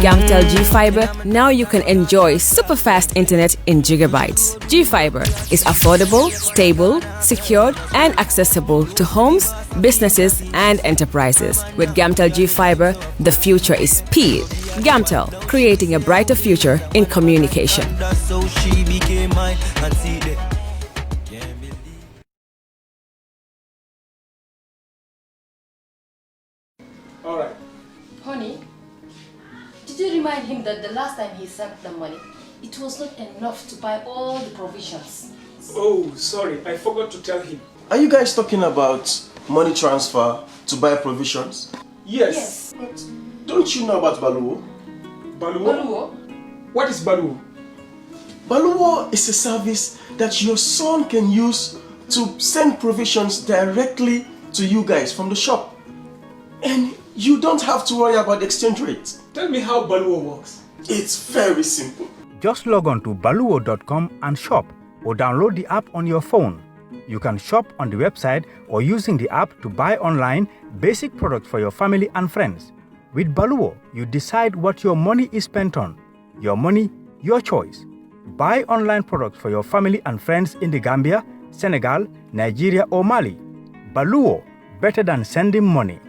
Gamtel G Fiber, now you can enjoy super fast internet in gigabytes. G Fiber is affordable, stable, secured, and accessible to homes, businesses, and enterprises. With Gamtel G Fiber, the future is speed. Gamtel, creating a brighter future in communication. All right. Honey, did you remind him that the last time he sent the money, it was not enough to buy all the provisions? Oh, sorry, I forgot to tell him. Are you guys talking about money transfer to buy provisions? Yes. But don't you know about Baluwo? Baluwo? What is Baluwo? Baluwo is a service that your son can use to send provisions directly to you guys from the shop. And you don't have to worry about the exchange rate. Tell me how Baluwo works. It's very simple. Just log on to baluwo.com and shop, or download the app on your phone. You can shop on the website or using the app to buy online basic products for your family and friends. With Baluwo, you decide what your money is spent on. Your money, your choice. Buy online products for your family and friends in the Gambia, Senegal, Nigeria or Mali. Baluwo, better than sending money.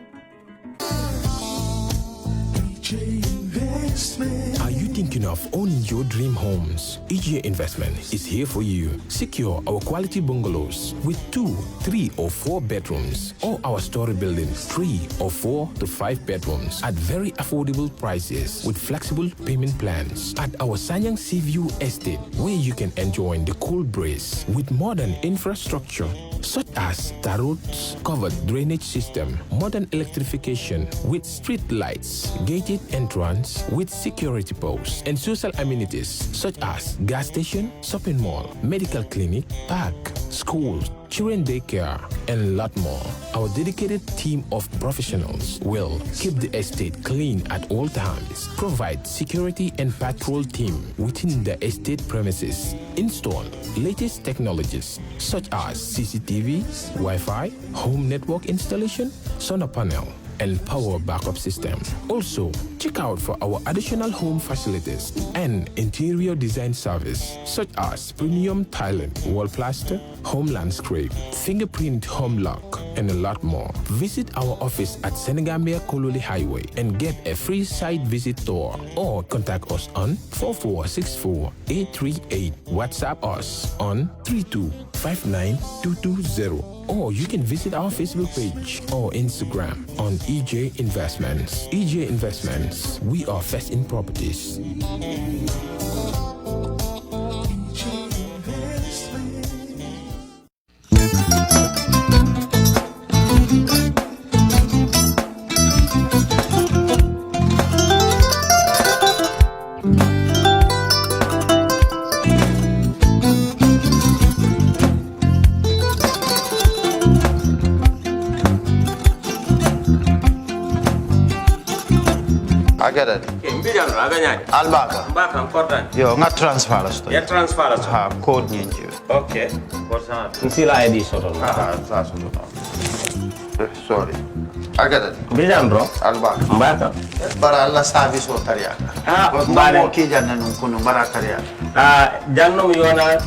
Are you thinking of owning your dream homes? EJ Investment is here for you. Secure our quality bungalows with 2, 3 or 4 bedrooms, or our story buildings 3 or 4 to 5 bedrooms at very affordable prices with flexible payment plans at our Sanyang Seaview Estate, where you can enjoy the cool breeze with modern infrastructure such as tar roads, covered drainage system, modern electrification with street lights, gated entrance with security posts, and social amenities such as gas station, shopping mall, medical clinic, park, schools, children daycare, and a lot more. Our dedicated team of professionals will keep the estate clean at all times, provide security and patrol team within the estate premises, install latest technologies such as CCTV, Wi-Fi, home network installation, solar panel, and power backup system. Also, check out for our additional home facilities and interior design service such as premium tiling, wall plaster, home landscape, fingerprint home lock, and a lot more. Visit our office at Senegambia Kololi Highway and get a free site visit tour, or contact us on 4464-838. WhatsApp us on 3259-220. Or you can visit our Facebook page or Instagram on EJ Investments. EJ Investments, we are first in properties. I get it. Albaka. Albaka, important. Yo, nga transfer la sto. Ya transfer la sto. Ha, code nyingi. Okay. What's that? Nsila ID soto. That's soto. Sorry. I get it. Bijan bro. Albaka. Mbaka. Bara alla service o tariaka. Mbale. Mo ki janna nun kunu bara tariaka. Janno mi yona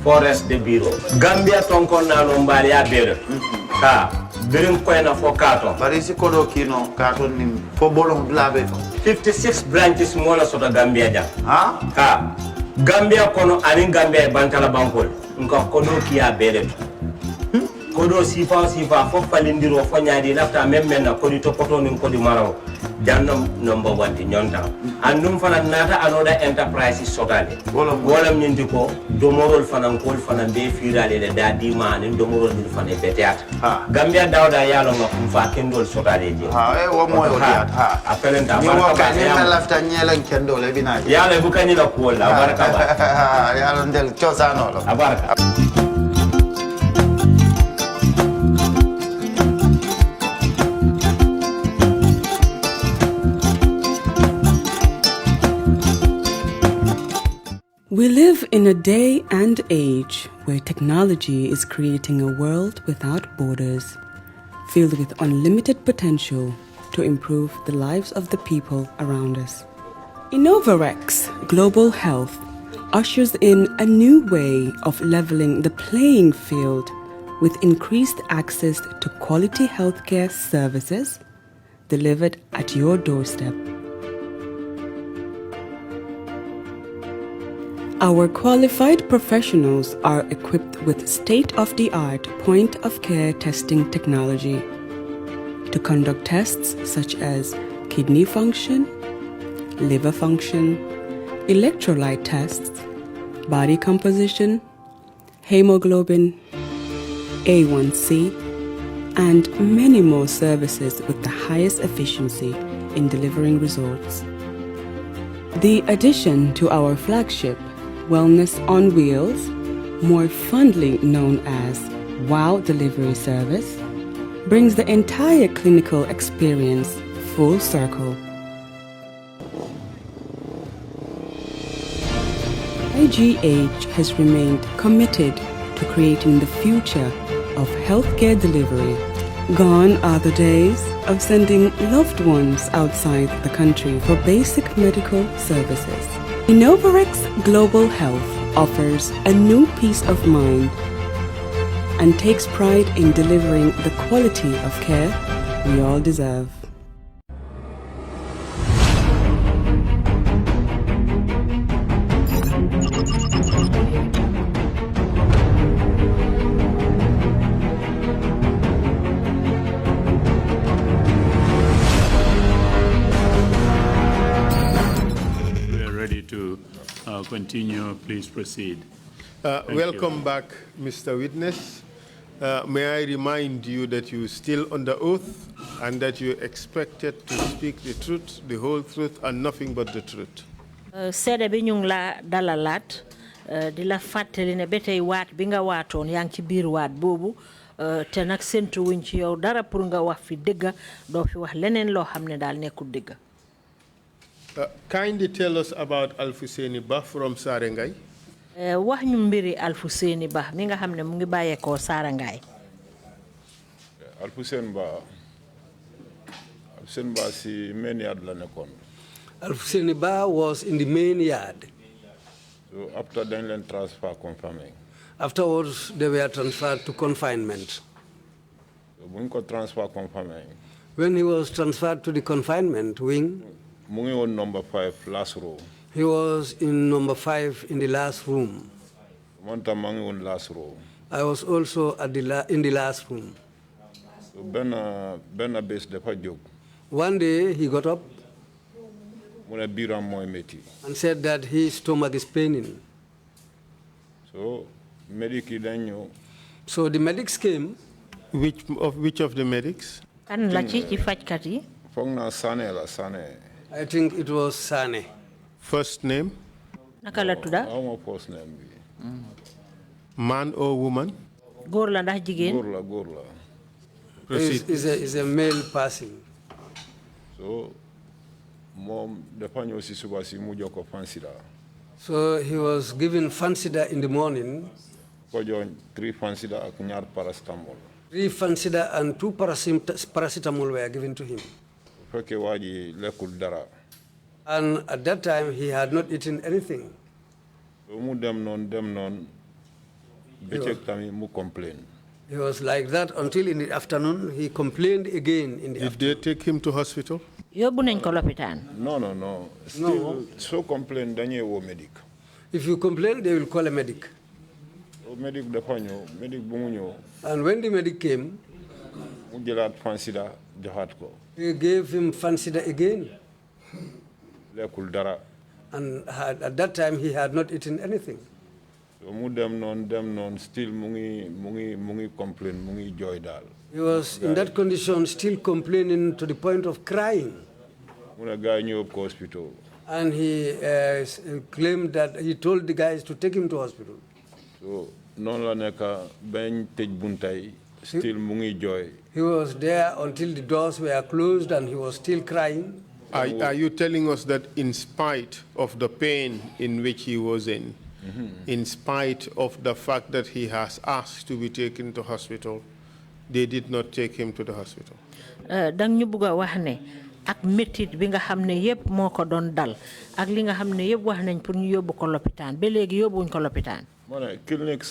forest de bureau. Gambia tonkon na lo mbali ya bere. Birim koyna fo katon. Bari si kodo kino katon nim fo bolong blabe to. 56 branches mola soto Gambia jam. Ha? Gambia kono ani Gambia bankala bankol. Nka kodo kiya bere to. Kodo sifa fo falindiro fo nyaadi lafta même na kodi to poto nin kodi maraw. Jannom number 1 ti nyonta. Andum fana nata anoda enterprise sotale. Golam nyindi ko domorol fana kol fana be firale le dadi man domorol ni fana beteata. Gambia dawda yalo ngam fa kendol sotale je. Wo moyo diat ha. Apelenta baraka ba. Ni lafta nyelen kendol e bina. Yalo bukani la ko la baraka ba. Yalo ndel chosano lo. Baraka. We live in a day and age where technology is creating a world without borders, filled with unlimited potential to improve the lives of the people around us. Innovarex Global Health ushers in a new way of leveling the playing field with increased access to quality healthcare services delivered at your doorstep. Our qualified professionals are equipped with state-of-the-art point-of-care testing technology to conduct tests such as kidney function, liver function, electrolyte tests, body composition, hemoglobin, A1C, and many more services with the highest efficiency in delivering results. The addition to our flagship, Wellness on Wheels, more fondly known as WOW Delivery Service, brings the entire clinical experience full circle. IGH has remained committed to creating the future of healthcare delivery. Gone are the days of sending loved ones outside the country for basic medical services. Innovarex Global Health offers a new peace of mind and takes pride in delivering the quality of care we all deserve. Continue, please proceed. Welcome back, Mr. Witness. May I remind you that you're still under oath and that you're expected to speak the truth, the whole truth, and nothing but the truth. Sede bi ñu la dalalat di la fàttali ne betey waat bi nga waatoon yaa ngi ci biir waat boobu te nag séntu wuñ ci yow dara pour nga wax fi dëgga doo fi wax leneen loo xam ne daal nekkul dëgga. Kindly tell us about Alfousseni Bah from Sarengay. Wax ñu mbiri Alfousseni Bah mi nga xam ne mu ngi bàyyeekoo Sarengay. Alfousseni Bah si main yard la nekkoon. Alfousseni Bah was in the main yard. So after then leen transfer confinement. Afterwards they were transferred to confinement. So bu ñu ko transfer confinement. When he was transferred to the confinement wing, mu ngi woon number 5 last row. He was in number 5 in the last room. Man tam maa ngi woon last row. I was also at in the last room. So benn bés dafa jóg. One day he got up mu ne biiram mooy métti. and said that his stomach is paining. So medics yi dañ ñëw. So the medics came. Which of the medics? Kan la ci fajkat yi. Foog naa Sané la Sané. I think it was Sane. First name? Naka la tudda? First name bi. Man or woman? Góor la ndax jigéen? Góor la. Is a male passing. So moom dafa ñëw si suba si mu jox ko Fansida. So he was given Fansida in the morning. Ko jox 3 Fansida ak ñaar paracetamol. 3 Fansida and 2 paracetamol were given to him. And at that time, he had not eaten anything. He was like that until in the afternoon, he complained again in the afternoon. Did they take him to hospital? No. Still, so complain, danye wo medic. If you complain, they will call a medic. Medic and when the medic came, he gave him Fansida again. And at that time, he had not eaten anything. So still mungi complain, joy dal. He was in that condition, still complaining to the point of crying. And he claimed that he told the guys to take him to hospital. So non la neka ben tej buntay still mungi joy. He was there until the doors were closed and he was still crying. Are you telling us that in spite of the pain in which he was in, in spite of the fact that he has asked to be taken to hospital, they did not take him to the hospital? Dang ñu bëgg wax ne ak metit bi nga xamne yeb moko don dal ak li nga xamne yeb wax nañ pour ñu yobbu ko l'hôpital ba légui yobbuñ ko l'hôpital mané clinique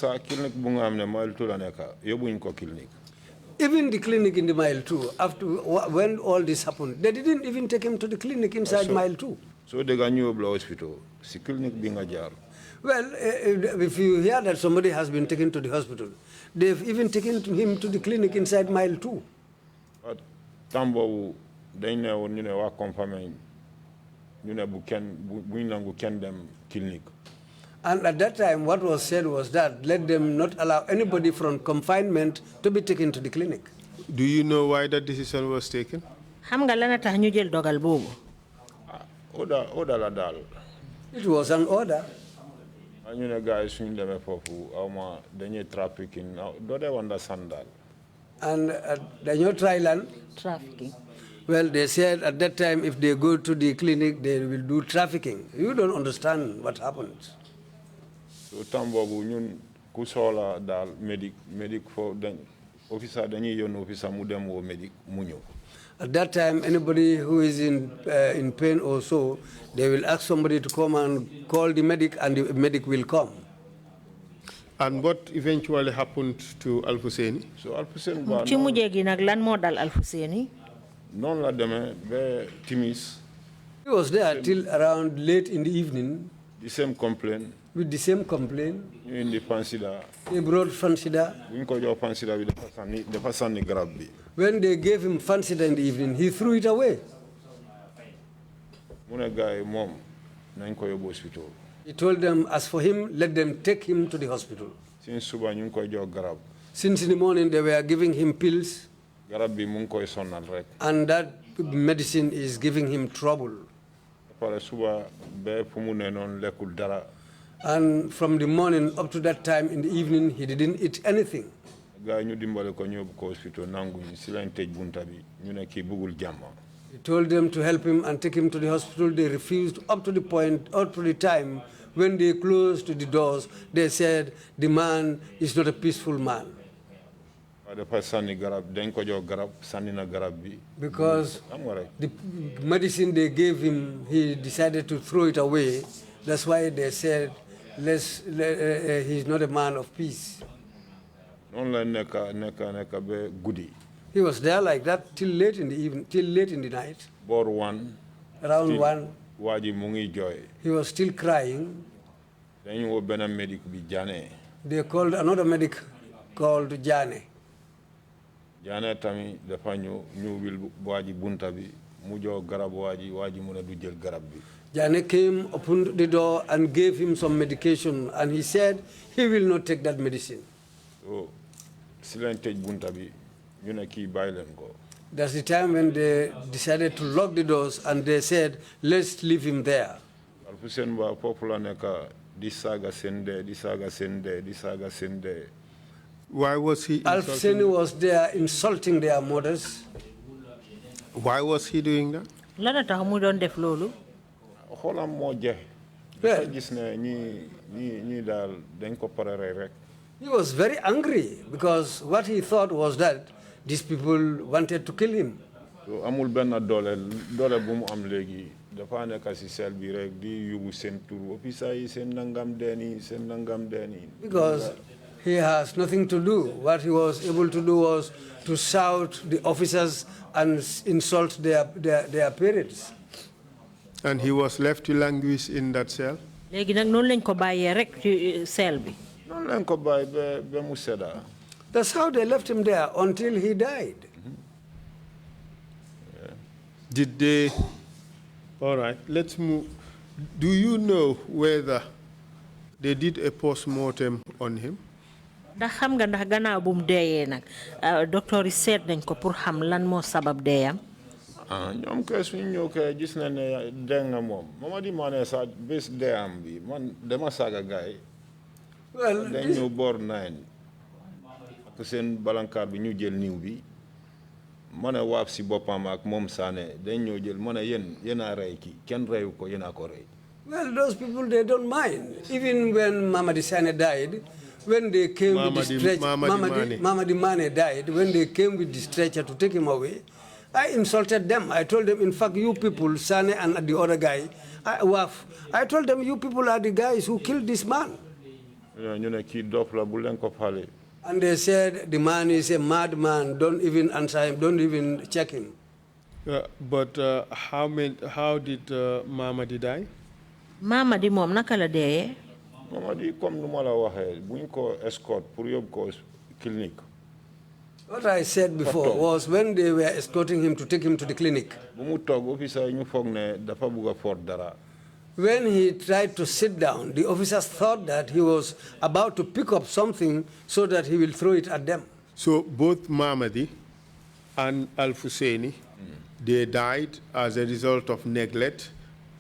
bu nga xamne Mile 2 la nekk yobbuñ ko clinique. Even the clinic in the Mile 2, after when all this happened, they didn't even take him to the clinic inside Mile 2. So they got you a hospital. Si clinic being a jar. Well, if you hear that somebody has been taken to the hospital, they've even taken him to the clinic inside Mile 2. But Tambo, they know you know what confirming, you know buken them clinic. And at that time, what was said was that let them not allow anybody from confinement to be taken to the clinic. Do you know why that decision was taken? Xam nga lana tax ñu jël dogal bobu. Order la dal. It was an order. You know guys suñ démé fofu awma dañuy trafficking do they understand that. And dañu try lan trafficking. Well, they said at that time if they go to the clinic they will do trafficking. You don't understand what happened. So tambobu ñun ku sola dal medic for officer dañuy yon officer mu dem wo medic mu ñew. At that time, anybody who is in pain or so, they will ask somebody to come and call the medic, and the medic will come. And what eventually happened to Al-Husseini? So Al-Husseini ci mujjé gi nak lan mo dal Al-Husseini? Non la démé be timis. He was there till around late in the evening. The same complaint. With the same complaint. In the Fansida. He brought Fansida. When they gave him Fansida in the evening, he threw it away. He told them, as for him, let them take him to the hospital. Since in the morning they were giving him pills. And that medicine is giving him trouble. And from the morning up to that time in the evening, he didn't eat anything. He told them to help him and take him to the hospital. They refused up to the time when they closed the doors. They said the man is not a peaceful man. Because the medicine they gave him, he decided to throw it away. That's why they said, he's not a man of peace. He was there like that till late in the evening, till late in the night. Around 1. He was still crying. They called another medic called Jane. Jane tami dafa ñu wil waji bunta bi mu jox garab waji mëna du jël garab bi. Jane came, opened the door and gave him some medication, and he said he will not take that medicine. So, bunta bi ñu ne ki bay len ko. That's the time when they decided to lock the doors, and they said, let's leave him there. Al-Hussein ba popular neka di saga sende. Why was he Al-Hussein was there insulting their mothers. Why was he doing that? Lana tax mu doon def lolu. Xolam mo jeex. Dafa gis ne ñi dal dañ ko paré rek. He was very angry because what he thought was that these people wanted to kill him. So amul ben doole bu mu am légui dafa nek ci sel bi rek di yubu sen tour officer yi sen nangam deni. Because he has nothing to do. What he was able to do was to shout the officers and insult their parents. And he was left to languish in that cell? Légui nak non lañ ko bayé rek ci cell bi. Non lañ ko bay be mu séda. That's how they left him there until he died. Yeah. Did they... All right, let's move. Do you know whether they did a post-mortem on him? Ndax xam nga ndax gannaaw bu mu déyé nak docteur yi sét nañ ko pour xam lan mo sabab déyam. ñom kay suñu ñëw kay gis na ne deng na mom Mamadi Mané sa bés déyam bi man dama saga gaay. Well, dañ ñëw bor 9 ak seen balankar bi ñu jël niw bi mané waaf ci bopam ak mom Sané dañ ñëw jël mané yeen a ray ki kenn rayu ko yeen a ko ray. Well, those people, they don't mind. Even when Mamadi Sané died, when they came with the stretcher, Mamadi Mané died, when they came with the stretcher to take him away, I insulted them. I told them, in fact, you people, Sane and the other guy, I told them, you people are the guys who killed this man. And they said, the man is a madman, don't even answer him, don't even check him. But how did Mamadi die? Mamadi mom nakala deye. Mamadi comme numala waxe buñ ko escort pour yob ko clinic. What I said before was when they were escorting him to take him to the clinic. When he tried to sit down, the officers thought that he was about to pick up something so that he will throw it at them. So both Mamadi and Al-Husseini, they died as a result of neglect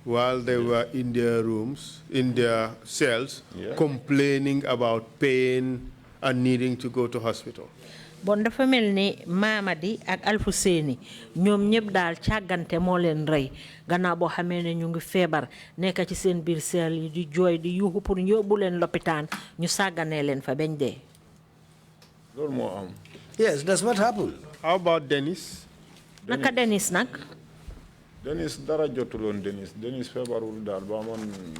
while they were in their rooms, in their cells, complaining about pain and needing to go to hospital. Bon dafa melni Mamadi ak Alfousseni ñom ñep dal ciagante mo len rey gannaaw bo xamé né ñu ngi fébar nekk ci seen biir sel yi di joy di yuxu pour ñobu len l'hôpital ñu sagané len fa beñ dé. Lool mo am. Yes, that's what happened. How about Dennis? Naka Dennis nak? Dennis dara jotulon Dennis fébarul dal ba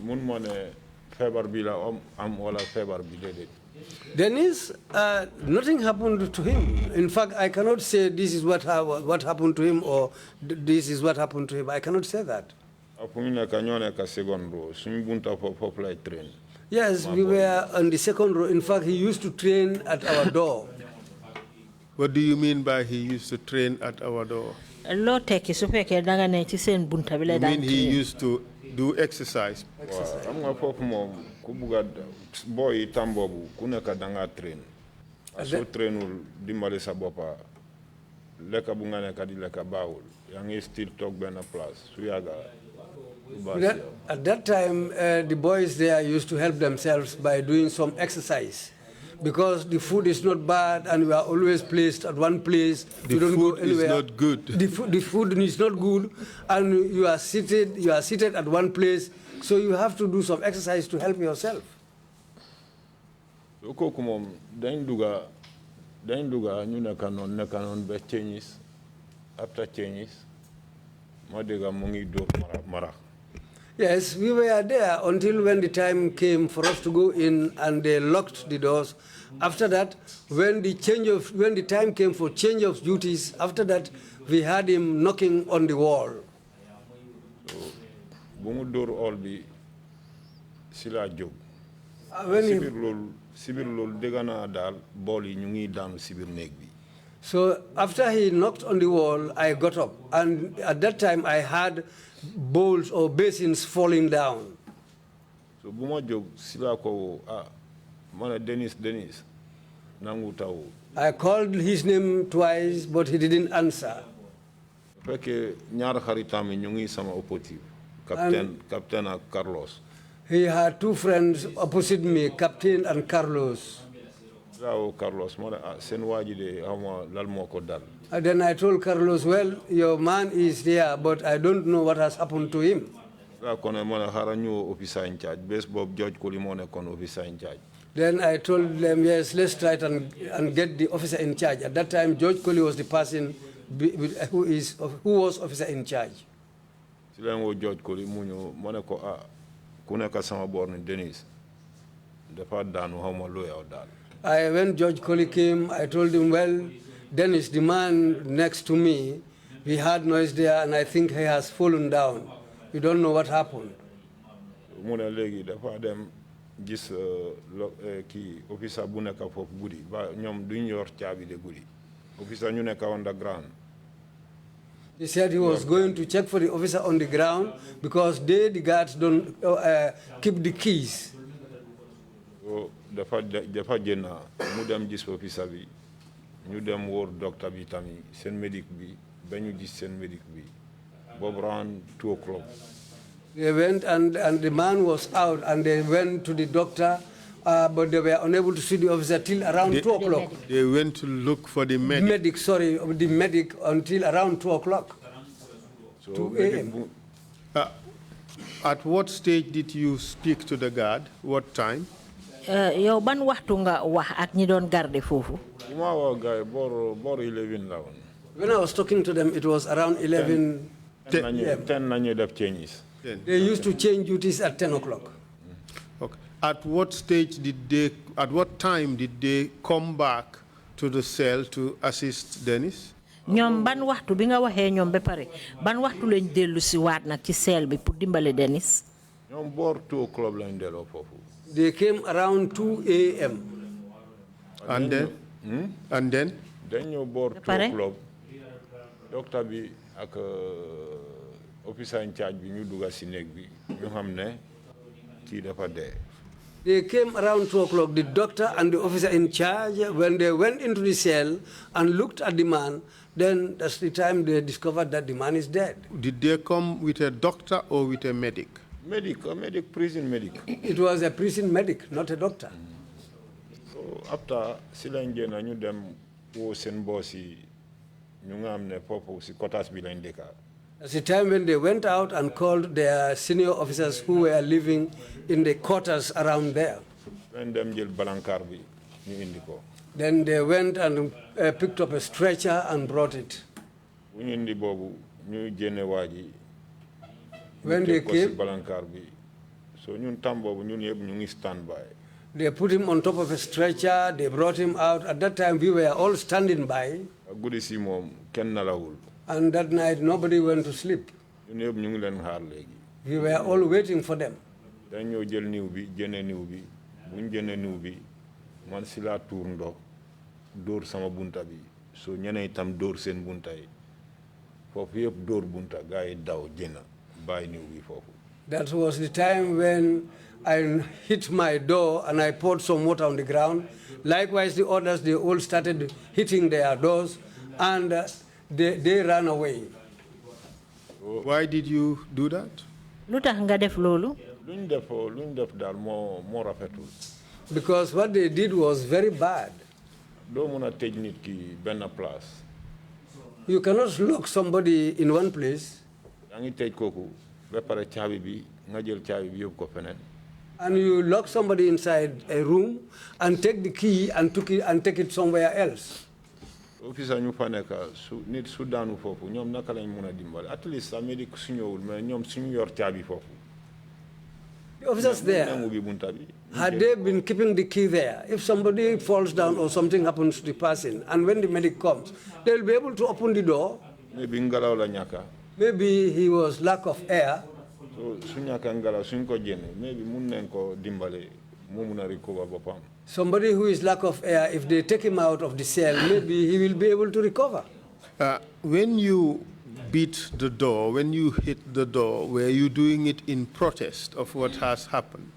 mun mo né fébar bi la am wala fébar bi dédé. Dennis, nothing happened to him. In fact, I cannot say this is what happened to him or this is what happened to him. I cannot say that. Yes, we were on the second row. In fact, he used to train at our door. What do you mean by he used to train at our door? You mean he used to do exercise? Boy tambobu kuneka danga train aso trainul dimbale sa bopa leka bu nga nekk di leka bawul yaa ngi still toog benn place su yaga at that time the boys there used to help themselves by doing some exercise because the food is not bad and we are always placed at one place. The food is not good. The food is not good and you are seated at one place, so you have to do some exercise to help yourself. Kooku moom dañ duga ñu nekanoon ba changes after changes ma dégga mu ngi dóor mara. Yes, we were there until when the time came for us to go in and they locked the doors. After that, when the time came for change of duties, after that we had him knocking on the wall. Bu mu dóor all bi si laa jóg. So after he knocked on the wall, I got up, and at that time I had bowls or basins falling down. So buma jog sila ko mana Dennis nangu. I called his name twice, but he didn't answer. Feke ñaar xaritami ñu ngi sama opposition, Captain Carlos. He had two friends opposite me, Captain and Carlos. Then I told Carlos, well, your man is here, but I don't know what has happened to him. Then I told them, yes, let's try it and get the officer in charge. At that time, George Colley was the person who was officer in charge. When George Colley came, I told him, well, Dennis, the man next to me, we had noise there and I think he has fallen down. We don't know what happened. He said he was going to check for the officer on the ground because the guards don't keep the keys. Around 2 o'clock. They went and the man was out and they went to the doctor, but they were unable to see the officer till around 2 o'clock. They went to look for the medic. The medic until around 2 o'clock. So 2 a.m. At what stage did you speak to the guard? What time? Yow ban waxtu nga wax ak ñi doon garder fofu? Uma wa gaay bor 11 la won. When I was talking to them, it was around 11 p.m. 10 changes. They used to change duties at 10 o'clock. Okay. At what time did they come back to the cell to assist Dennis? ñom ban waxtu bi nga waxé ñom ba paré ban waxtu lañ dellu ci waat nak ci cell bi pour dimbalé Dennis ñom bor 2 o'clock lañ delo fofu. They came around 2 a.m. And then dañ ñoo bor 2 o'clock docteur bi ak officer in charge bi ñu dugga ci nek bi ñu xamné ki dafa dé. They came around 2 o'clock, the doctor and the officer in charge. When they went into the cell and looked at the man, then that's the time they discovered that the man is dead. Did they come with a doctor or with a medic? A medic, prison medic. It was a prison medic, not a doctor. So after Silange na ñu dem wo sen bossi ñu nga amne fofu ci quotas bi lañ déka. That's the time when they went out and called their senior officers who were living in the quarters around there. When them jël balankar bi ñu indi ko. Then they went and picked up a stretcher and brought it. Bu ñu indi bobu ñu jéné waji. When they came, balankar bi. So ñun tam bobu ñun yeb ñu ngi standby. They put him on top of a stretcher, they brought him out. At that time we were all standing by. Gudi si mom ken nalawul. And that night, nobody went to sleep. We were all waiting for them. Then you jël niw bi jëné niw bi buñ jëné niw bi man si la tour ndox door sama bunta bi so ñene itam door seen bunta yi fofu yépp door bunta gaay daw jëna bay niw bi fofu. That was the time when I hit my door and I poured some water on the ground. Likewise, the others, they all started hitting their doors and they ran away. Why did you do that? Lutax nga def lolu? Luñ def dal mo rafetul. Because what they did was very bad. Do mëna tej nit ki ben place. You cannot lock somebody in one place. Nga tej koku ba paré ciabi bi nga jël ciabi bi yob ko fenen. And you lock somebody inside a room and take the key and take it somewhere else. Officer ñu fa nek su nit su daanu fofu ñom naka lañ mëna dimbal at least Amerique su ñewul mais ñom suñu yor ciabi fofu. The officers there, had they been keeping the key there, if somebody falls down or something happens to the person, and when the medic comes, they'll be able to open the door. Maybe ngalaw la ñaka. Maybe he was lack of air. So su ñaka ngalaw suñ ko jëne maybe mën nañ ko dimbalé mo mëna recover bopam. Somebody who is lack of air, if they take him out of the cell, maybe he will be able to recover. When you beat the door, when you hit the door, were you doing it in protest of what has happened?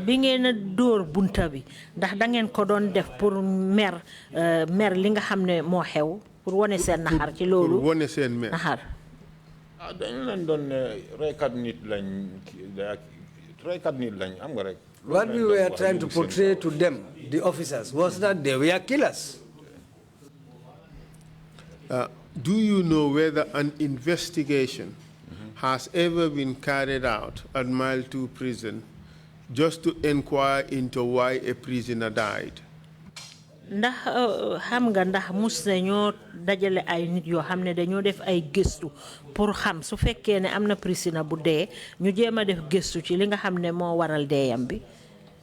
Bi ngeen door bunta bi ndax da ngeen ko doon def pour mer li nga xamne mo xew pour woné sen naxar ci lolu pour woné sen mer naxar dañu leen doon reykat nit lañ am nga rek. What we were trying to portray to them, the officers, was that they were killers. Do you know whether an investigation has ever been carried out at Mile 2 prison just to inquire into why a prisoner died? Ndax xam nga ndax mus nañoo dajale ay nit yoo xam ne dañoo def ay gëstu pour xam su fekkee ne am na prisoner bu dee ñu jéem a def gëstu ci li nga xam ne moo waral deeyam bi.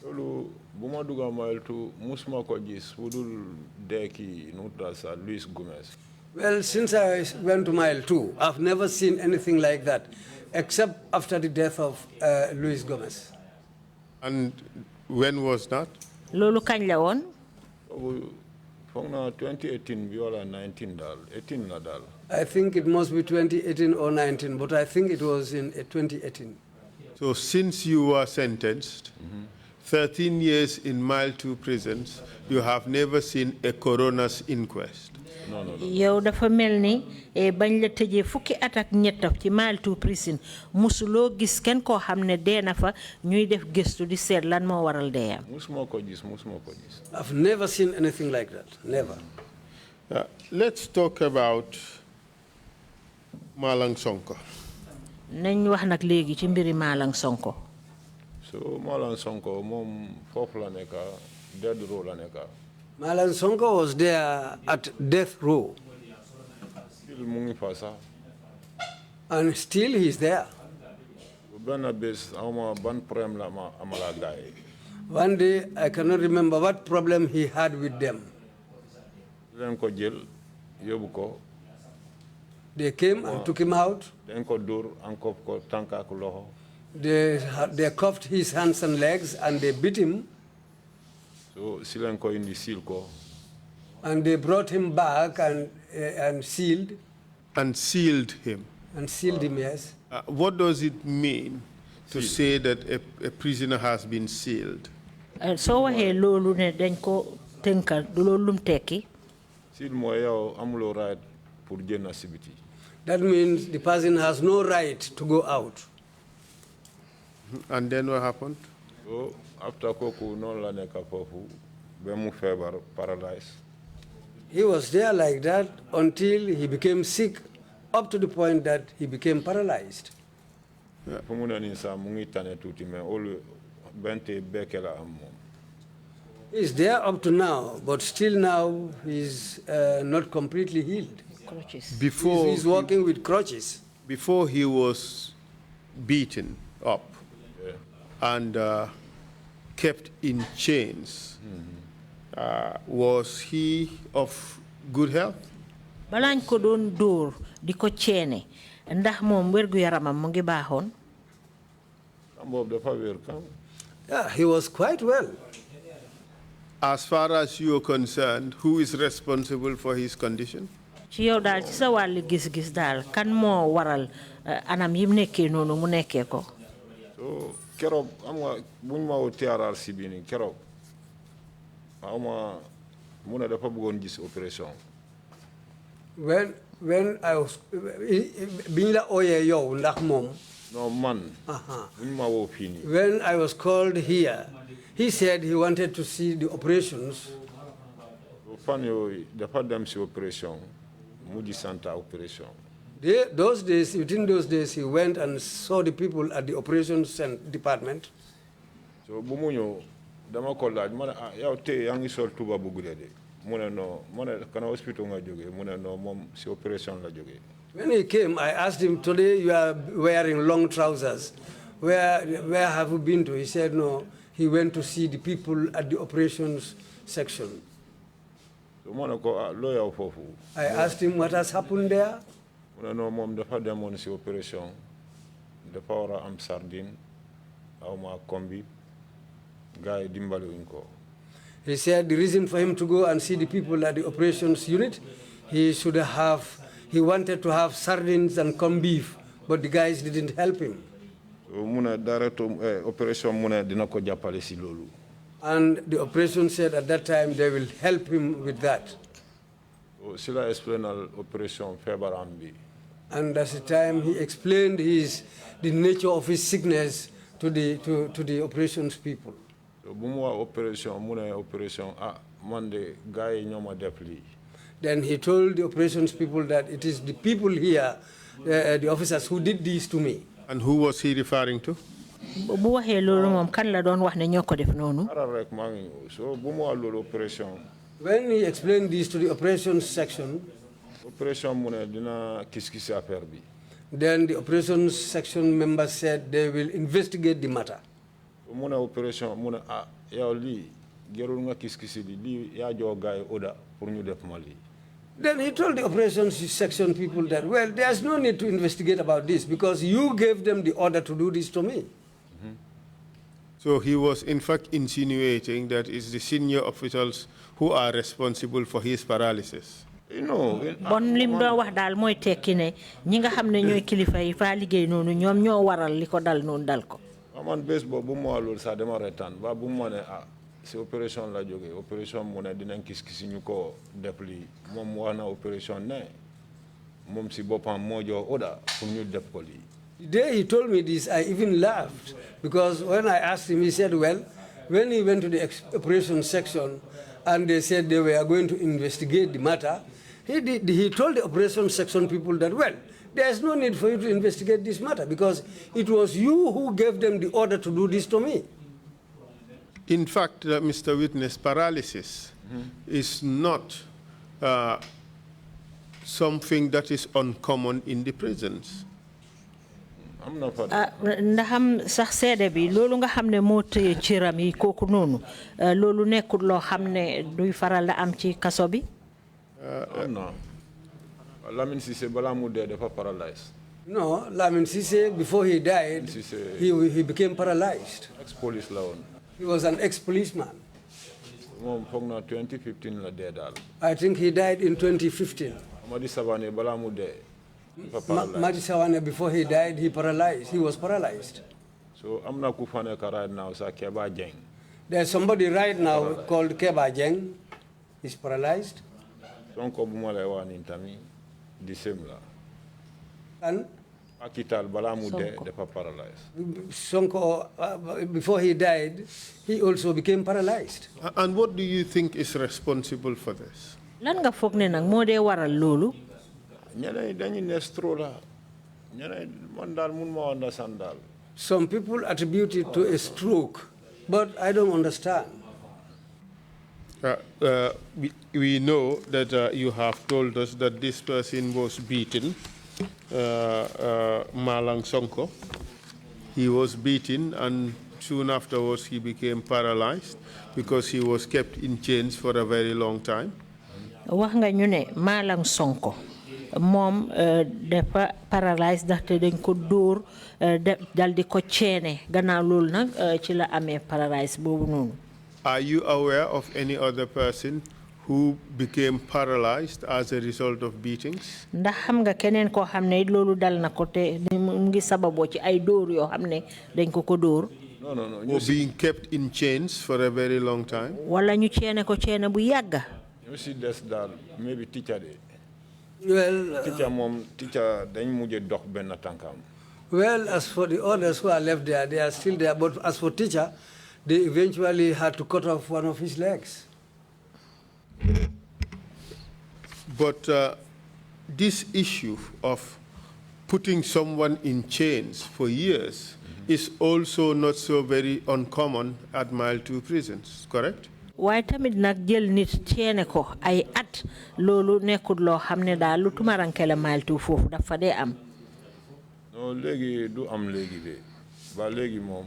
Loolu bu ma dugga Mile 2 musuma ko gis bu dul dee ki nu tudd sa Luis Gomez. Well, since I went to Mile 2, I've never seen anything like that, except after the death of Luis Gomez. And when was that? Lolu kañ la woon? Foog na 2018 bi wala 19 dal 18 la dal. I think it must be 2018 or 19, but I think it was in 2018. So since you were sentenced, 13 years in Mile 2 prisons, you have never seen a coroner's inquest? No. Yow dafa melni bañ la tëjee fukki at ak ñett ci Mile 2 prison musuloo gis kenn koo xam ne dee na fa ñuy def gëstu di seet lan moo waral deeyam. Musuma ko gis. I've never seen anything like that. Never. Let's talk about Malang Sonko. Nañ wax nag léegi ci mbiri Malang Sonko. So Malang Sonko moom foofu la nekk dead row la nekk. Malang Sonko was there at death row. And still he's there. One day, I cannot remember what problem he had with them. They came and took him out. They cuffed his hands and legs and they beat him. And they brought him back and sealed. And sealed him. And sealed him, yes. What does it mean to say that a prisoner has been sealed? So he lolu ne dañ ko tenkal du lolum tekki. That means the person has no right to go out. And then what happened? So after Koku non la neka fofu, bemu febar paralyzed. He was there like that until he became sick, up to the point that he became paralyzed. He's there up to now, but still now he's not completely healed. Before he's walking with crutches. Before he was beaten up and kept in chains, was he of good health? Balañ ko doon dóor di ko ceene ndax moom wérgu yaramam mu ngi baaxoon. Yeah, he was quite well. As far as you are concerned, who is responsible for his condition? Ci yow daal ci sa wàllu gis-gis daal kan moo waral anam yim nekkee noonu mu nekkee ko. So keroog am nga buñ ma woo TRRC bi nii keroog mu ne dafa bëggoon gis opération. When I was biñ la ooyee yow ndax moom. No man. Buñ ma woo fii nii. When I was called here, he said he wanted to see the operations. Fan yooyu dafa dem si opération mu di santa opération. Those days, within those days, he went and saw the people at the operations department. So bu mu ñëw dama ko laaj ma ne yow tey yaa ngi sol tuba bu gudde de mu ne non ma ne kana hospital nga jógee mu ne non moom si opération la jógee. When he came, I asked him, today you are wearing long trousers. Where have you been to? He said, no, he went to see the people at the operations section. I asked him what has happened there. No, mom, dafa demoon si opération dafa war a am sardine aw ma kombi gaay dimbali wuñ ko. He said the reason for him to go and see the people at the operations unit, he wanted to have sardines and corned beef, but the guys didn't help him. And the operation said at that time they will help him with that. And at the time he explained the nature of his sickness to the operations people. Then he told the operations people that it is the people here, the officers, who did this to me. And who was he referring to? When he explained this to the operations section, then the operations section members said they will investigate the matter. Then he told the operations section people that, well, there's no need to investigate about this because you gave them the order to do this to me. So he was in fact insinuating that it's the senior officials who are responsible for his paralysis. Bon lim do wax dal moy tekki ne ñi nga xamne ñoy kilifa yi fa liggéey nonu ñom ñoo waral liko dal non dal ko. Man bes bo bu mo walul sa dama retan ba bu mo ne c'est opération la jógee opération mu ne dinañ kis ñu ko def li moom wax na opération ne moom si boppam moo jox order pour ñu def ko li. The day he told me this, I even laughed because when I asked him, he said, well, when he went to the operation section and they said they were going to investigate the matter, he told the operation section people that, well, there's no need for you to investigate this matter because it was you who gave them the order to do this to me. In fact, Mr. Witness, paralysis is not something that is uncommon in the prisons? Ndaham sax sédé bi lolu nga xamné mo téye ciram yi koku nonu lolu nekkul lo xamné duy faral da am ci kasso bi non Lamine Cissé bala mu dé dafa paralyzed. No, Lamine Cissé before he died he became paralyzed. Ex-police la won. He was an ex-policeman. Mom fogna 2015 la dé dal. I think he died in 2015. Amadi Savané bala mu dé Madi Sawane, before he died, he was paralyzed. So I'm not kufane right now, sa Keba Jeng. There's somebody right now called Keba Jeng. He's paralyzed. Sonko bumale wan intami disemla. And Akital balamude depa paralyzed. Sonko, before he died, he also became paralyzed. And what do you think is responsible for this? Lan nga fogné nak mo dé waral lolu? Some people attribute it to a stroke, but I don't understand. We know that you have told us that this person was beaten, Malang Sonko. He was beaten, and soon afterwards he became paralyzed because he was kept in chains for a very long time. Wax nga ñu né Malang Sonko mom dafa paralyzed ndaxte dañ ko dóor dal di ko ceene gannaaw loolu nag ci la amee paralyzed boobu noonu. Are you aware of any other person who became paralyzed as a result of beatings? Ndax xam nga keneen koo xam ne loolu dal na ko te mu ngi sababoo ci ay dóor yoo xam ne dañ ko ko dóor. No. Or being kept in chains for a very long time? Wala ñu ceene ko ceene bu yàgga. You see this dal maybe teacher de. Well, well, as for the others who are left there, they are still there. But as for teacher, they eventually had to cut off one of his legs. But this issue of putting someone in chains for years is also not so very uncommon at Mile 2 prisons, correct? Waaye tamit nag jël nit ceene ko ay at loolu nekkul loo xam ne daal lu tumaranke la Mile 2 foofu dafa dee am. No léegi du am léegi de ba léegi moom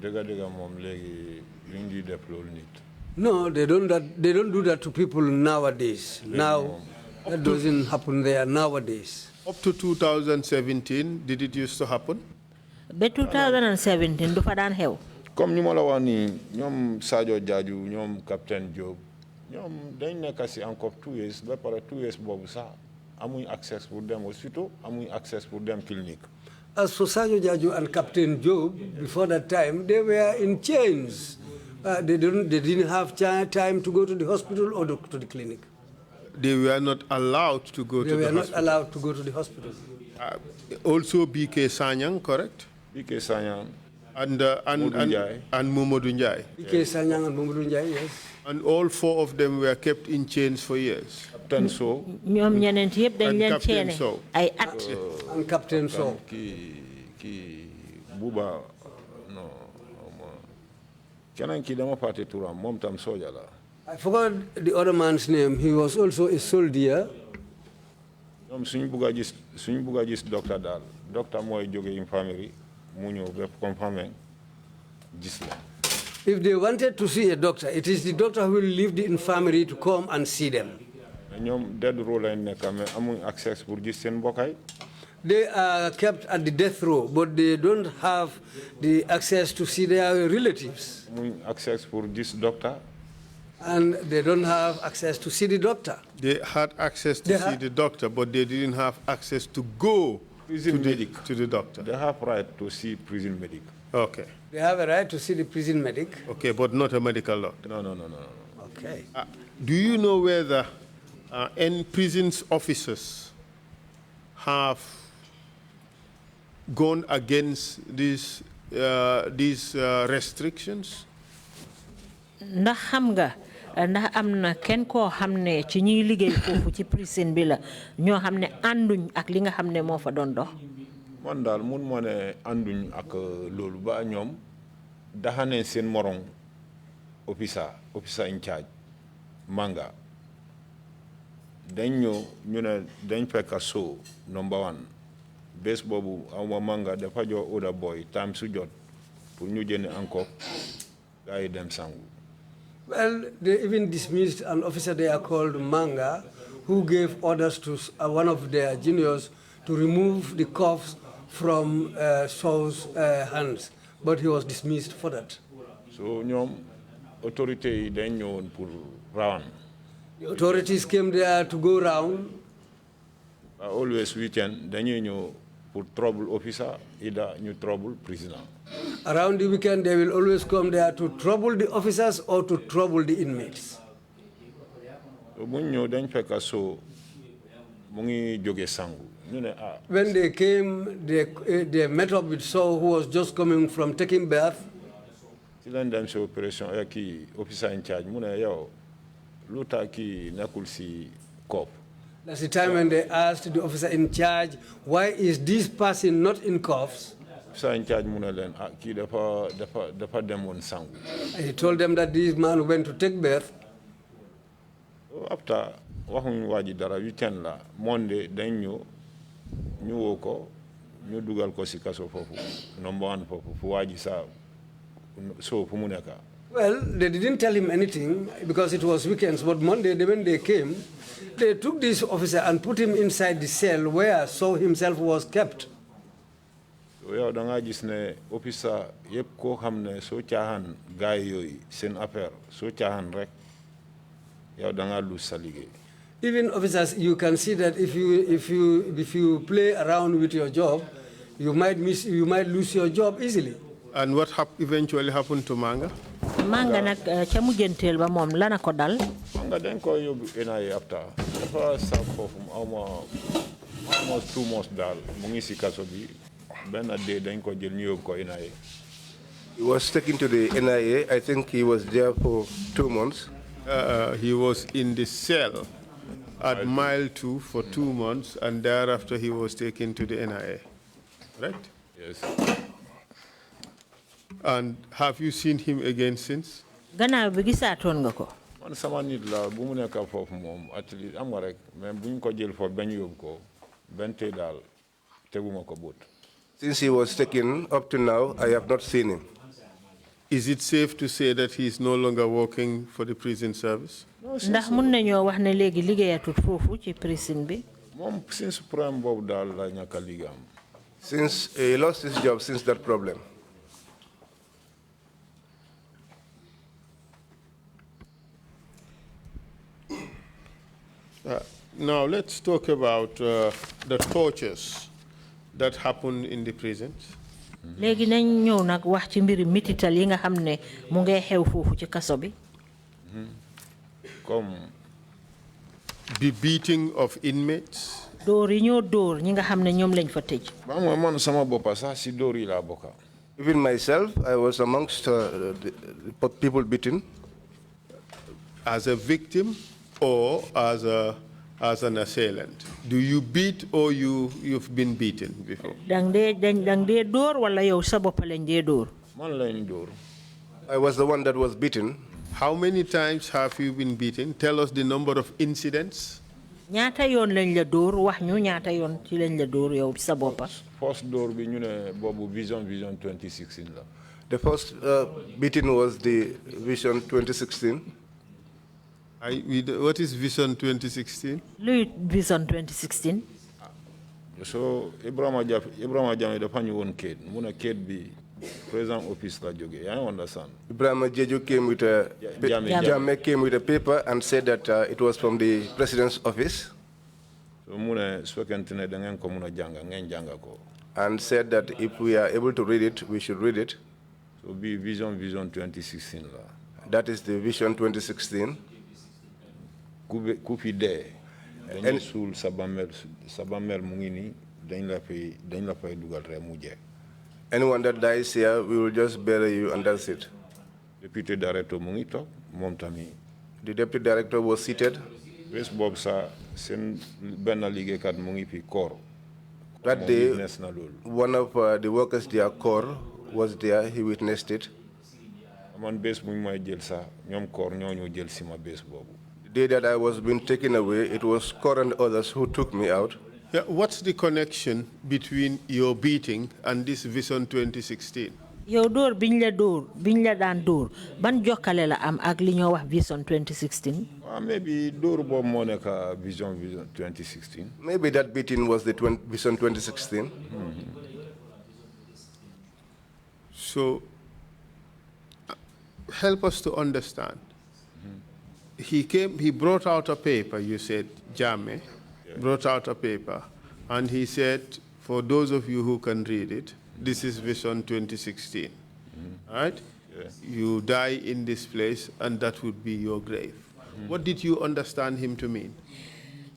dëgga moom léegi duñ di def loolu nit. No, they don't do that to people nowadays. Now, that doesn't happen there nowadays. Up to 2017, did it used to happen? Ba 2017 du fa daan xew. Comme ñu ma la wax nii ñoom Sadio Diadio ñoom capitaine Diop ñoom dañ nekk si encore 2 years ba pare 2 years boobu sax amuñ access pour dem hospital amuñ access pour dem clinique. As for Sadio Diadio and Captain Job, before that time, they were in chains. They didn't have time to go to the hospital or to the clinic. They were not allowed to go to the hospital. They were not allowed to go to the hospital. Also BK Sanyang, correct? BK Sanyang. And Momodou Njai. BK Sanyang and Momodou Njai, yes. And all 4 of them were kept in chains for years. Captain So. ñoom ñeneen yëpp dañ leen ceene ay at. And Captain So. Ki Buba no keneen ki dama fàtte turam moom tam soja la. I forgot the other man's name. He was also a soldier. ñoom suñ bugg a gis docteur daal docteur mooy jóge infirmerie mu ñëw ba confirmer gis la. If they wanted to see a doctor, it is the doctor who will leave the infirmary to come and see them. ñoom dead row lañ nekk mais amuñ access pour gis seen mbokkaay. They are kept at the death row, but they don't have the access to see their relatives. Amuñ access for this doctor. And they don't have access to see the doctor. They had access to see the doctor, but they didn't have access to go to the doctor. They have right to see prison medic. Okay. They have a right to see the prison medic. Okay, but not a medical doctor. No. Okay. Do you know whether any prisons officers have gone against these restrictions? Ndax xam nga ndax am na kenn koo xam ne ci ñuy liggéey foofu ci prison bi la ñoo xam ne ànduñ ak li nga xam ne moo fa doon dox. Man daal mun moo ne ànduñ ak loolu ba ñoom daxane seen morom officer in charge manga dañ ñëw ñu ne dañ fekk so number 1 bés boobu awma manga dafa jox order boy time su jot pour ñu jënd encore gars dem sangu. Well, they even dismissed an officer there called Manga, who gave orders to one of their juniors to remove the cuffs from Shaw's hands, but he was dismissed for that. So ñoom autorité yi dañ ñëwoon pour round. The authorities came there to go round. Always weekend dañuy ñëw pour trouble officer either ñu trouble prisoner. Around the weekend, they will always come there to trouble the officers or to trouble the inmates. When they came, they met up with Saul, who was just coming from taking bath. Officer in charge, That's the time when they asked the officer in charge, why is this person not in cuffs? Officer in charge, he told them that this man went to take bath. After weekend Monday, then you woke up, you dugal ko si kaso fofu number 1 fofu fu waji sa so fu mu neka. Well, they didn't tell him anything because it was weekends, but Monday, when they came, they took this officer and put him inside the cell where Saul himself was kept. Yow da nga gis ne officer yep ko xamne so tiahan gaay yoy sen affaire so tiahan rek yow da nga lose sa liggéey. Even officers, you can see that if you play around with your job, you might lose your job easily. And what eventually happened to Manga? Manga nak ca mujjentel ba mom lana ko dal. Manga den ko yobu NIA after. Dafa sa fofu almost 2 months dal mu ngi si kaso bi ben day den ko jël ñu yob ko NIA. He was taken to the NIA. I think he was there for 2 months. He was in the cell at mile 2 for 2 months, and thereafter he was taken to the NIA. Right? Yes. And have you seen him again since? Gannaaw bi gisaatoon nga ko. Man sama nit la bu mu nekk foofu moom at least am nga rek mais buñ ko jël foofu bañ yóbbu ko benn tey daal teguma ko bët. Since he was taken up to now, I have not seen him. Is it safe to say that he is no longer working for the prison service? Ndax mun nañoo wax ne léegi liggéeyatut foofu ci prison bi. Moom since problème boobu daal la ñàkk a liggéeyam. Since he lost his job since that problem. Now let's talk about the tortures that happened in the prisons. Léegi nañ ñëw nag wax ci mbiri mitital yi nga xam ne mu ngay xew foofu ci kaso bi. Comme the beating of inmates. Dóor yi ñoo dóor ñi nga xam ne ñoom lañ fa tëj. Ba man sama boppa sax si dóor yi laa bokka. Even myself, I was amongst the people beaten. As a victim or as an assailant? Do you beat or you've been beaten before? Dang de dóor wala yow sa bopp lañ dee dóor. Man lañ dóor. I was the one that was beaten. How many times have you been beaten? Tell us the number of incidents. Ñaata yoon lañ la dóor wax ñu ñaata yoon ci lañ la dóor yow sa boppa. First dóor bi ñu ne boobu vision 2016 la. The first beating was the Vision 2016. What is Vision 2016? Luy Vision 2016? So Ibrahima Jammeh dafa ñu woon kayit mu ne kayit bi president office la jóge. I understand. Ibrahima Jeju came with a Jammeh came with a paper and said that it was from the president's office. So mu ne su fekkente ne da ngeen ko mun a jàng ngeen jàng ko. And said that if we are able to read it, we should read it. So be Vision 2016 la. That is the Vision 2016. Ku fi dee dañuy suul sa bàmmeel mu ngi nii dañ la fay dugal rek mu jeex. Anyone that dies here, we will just bury you and that's it. Deputy director mu ngi toog moom tamit. The deputy director was seated. Bés boobu sa seen benn liggéeykat mu ngi fi Kerr. That day, one of the workers there, Kerr, was there. He witnessed it. Man bés bu ñu may jël sa ñoom Kerr ñoo ñëw jël si ma bés boobu. day that I was being taken away, it was Kerr and others who took me out. Yeah, what's the connection between your beating and this Vision 2016? Yow door biñ la daan door ban jokkale la am ak li ñoo wax Vision 2016. Maybe door boobu moo nekk Vision 2016. Maybe that beating was the Vision 2016. So help us to understand. He brought out a paper, you said, Jame, brought out a paper, and he said, for those of you who can read it, this is Vision 2016, right? Yeah. You die in this place, and that would be your grave. What did you understand him to mean?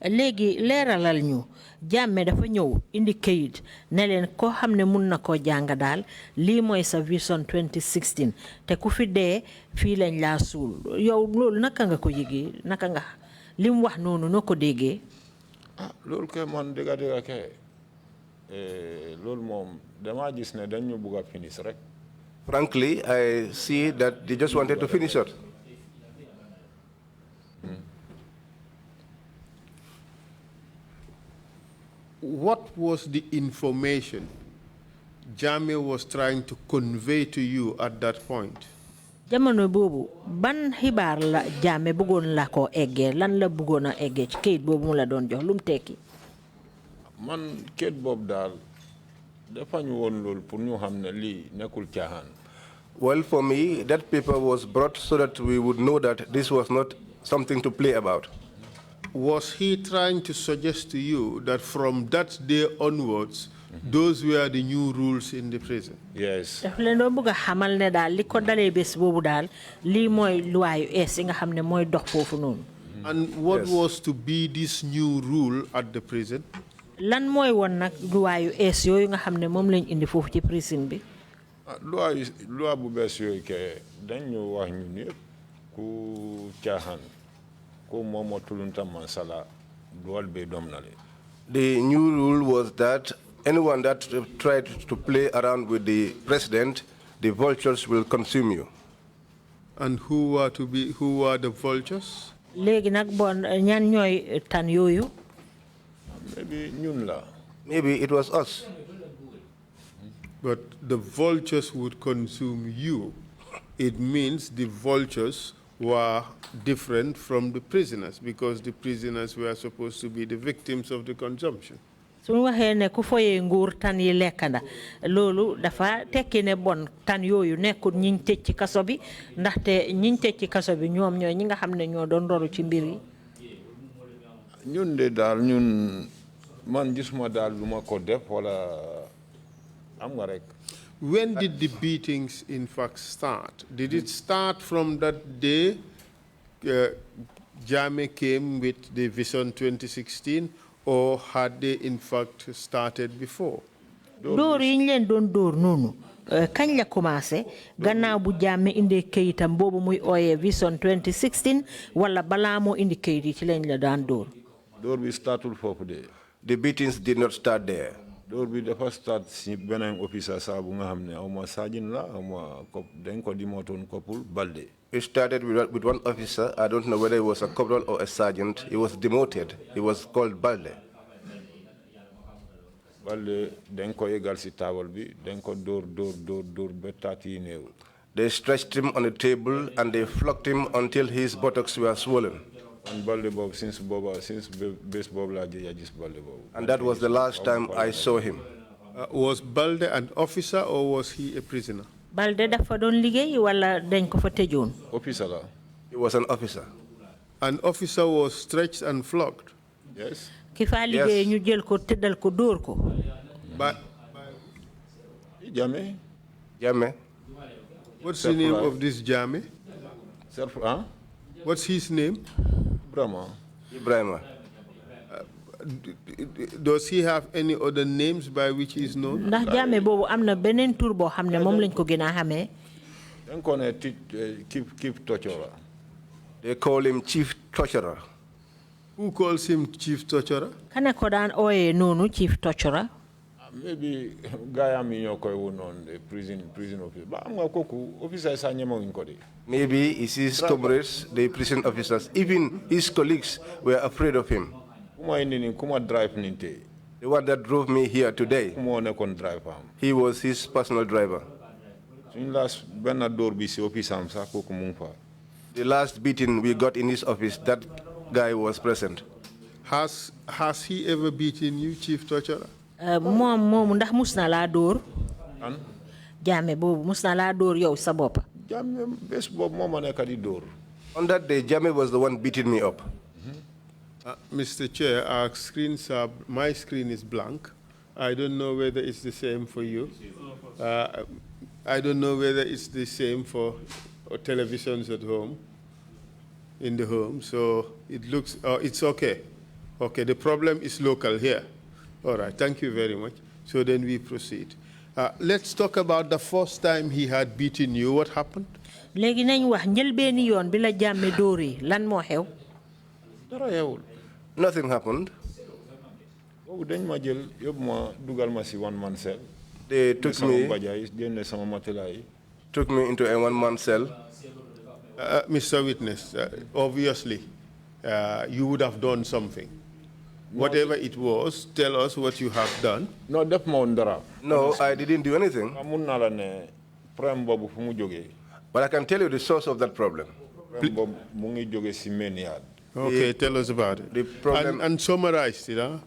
Léegi leeralal ñu Jammeh dafa ñëw indi kayit ne leen ko xam ne mun na koo jàng daal lii mooy sa Vision 2016 te ku fi dee fii lañ laa suul yow loolu naka nga ko yëgee naka nga li mu wax noonu noo ko déggee. Loolu kay man dëgg kay loolu moom dama gis ne dañ ñu bugg a finish rek. Frankly, I see that they just wanted to finish it. What was the information Jammeh was trying to convey to you at that point? Jamono boobu ban xibaar la Jammeh bëggoon la ko eggee lan la bëggoon a eggee ci kayit boobu mu la doon jox lu mu tekki. Man kayit boobu daal dafa ñu woon loolu pour ñu xam ne lii nekkul caaxaan. Well, for me, that paper was brought so that we would know that this was not something to play about. Was he trying to suggest to you that from that day onwards, those were the new rules in the prison? Yes. daf leen doon bëgg a xamal ne daal li ko dalee bés boobu daal lii mooy loi yu ees yi nga xam ne mooy dox foofu noonu. And what was to be this new rule at the prison? Lan mooy woon nag loi yu ees yooyu nga xam ne moom lañ indi foofu ci prison bi. loi bu bees yooyu kay dañ ñu wax ñu ñëpp ku caaxaan. The new rule was that anyone that tried to play around with the president, the vultures will consume you. And who are the vultures? Léegi nag bon ñan ñooy tan yooyu. Maybe ñun la. Maybe it was us. But the vultures would consume you. It means the vultures were different from the prisoners because the prisoners were supposed to be the victims of the consumption. Suñu waxee ne ku foyee nguur tan yi lekkanda loolu dafa tekki ne bon tan yooyu nekkul ñiñ tëj ci kaso bi ndaxte ñiñ tëj ci kaso bi ñoom ñooy ñi nga xam ne ñoo doon doru ci mbir yi. ñun de daal ñun man gisuma daal lu ma ko def wala am nga rek. When did the beatings in fact start? Did it start from that day Jammeh came with the Vision 2016 or had they in fact started before? Door yi ñu leen doon door noonu kañ la commencé gannaaw bu Jammeh indi kayitam boobu muy ooyee Vision 2016 wala balaa moo indi kayit yi ci lañ la daan door. Door bi startul foofu de. The beatings did not start there. Door bi dafa start si beneen officer saa bu nga xam ne aw ma sergeant la aw ma dañ ko demotoon Corporal Balde. It started with one officer. I don't know whether he was a corporal or a sergeant. He was demoted. He was called Balde. Balde dañ ko yegal si table bi dañ ko door ba taati yi néew. They stretched him on the table and they flogged him until his buttocks were swollen. And Balde Bob since base Bob la gis Balde Bob. And that was the last time I saw him. Was Balde an officer or was he a prisoner? Balde dafa doon liggéey wala dañ ko fa tëjoon. Officer la. He was an officer. An officer was stretched and flogged. Yes. Ki fa liggéey ñu jël ko tëddal ko dóor ko. Jammeh. Jammeh. What's the name of this Jammeh? What's his name? Ibrahima. Does he have any other names by which he is known? Ndax Jammeh boobu am na beneen tur boo xam ne moom lañ ko gën a xamee. dañ ko ne Chief Torturer. They call him Chief Torturer. Who calls him Chief Torturer? Kana ko daan ooyee noonu Chief Torturer. Maybe gayam yi ñoo koy woon noonu prison officer ba am nga kooku officer sa ñemewuñ ko de. Maybe his comrades, the prison officers, even his colleagues were afraid of him. The one that drove me here today, he was his personal driver. The last beating we got in his office, that guy was present. Has he ever beaten you, Chief Torturer? Mom ndax musna la dor. Jamme bobu musna la dor yow sa bop. On that day, Jamme was the one beating me up. Mr. Chair, our screens are, my screen is blank. I don't know whether it's the same for you. I don't know whether it's the same for televisions at home, in the home. So it looks, it's okay. Okay, the problem is local here. All right, thank you very much. So then we proceed. Let's talk about the first time he had beaten you. What happened? Legi nañ wax njëlbeeni yoon bi la jàmme dóoree lan moo xew. Nothing happened. They took me into a one-man cell. Mr. Witness, obviously, you would have done something. Whatever it was, tell us what you have done. No, I didn't do anything. But I can tell you the source of that problem. Okay, tell us about it. The problem and summarize it, huh?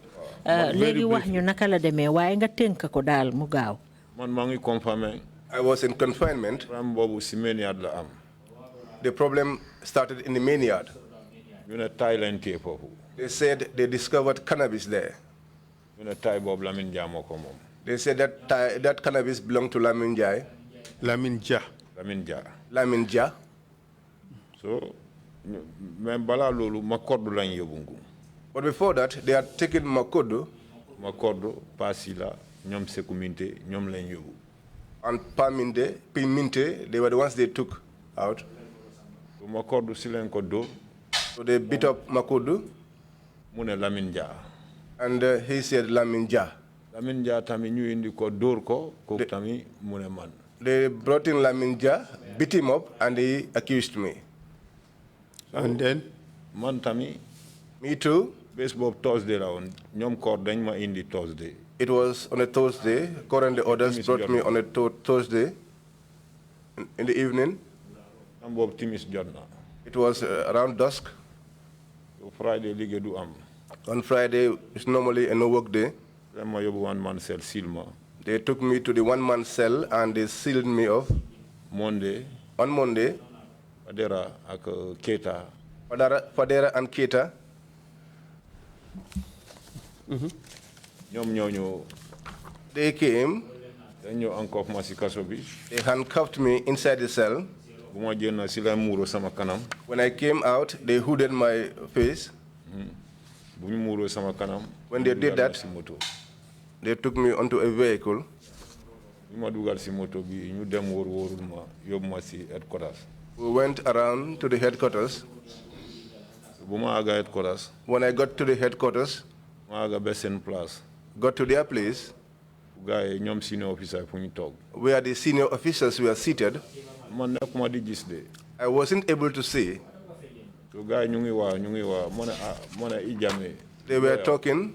Léegi wax ñu naka la demee waaye nga tënk ko daal mu gaaw. I was in confinement. The problem started in the main yard. They said they discovered cannabis there. They said that that cannabis belonged to Lamin Jai. Lamin Jah. Lamin Jah. So, but before that, they had taken Makodo. Pasila, Nyom Sekuminte, Nyom Lenyu. And Piminte, they were the ones they took out. So they beat up Makodo. Mune Laminja. And he said Laminja. Laminja tami ñu indi ko dóor ko ko tami mune man. They brought in Laminja, beat him up, and he accused me. And then? Man tami. Me too. Baseball Thursday la on. Ñom ko dañ ma indi Thursday. It was on a Thursday. Kerr and the others brought me on a Thursday in the evening. It was around dusk. So Friday ligue du am. On Friday, it's normally a no-work day. They took me to the one-man cell and they sealed me off. Monday. On Monday. Fadera ak Keita. Fadera and Keita. They came. They handcuffed me inside the cell. When I came out, they hooded my face. When they did that, they took me onto a vehicle. We went around to the headquarters. When I got to the headquarters, got to their place, where the senior officers were seated, I wasn't able to see. They were talking.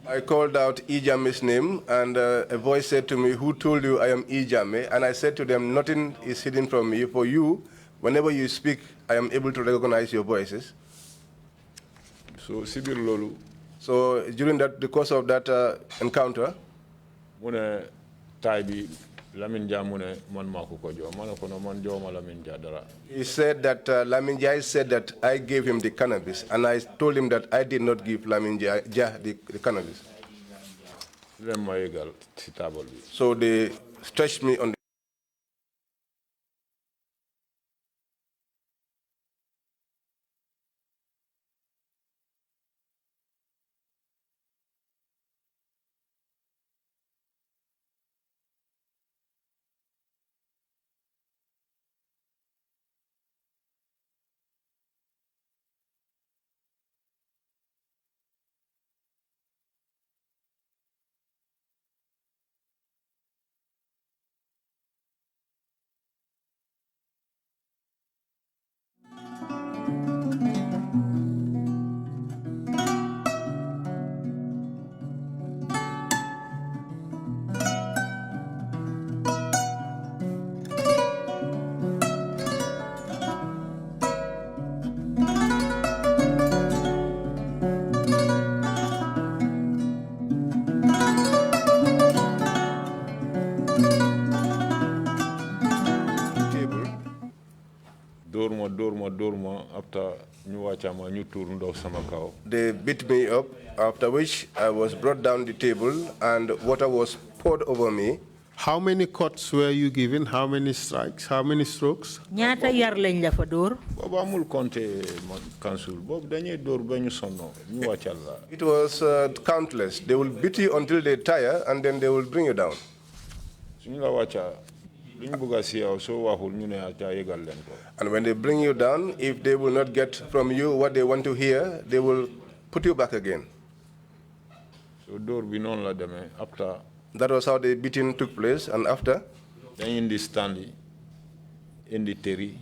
I called out Ijame's name, and a voice said to me, "Who told you I am Ijame?" And I said to them, "Nothing is hidden from me. For you, whenever you speak, I am able to recognize your voices." So during the course of that encounter, he said that Lamin Jai said that I gave him the cannabis, and I told him that I did not give Lamin Jai the cannabis. So they stretched me on the dorma after they beat me up, after which I was brought down the table and water was poured over me. How many cuts were you given? How many strikes? How many strokes? Ñaata yar lañ la fa door? Bob amul compté council. Bob dañuy door bañu sonno ñu waccal la. It was countless. They will beat you until they tire and then they will bring you down. Suñu la wacca luñ bëgga ci yow so waxul ñu ne ta yegal len ko. And when they bring you down, if they will not get from you what they want to hear, they will put you back again. So door bi non la démé after. That was how the beating took place, and after? Then in the Stanley, in the Terry.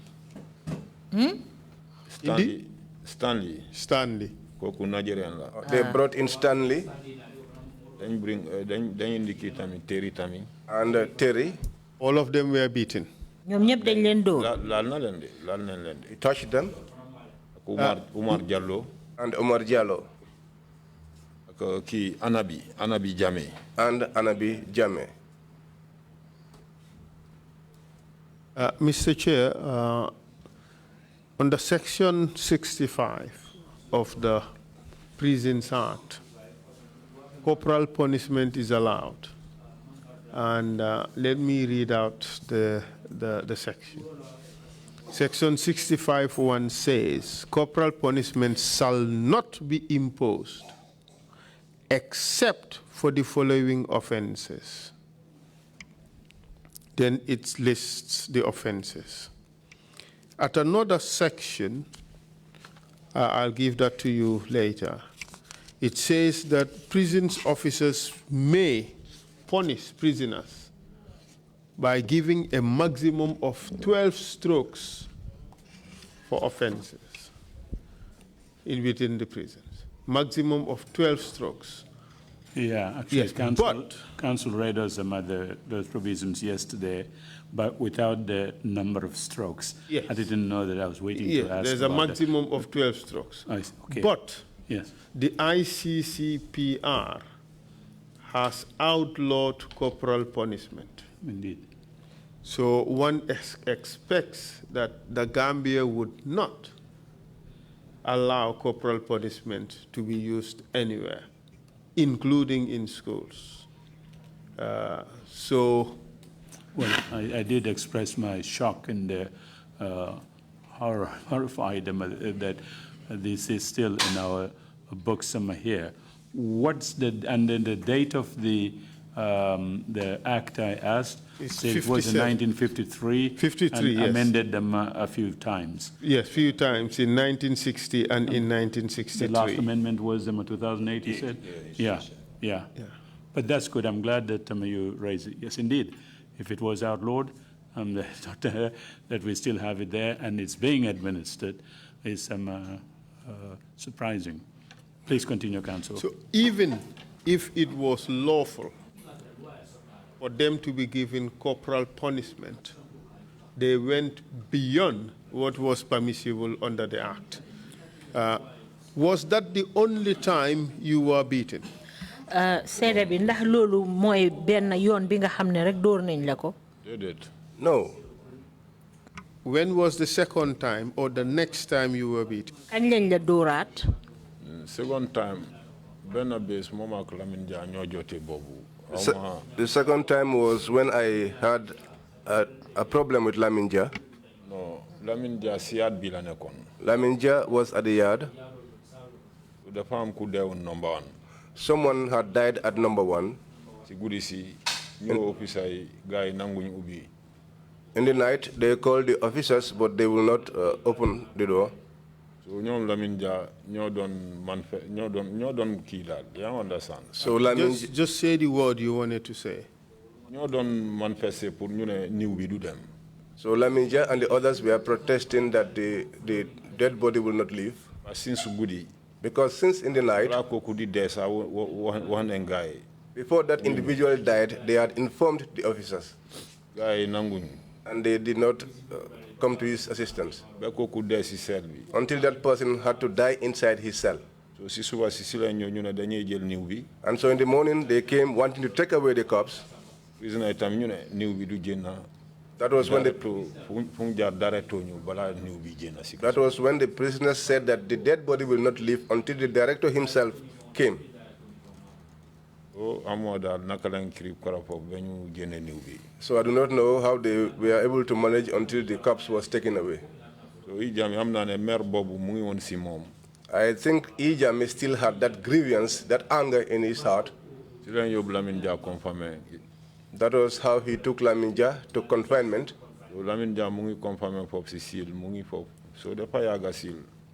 Stanley. Koku Nigerian la. They brought in Stanley. Then bring then indicate Terry Tami. And Terry. All of them were beaten. ñom ñep dañ leen door. Laal na leen. He touched them. Umar Diallo. And Umar Diallo. Anabi Jame. And Anabi Jame. Mr. Chair, under Section 65 of the Prisons Act, corporal punishment is allowed. And let me read out the section. Section 65(1) says, corporal punishment shall not be imposed except for the following offenses. Then it lists the offenses. At another section, I'll give that to you later, it says that prisons officers may punish prisoners by giving a maximum of 12 strokes for offenses within the prisons. Maximum of 12 strokes. Yeah, actually, yes, Council read us some other those provisions yesterday, but without the number of strokes. Yes. I didn't know that. I was waiting to ask. There's a maximum of 12 strokes. Okay. But yes, the ICCPR has outlawed corporal punishment. Indeed. So one expects that the Gambia would not allow corporal punishment to be used anywhere, including in schools. Well, I did express my shock and horrified that this is still in our book somewhere here. What's and then the date of the act I asked? It was in 1953. 53, and yes. Amended them a few times. Yes, few times in 1960 and in 1963. The last amendment was in 2008, you said? Yeah. But that's good. I'm glad that you raised it. Yes, indeed. If it was outlawed, that we still have it there and it's being administered is surprising. Please continue, Council. So even if it was lawful for them to be given corporal punishment, they went beyond what was permissible under the Act. Was that the only time you were beaten? Seede bi ndax loolu mooy benn yoon bi nga xam ne rek door nañ la ko? No. When was the second time or the next time you were beaten? Kañ lañ la dooraat? Second time, benn bés moom ak Lamin Jah ñoo jote boobu. The second time was when I had a problem with Lamin Jah. No, Lamin Jah si yard bi la nekkoon. Lamin Jah was at the yard. Dafa am ku deewoon number 1. Someone had died at number 1. Si guddi si ñoo officer yi gaay nanguñ ubbi. In the night, they called the officers, but they will not open the door. So ñoom Lamin Jah ñoo doon kii daal, yaa understand? So just say the word you wanted to say. ñoo doon manifester pour ñu ne niw bi du dem. So Lamin Jah and the others were protesting that the dead body will not leave. Since guddi. Because since in the night, before that individual died, they had informed the officers. And they did not come to his assistance until that person had to die inside his cell. And so in the morning, they came wanting to take away the corpse. That was when the prisoner said that the dead body will not leave until the director himself came. So I do not know how they were able to manage until the corpse was taken away. I think Ijame still had that grievance, that anger in his heart. That was how he took Laminja to confinement.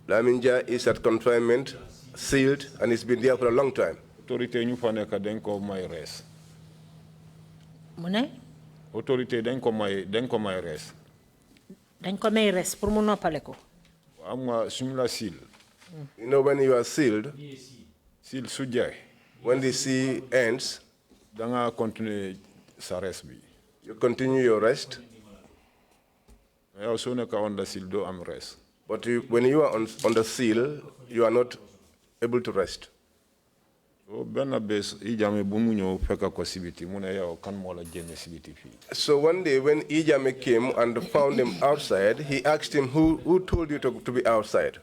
Laminja is at confinement, sealed, and he's been there for a long time. Autorité dañ ko may res. Dañ ko may res pour mu noppale ko. Am nga suñu la seal. You know, when you are sealed, seal su jeex, when the sea ends, da nga continuer sa rest bi. You continue your rest. Yow so nekk on the seal do am rest. But when you are on the seal, you are not able to rest. So one day when Ijame came and found him outside, he asked him, who told you to be outside?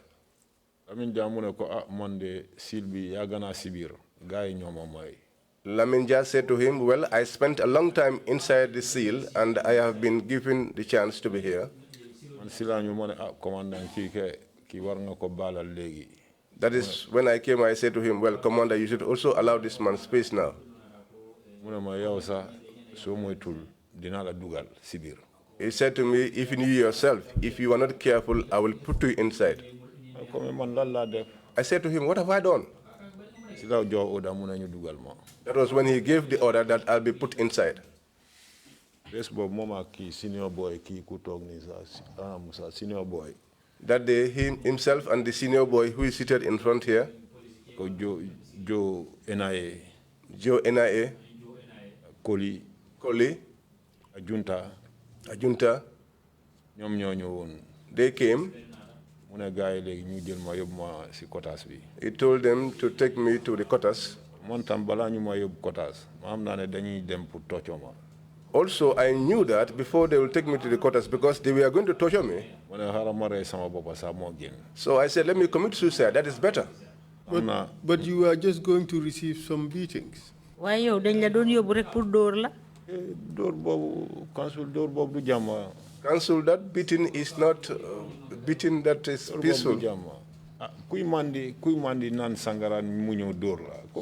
Laminja said to him, well, I spent a long time inside the seal and I have been given the chance to be here. That is when I came, I said to him, well, Commander, you should also allow this man space now. He said to me, even you yourself, if you are not careful, I will put you inside. I said to him, what have I done? That was when he gave the order that I'll be put inside. Senior boy. That day, himself and the senior boy who is seated in front here, Joe NIA, Koli, Ajunta, they came. He told them to take me to the quarters. Also, I knew that before they will take me to the quarters because they were going to torture me. So I said, let me commit suicide. That is better. But you are just going to receive some beatings. Why you? Then you don't you break put door la? Council, that beating is not beating that is peaceful.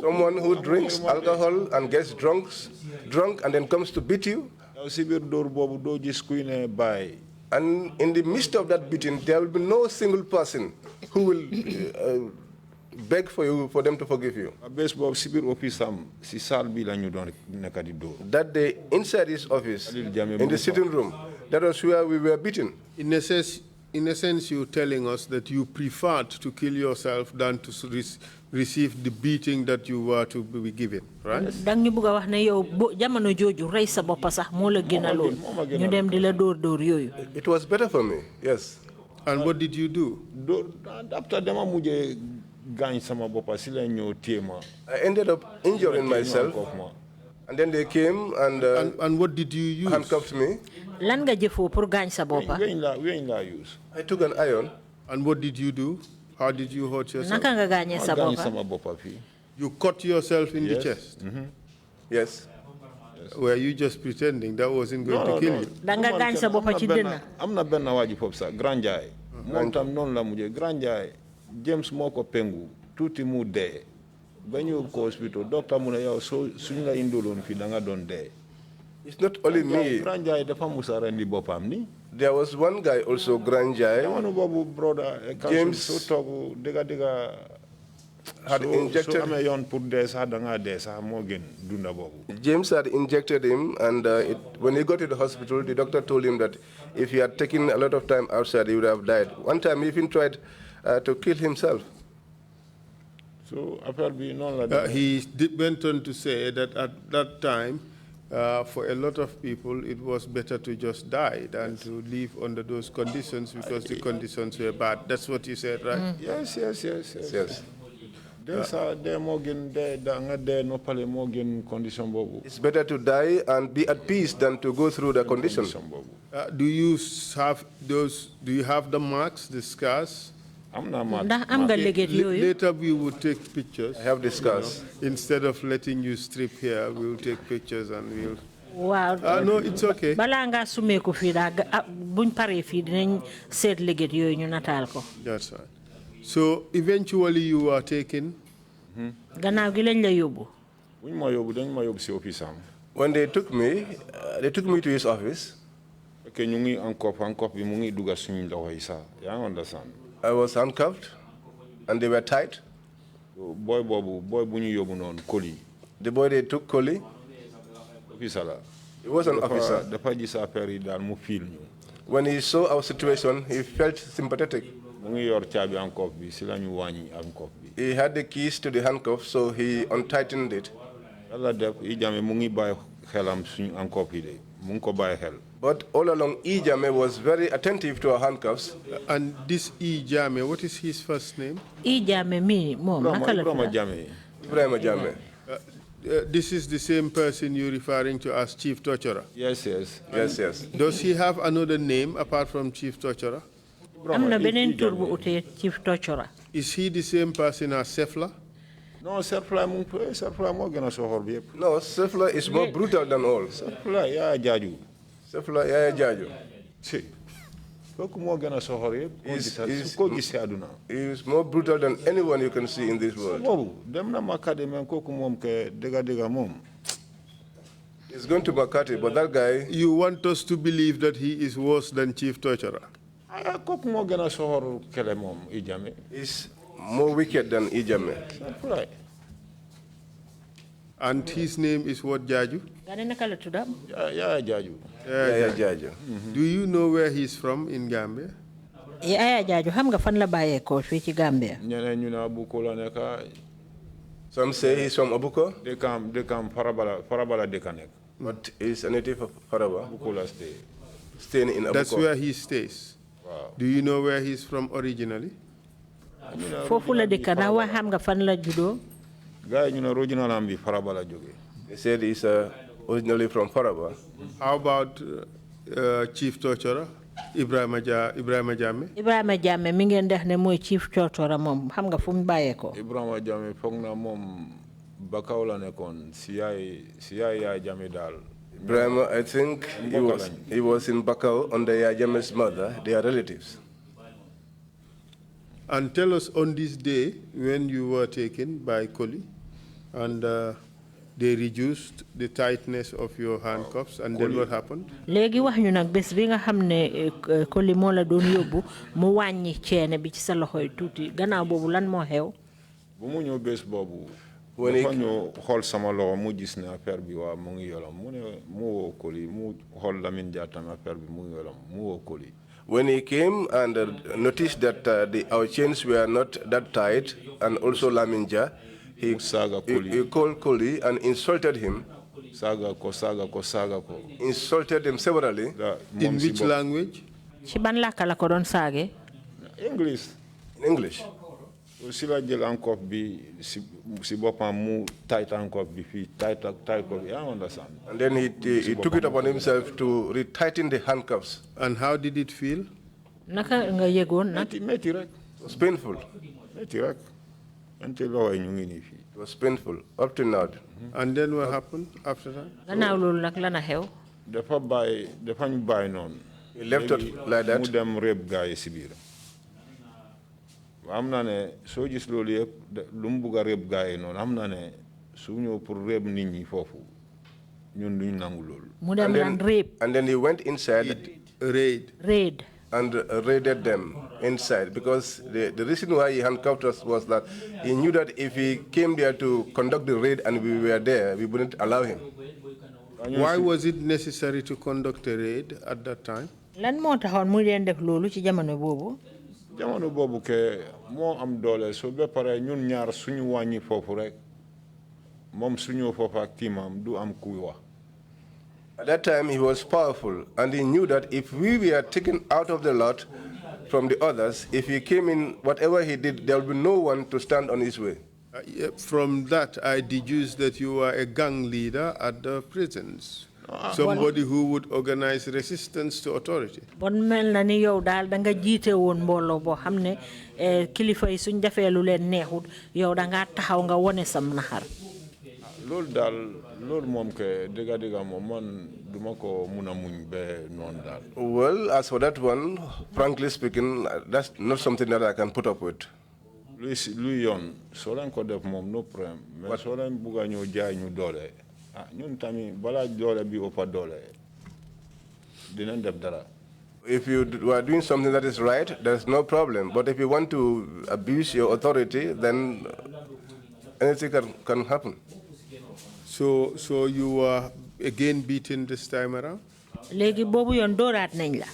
Someone who drinks alcohol and gets drunk and then comes to beat you. And in the midst of that beating, there will be no single person who will beg for them to forgive you. That day, inside his office, in the sitting room, that was where we were beaten. In a sense, you're telling us that you preferred to kill yourself than to receive the beating that you were to be given, right? It was better for me, yes. And what did you do? I ended up injuring myself. And then they came and what did you use? Handcuffed me. I took an iron. And what did you do? How did you hurt yourself? You cut yourself in the chest? Mm-hmm. Yes. Were you just pretending that wasn't going to kill you? I'm not Granjai. Montam non la muje. Granjai. James Moko Pengu. Tuti mu de. When you go hospital, doctor Munaya so sunya indolon fidanga don de. It's not only me. There was one guy also, Granjai. James had injected. James had injected him, and when he got to the hospital, the doctor told him that if he had taken a lot of time outside, he would have died. One time, he even tried to kill himself. So he went on to say that at that time, for a lot of people, it was better to just die than to live under those conditions because the conditions were bad. That's what you said, right? Yes. It's better to die and be at peace than to go through the condition. Do you have the marks, the scars? I'm gonna Later we will take pictures. I have the scars. Instead of letting you strip here, we will take pictures and we'll. Wow. No, it's okay. Balanga sumeku fi da buñ paré fi dinañ sét liggéey yoy ñu natal ko. That's right. So eventually you are taken. Gannaaw gi lañ la yobbu. Buñ ma yobbu dañ ma yobbu ci office am. When they took me to his office. Okay, ñu ngi handcuff bi mu ngi duga suñu loxo yi sa. Ya understand? I was handcuffed and they were tight. Boy bu ñu yobbu non Koli. The boy they took, Koli. Officer. He was an officer. Dafa gis affaire yi dal mu feel ñu. When he saw our situation, he felt sympathetic. Mu ngi yor caabi handcuff bi ci lañu wañi handcuff bi. He had the keys to the handcuff, so he untightened it. Yalla def Ijame mu ngi bay xelam suñu handcuff yi de. Mu ngi ko bay xel. But all along, Ijame was very attentive to our handcuffs. And this Ijame, what is his first name? Ijame mi mom Ibrahim Jame. This is the same person you're referring to as Chief Torturer? Yes. Does he have another name apart from Chief Torturer? Chief Torturer. Is he the same person as Sefla? No, Sefla mo gëna soxor bi yépp. No, Sefla is more brutal than all. Sefla ya jaaju. Sefla ya jaaju. Si. Kooku mo gëna soxor yépp. Ko gis aduna. He is more brutal than anyone you can see in this world. Bobu dem na Makati men kooku mom ke dega mom. He's going to Makati, but that guy. You want us to believe that he is worse than Chief Torturer? Kooku mo gëna soxor kele mom Ijame. He's more wicked than Ijame. Right. And his name is what, Jaju? Yeah, Jaju. Jaju. Do you know where he's from in Gambia? Yeah, Jaju. Ham nga fan la baye ko fi ci Gambia. Ñeneen ñu na Abuko la nekk. Some say he's from Abuko. They come Farabala de Kanek. But he's a native of Faraba. Abuko la stay. Staying in Abuko. That's where he stays. Wow. Do you know where he's from originally? Fofu la dekk na wa xam nga fan la judo. Guy, original ambi Farabala joge. They said he's originally from Faraba. How about Chief Torturer Ibrahim Jame? Ibrahim Jame mi ngeen def ne moy Chief Torturer mom xam nga fu mu baye ko. Ibrahim Jame fogna mom Bakaw la nekon ya Jame dal. Ibrahim, I think he was in Bakau under Yajame's mother. They are relatives. And tell us on this day when you were taken by Koli and they reduced the tightness of your handcuffs and then what happened? Legi wax ñu nak bes bi nga xamne Koli mo la doon yobbu mu wañi ceene bi ci sa loxoy tuti gannaaw bobu lan mo xew? Bu mu ñëw bes bobu dafa ñu xol sama loxo mu gis ne affaire bi wa mu ngi yolam mu ne mu wo Koli mu xol Lamine Diatta affaire bi mu ngi yolam mu wo Koli. When he came and noticed that our chains were not that tight, and also Laminja, he called Koli and insulted him. Insulted him severally. In which language? English. In English. Sila jël handcuff bi si bopam mu tight handcuff bi fi tight ko I understand. And then he took it upon himself to retighten the handcuffs. And how did it feel? Naka nga yegon nak metti rek. It was painful. Metti rek. Ante lo way ñu ngi ni fi. It was painful up to now. And then what happened after that? Gannaaw lool nak lana xew. Dafa ñu bay non. He left it like that. Mu dem reb gaay ci biir. Amna ne so gis lolu yep lu mu bëgg reb gaay non amna ne su ñëw pour reb nit ñi fofu ñun duñ nangu lolu. Mu dem lan reb. And then he went inside. Raid. And raided them inside because the reason why he handcuffed us was that he knew that if he came there to conduct the raid and we were there, we wouldn't allow him. Why was it necessary to conduct a raid at that time? Lan mo taxone mu len def lolu ci jamono bobu? Jamono bobu ke mo am doole so be pare ñun ñaar suñu wañi fofu rek mom suñu fofu ak timam du am kuy wax. At that time he was powerful and he knew that if we were taken out of the lot from the others, if he came in, whatever he did, there will be no one to stand on his way. From that, I deduce that you are a gang leader at the prisons. Somebody who would organize resistance to authority. Bon mel na ni yow dal da nga jité won mbolo bo xamné kilifa yi suñ défé lu len neexut yow da nga taxaw nga woné sam naxar. Lol dal lol mom ke dega mom man duma ko muna muñ be non dal. Well, as for that one, frankly speaking, that's not something that I can put up with. Lui yon so len ko def mom no problem mais so len buga ñu jaay ñu doole ñun tamit bala doole bi opa doole dinañ def dara. If you are doing something that is right, there's no problem. But if you want to abuse your authority, then anything can happen. So you are again beaten this time around? Légui bobu yon dorat nañ la.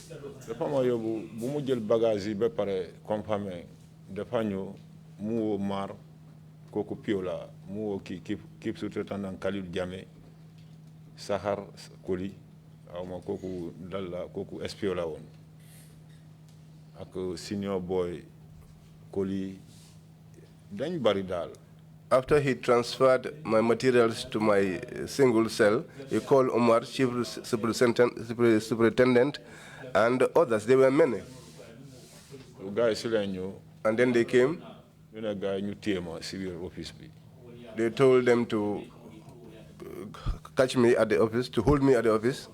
Dafa ma yobu bu mu jël bagage yi ba paré confirmer dafa ñu mu mar koku piola mu ki keep sous-traitant Khalil Diamé Sahar Koli awma koku dalla koku espiola won ak senior boy Koli dañ bari dal. After he transferred my materials to my single cell, he called Omar, chief superintendent, and others. There were many. And then they came. They told them to catch me at the office, to hold me at the office.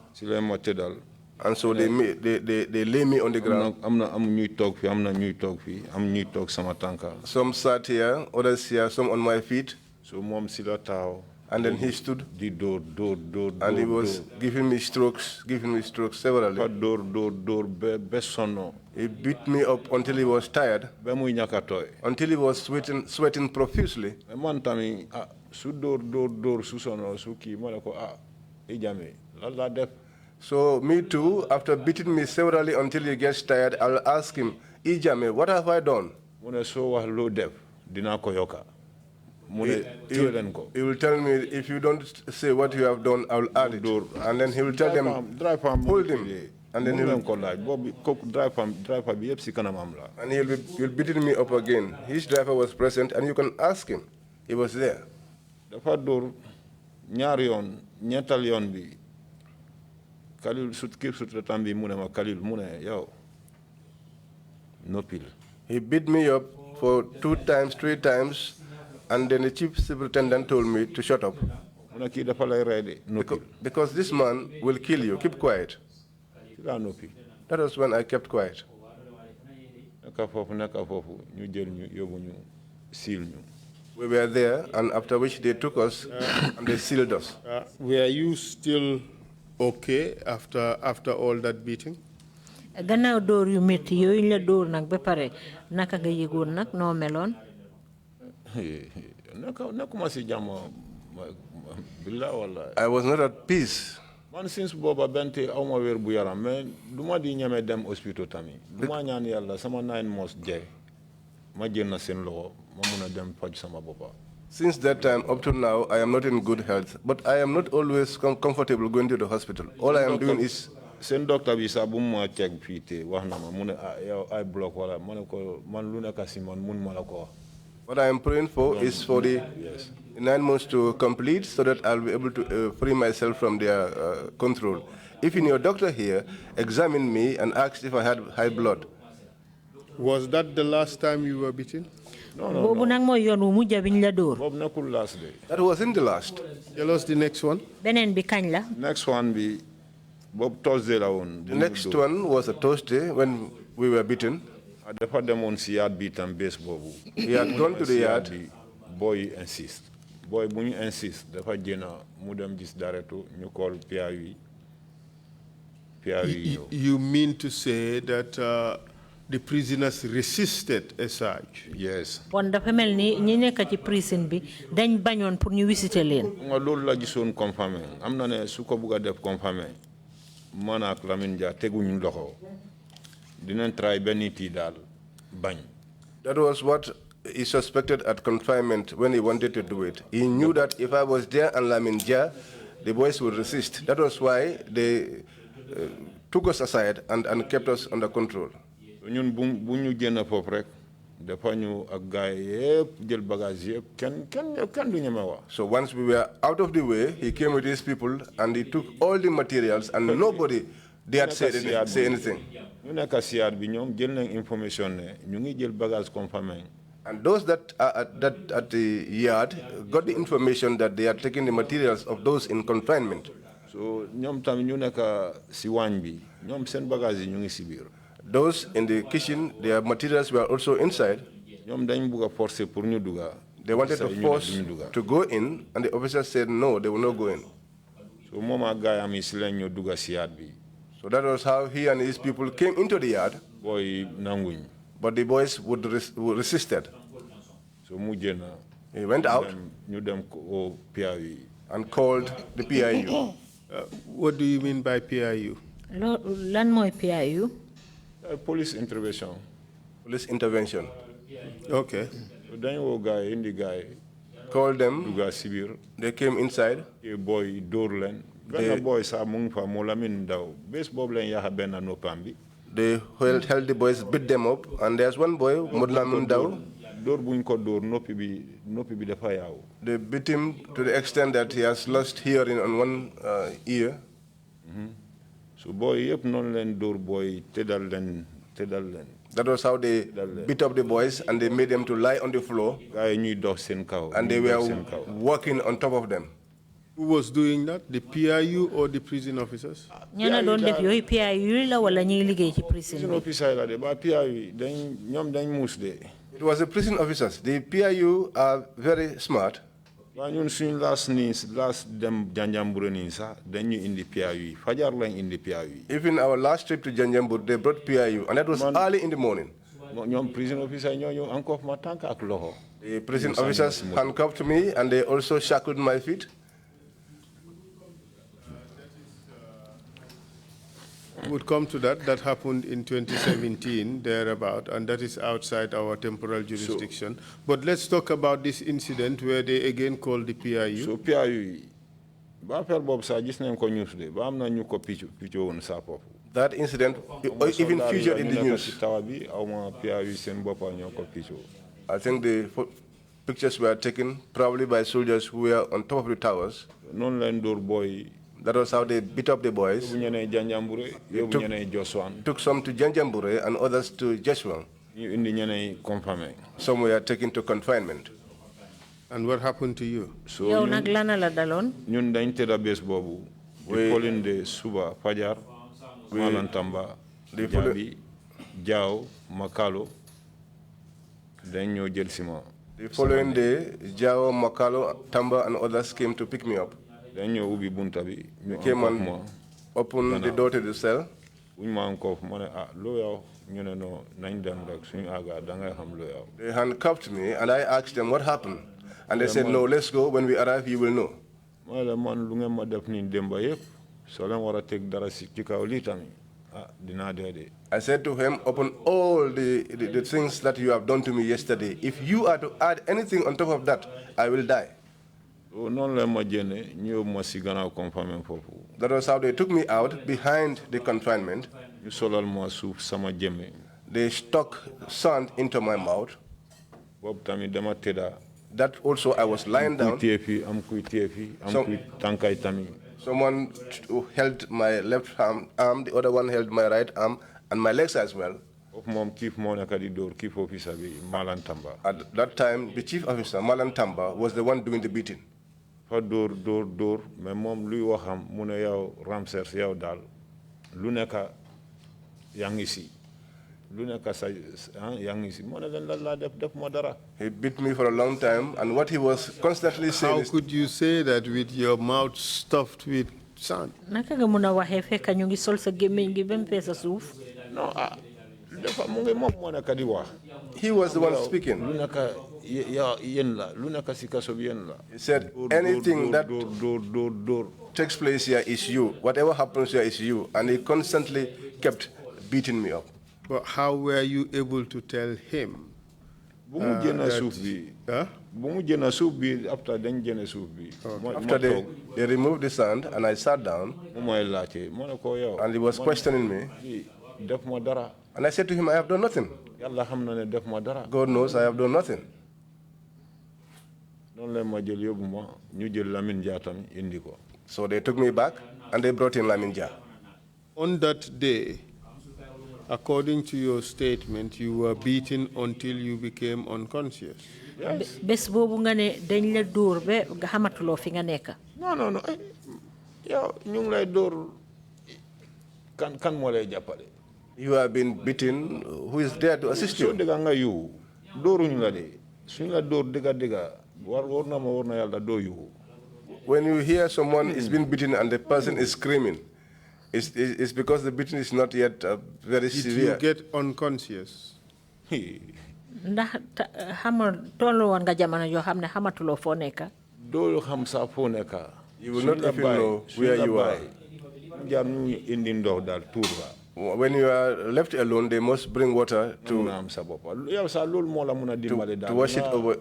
And so they lay me on the ground. Some sat here, others here, some on my feet. And then he stood. And he was giving me strokes severally. He beat me up until he was tired, until he was sweating profusely. So me too, after beating me severally until he gets tired, I'll ask him, Ijame, what have I done? He will tell me, if you don't say what you have done, I'll add it. And then he will tell them, hold him. And then he'll beating me up again. His driver was present, and you can ask him. He was there. He beat me up for 2 times, 3 times, and then the chief superintendent told me to shut up. Because this man will kill you. Keep quiet. That was when I kept quiet. We were there, and after which they took us and they sealed us. Were you still okay after all that beating? Gannaaw door yu metti yooyu la door nag ba pare naka nga yëgoon nag noo meloon. I was not at peace. Man since Boba Bente awma wér bu yaram mais duma di ñame dem hospital tamit duma ñaan yàlla sama 9 months je ma jëna seen loxo ma mëna dem faj sama bopa. Since that time up to now, I am not in good health, but I am not always comfortable going to the hospital. All I am doing is. Sen doctor bi sa bu ma check fite wax na ma mu ne yow ay block wala man ko man lu nekk ci man mun ma la ko. What I am praying for is for the 9 months to complete so that I'll be able to free myself from their control. If your doctor here examined me and asked if I had high blood. Was that the last time you were beaten? No. That wasn't the last. Tell us the next one. Next one be Bob Thursday la won. The next one was a Thursday when we were beaten. He had gone to the yard. Boy insist. Boy when you insist, dafa jena mu dem gis director ñu call PRV. You mean to say that the prisoners resisted a search? Yes. Bon dafa melni ñi nekk ci prison bi dañ bañoon pour ñu visiter leen. Nga loolu la gisoon confirmé am na ne su ko bëgg a def confirmé man ak Lamine Dia teguñu loxo dinañ try benn nit daal bañ. That was what he suspected at confinement when he wanted to do it. He knew that if I was there and Lamine Dia, the boys would resist. That was why they took us aside and kept us under control. So once we were out of the way, he came with his people and he took all the materials and nobody dared say anything. And those that are at the yard got the information that they are taking the materials of those in confinement. So those in the kitchen, their materials were also inside. They wanted to force to go in, and the officers said no, they will not go in. So that was how he and his people came into the yard. But the boys resisted. So he went out and called the PIU. What do you mean by PIU? PIU? Police intervention. Police intervention. Okay. So then you guy called them. They came inside. A boy Dorlen. They boys are They held the boys, beat them up, and there's one boy, Mudlamin Dao. They beat him to the extent that he has lost hearing on one ear. So boy, boy, that was how they beat up the boys, and they made them to lie on the floor, and they were walking on top of them. Who was doing that? The PIU or the prison officers? It was the prison officers. The PIU are very smart. Even our last trip to Janjambur, they brought PIU, and that was early in the morning. The prison officers handcuffed me, and they also shackled my feet. Would come to that. That happened in 2017, thereabout, and that is outside our temporal jurisdiction. But let's talk about this incident where they again called the PIU. So PIU, that incident even featured in the news. I think the pictures were taken probably by soldiers who were on top of the towers. That was how they beat up the boys. Took some to Janjambure and others to Jeswang. Some were taken to confinement. And what happened to you? So we call in the Suba, Fajar, Malantamba, Jabi, Jao, Makalo, then you Jelsima. The following day, Jao, Makalo, Tamba, and others came to pick me up. Then you will be buntabi. We came and opened the door to the cell. They handcuffed me, and I asked them what happened. And they said, no, let's go. When we arrive, you will know. I said to him, upon all the things that you have done to me yesterday, if you are to add anything on top of that, I will die. That was how they took me out behind the confinement. They stuck sand into my mouth. That also I was lying down. Someone held my left arm, the other one held my right arm, and my legs as well. At that time, the chief officer, Malantamba, was the one doing the beating. He beat me for a long time, and what he was constantly saying is... How could you say that with your mouth stuffed with sand? No, he was the one speaking. He said, anything that takes place here is you. Whatever happens here is you. And he constantly kept beating me up. But how were you able to tell him? After they removed the sand and I sat down, and he was questioning me. And I said to him, I have done nothing. God knows I have done nothing. So they took me back and they brought in Laminja. On that day, according to your statement, you were beaten until you became unconscious. Yes. Bes bobu nga ne dañ la door be xamatulo fi nga nekk. No. Yow ñu ngi lay door kan mo lay jappalé. You have been beaten. Who is there to assist you? So diga nga yu dooruñ la dé. Suñ la door diga war na yalla do yu. When you hear someone is being beaten and the person is screaming, it's because the beating is not yet very severe. Did you get unconscious? Ndax xamal tollu won nga jamono jo xamne xamatulo fo nekk. Do xam sa fo nekk. You will not even know where you are. When you are left alone, they must bring water to wash it over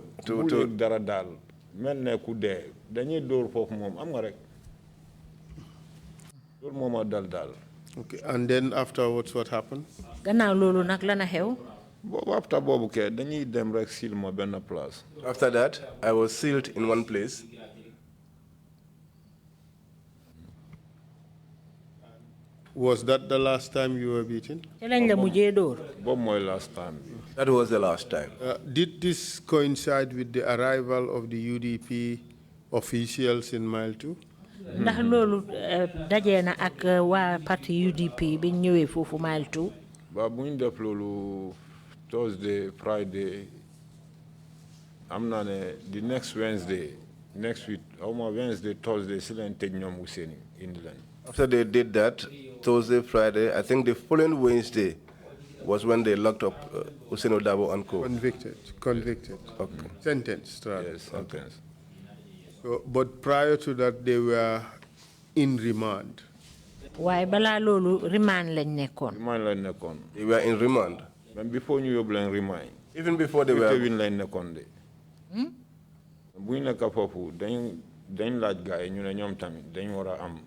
Okay, and then afterwards, what happened? After that, I was sealed in one place. Was that the last time you were beaten? Last time. That was the last time. Did this coincide with the arrival of the UDP officials in Mile 2? Ndax lolu dajé na ak wa parti UDP bi ñëwé fofu Mile 2? Ba buñ def lolu Thursday, Friday, amna ne the next Wednesday, next week, Wednesday, Thursday, ci lañ tej ñom Ouseni indi lañ. After they did that, Thursday, Friday, I think the following Wednesday was when they locked up Useno Dabo and Co. Convicted. Okay. Sentenced, rather. Yes, sentenced. So, but prior to that, they were in remand. Why bala lolu remand lañ nekkon? Remand lañ nekkon. They were in remand. But before ñu yob lañ remand. Even before they were. Win lañ nekkon de. Buñ nekk fofu dañ laaj gaay ñu ne ñom tamit dañ wara am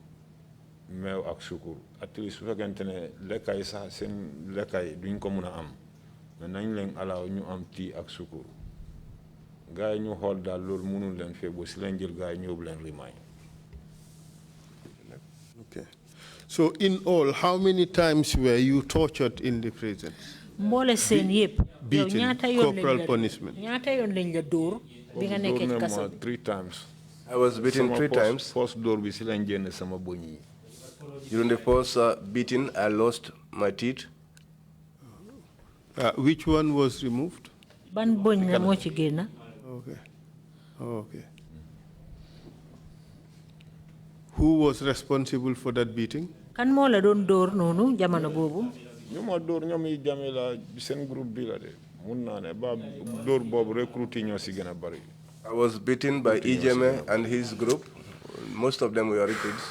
meew ak sukur at least su fekkente ne lekkay sax seen lekkay duñ ko mën a am mais nañ leen alaaw ñu am tii ak sukur gars yi ñu xool daal loolu mënul leen feebu si leen jël gars yi ñëw leen rimaay. Okay. So in all, how many times were you tortured in the prison? Mboole seen yépp. Beaten, corporal punishment. Ñaata yoon lañ la dóor bi nga nekkee ci kaso bi? 3 times. I was beaten 3 times. First dóor bi si leen génn sama bëñ yi. During the first beating, I lost my teeth. Which one was removed? Ban bëñ la moo ci génn? Okay. Who was responsible for that beating? Kan moo la doon dóor noonu jamono boobu? ñu ma dóor ñoom yi jame la seen groupe bi la de mun naa ne ba dóor boobu recruté ñoo si gën a bari. I was beaten by Ijeme and his group. Most of them were recruits.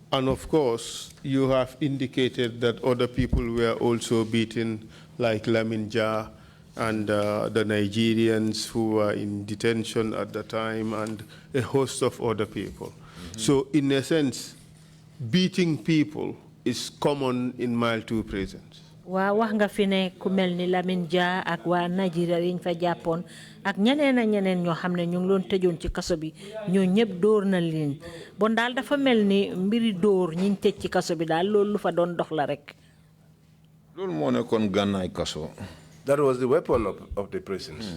And of course, you have indicated that other people were also beaten, like Laminja and the Nigerians who were in detention at the time, and a host of other people. So in a sense, beating people is common in Mile 2 prisons. Wa wax nga fi ne ku melni Lamine Dia ak wa Nigeria yiñ fa jàppoon ak ñeneen ñoo xam ne ñu ngi doon tëjoon ci kaso bi ñoo ñëpp dóor na leen bon daal dafa mel ni mbiri dóor ñiñ tëj ci kaso bi daal loolu lu fa doon dox la rek. loolu moo nekkoon gànnaay kaso. That was the weapon of the prisons.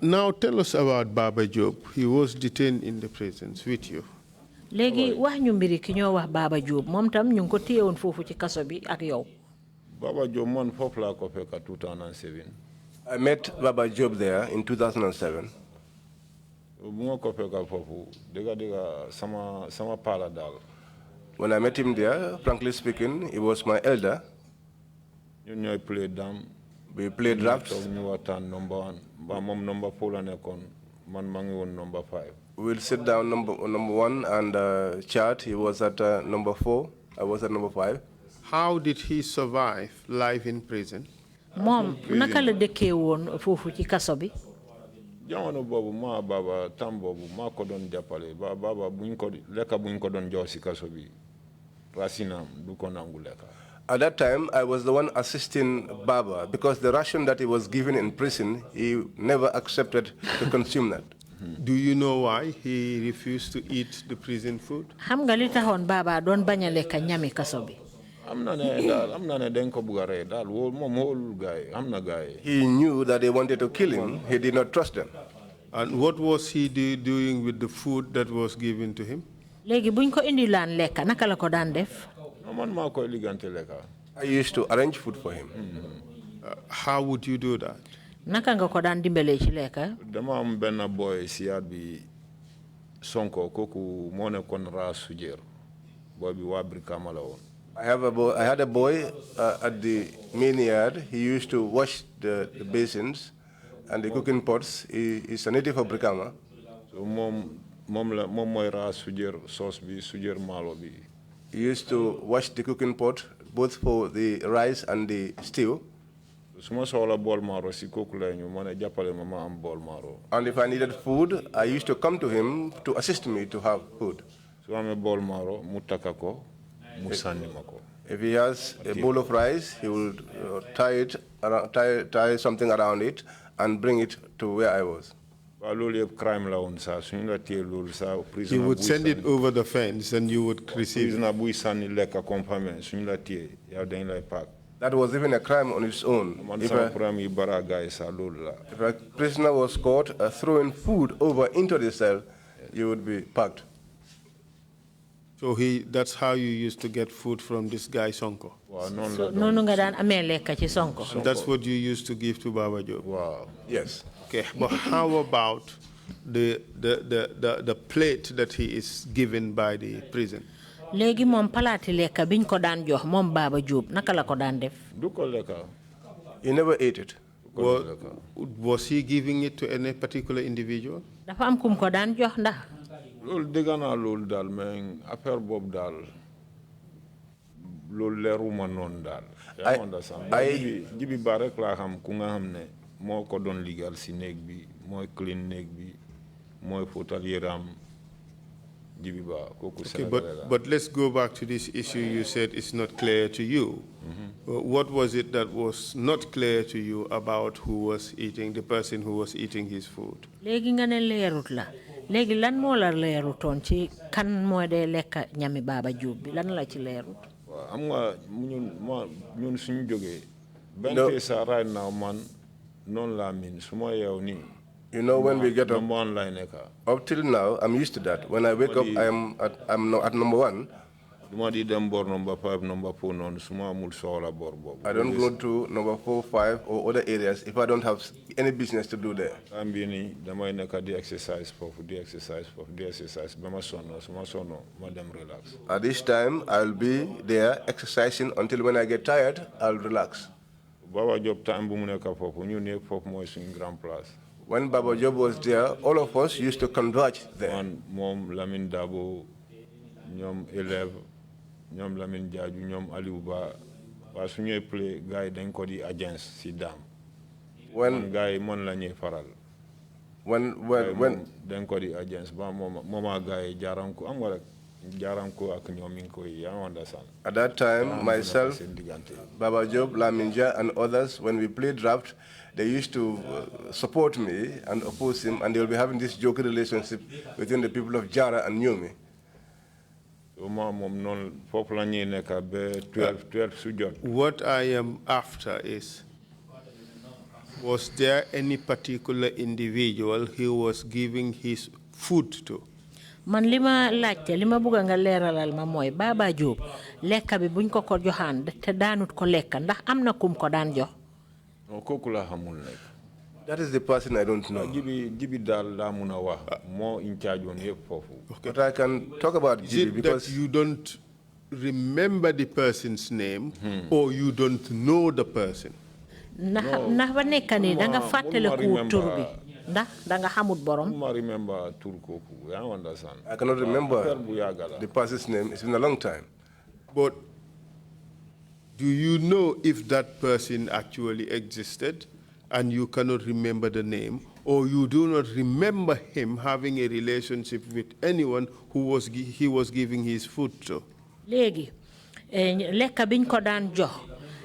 Now tell us about Baba Job. He was detained in the prisons with you. Léegi wax ñu mbiri ki ñoo wax Baba Job moom tam ñu ngi ko téyewoon foofu ci kaso bi ak yow. Baba Job man foofu laa ko fekk 2007. I met Baba Job there in 2007. bu ma ko fekk foofu dëgga sama pala daal. When I met him there, frankly speaking, he was my elder. ñun ñooy play dam. We played drafts. ñu waxtaan number 1 ba moom number 4 la nekkoon man maa ngi woon number 5. We'll sit down number 1 and chat. He was at number 4. I was at number 5. How did he survive life in prison? Mom, naka la dëkkee woon foofu ci kaso bi? Jamono boobu maa baba tam boobu maa ko doon jàppale ba baba buñ ko lekka buñ ko doon jox si kaso bi rasinam du ko nanguleka. At that time, I was the one assisting Baba because the ration that he was given in prison, he never accepted to consume that. Do you know why he refused to eat the prison food? Xam nga li taxoon Baba doon bañ a lekk ñami kaso bi. I'm not a denko bugare dal whole guy. I'm not guy. He knew that they wanted to kill him. He did not trust them. And what was he doing with the food that was given to him? Léegi buñ ko indi laan lekk naka la ko daan def? I used to arrange food for him. How would you do that? Naka nga ko daan dimbalee ci lekk? Dama am benn boy siyaat bi Sonko kooku moo nekkoon raa sujeer boy bi waa Brikama la woon. I had a boy at the main yard. He used to wash the basins and the cooking pots. He is a native of Brikama. So mom moy raa sujeer sauce bi sujeer malo bi. He used to wash the cooking pot both for the rice and the stew. Suma soxla bol maro si kooku la ñu mane jappale ma am bol maro. And if I needed food, I used to come to him to assist me to have food. So I'm a bol maro mu taka ko mu sanni mako. If he has a bowl of rice, he will tie something around it and bring it to where I was. He would send it over the fence and you would receive it. That was even a crime on its own. If a prisoner was caught throwing food over into the cell, you would be packed. So that's how you used to get food from this guy Sonko? And that's what you used to give to Baba Job? Wow. Yes. Okay, but how about the plate that he is given by the prison? Léegi moom palaati lekka biñ ko daan jox moom Baba Job naka la ko daan def? Du ko lekka. He never ate it. Was he giving it to any particular individual? Dafa am kum ko daan jox ndax? Loolu dégg naa loolu daal mais affaire boobu daal loolu leeruma noonu daal. Jibi ba rek laa xam ku nga xam ne moo ko doon liggéeyal si néeg bi mooy clean néeg bi mooy fóotal yéram jibi ba kooku Sénégalais la. But let's go back to this issue you said is not clear to you. What was it that was not clear to you about the person who was eating his food? Léegi nga ne leerut la. Léegi lan moo la leerutoon ci kan moo dee lekk ñami Baba Job bi lan la ci leerut? Waaw am nga ñun suñu jógee benn sa right now man noonu laa min su ma yeew nii. You know, when we get up, up till now, I'm used to that. When I wake up, I'm at number 1. I don't go to number 4, 5, or other areas if I don't have any business to do there. At this time, I'll be there exercising until when I get tired, I'll relax. When Baba Job was there, all of us used to converge there. Mom Lamin Dabo, Nyom Elev, Nyom Lamin Jaju, Nyom Aliuba, was when you play guy then called the agents Sidam. When guy Mon Lanye Faral. When then called the agents, Mama guy Jaramko, I'm what Jaramko Akunyominko, I understand. At that time, myself, Baba Job, Laminja, and others, when we played draft, they used to support me and oppose him, and they will be having this joking relationship between the people of Jara and Nyumi. What I am after is, was there any particular individual he was giving his food to? Man lima laajte lima bëgg nga leeralal ma mooy Baba Job lekka bi buñ ko joxaan te daanut ko lekka ndax am na kum ko daan jox. That is the person I don't know. But I can talk about Jibi because you don't remember the person's name or you don't know the person. Ndax ba nekk ni da nga fàttaliku tur bi ndax da nga xamut borom. I cannot remember the person's name. It's been a long time. But do you know if that person actually existed and you cannot remember the name, or you do not remember him having a relationship with anyone who he was giving his food to? Léegi lekka biñ ko daan jox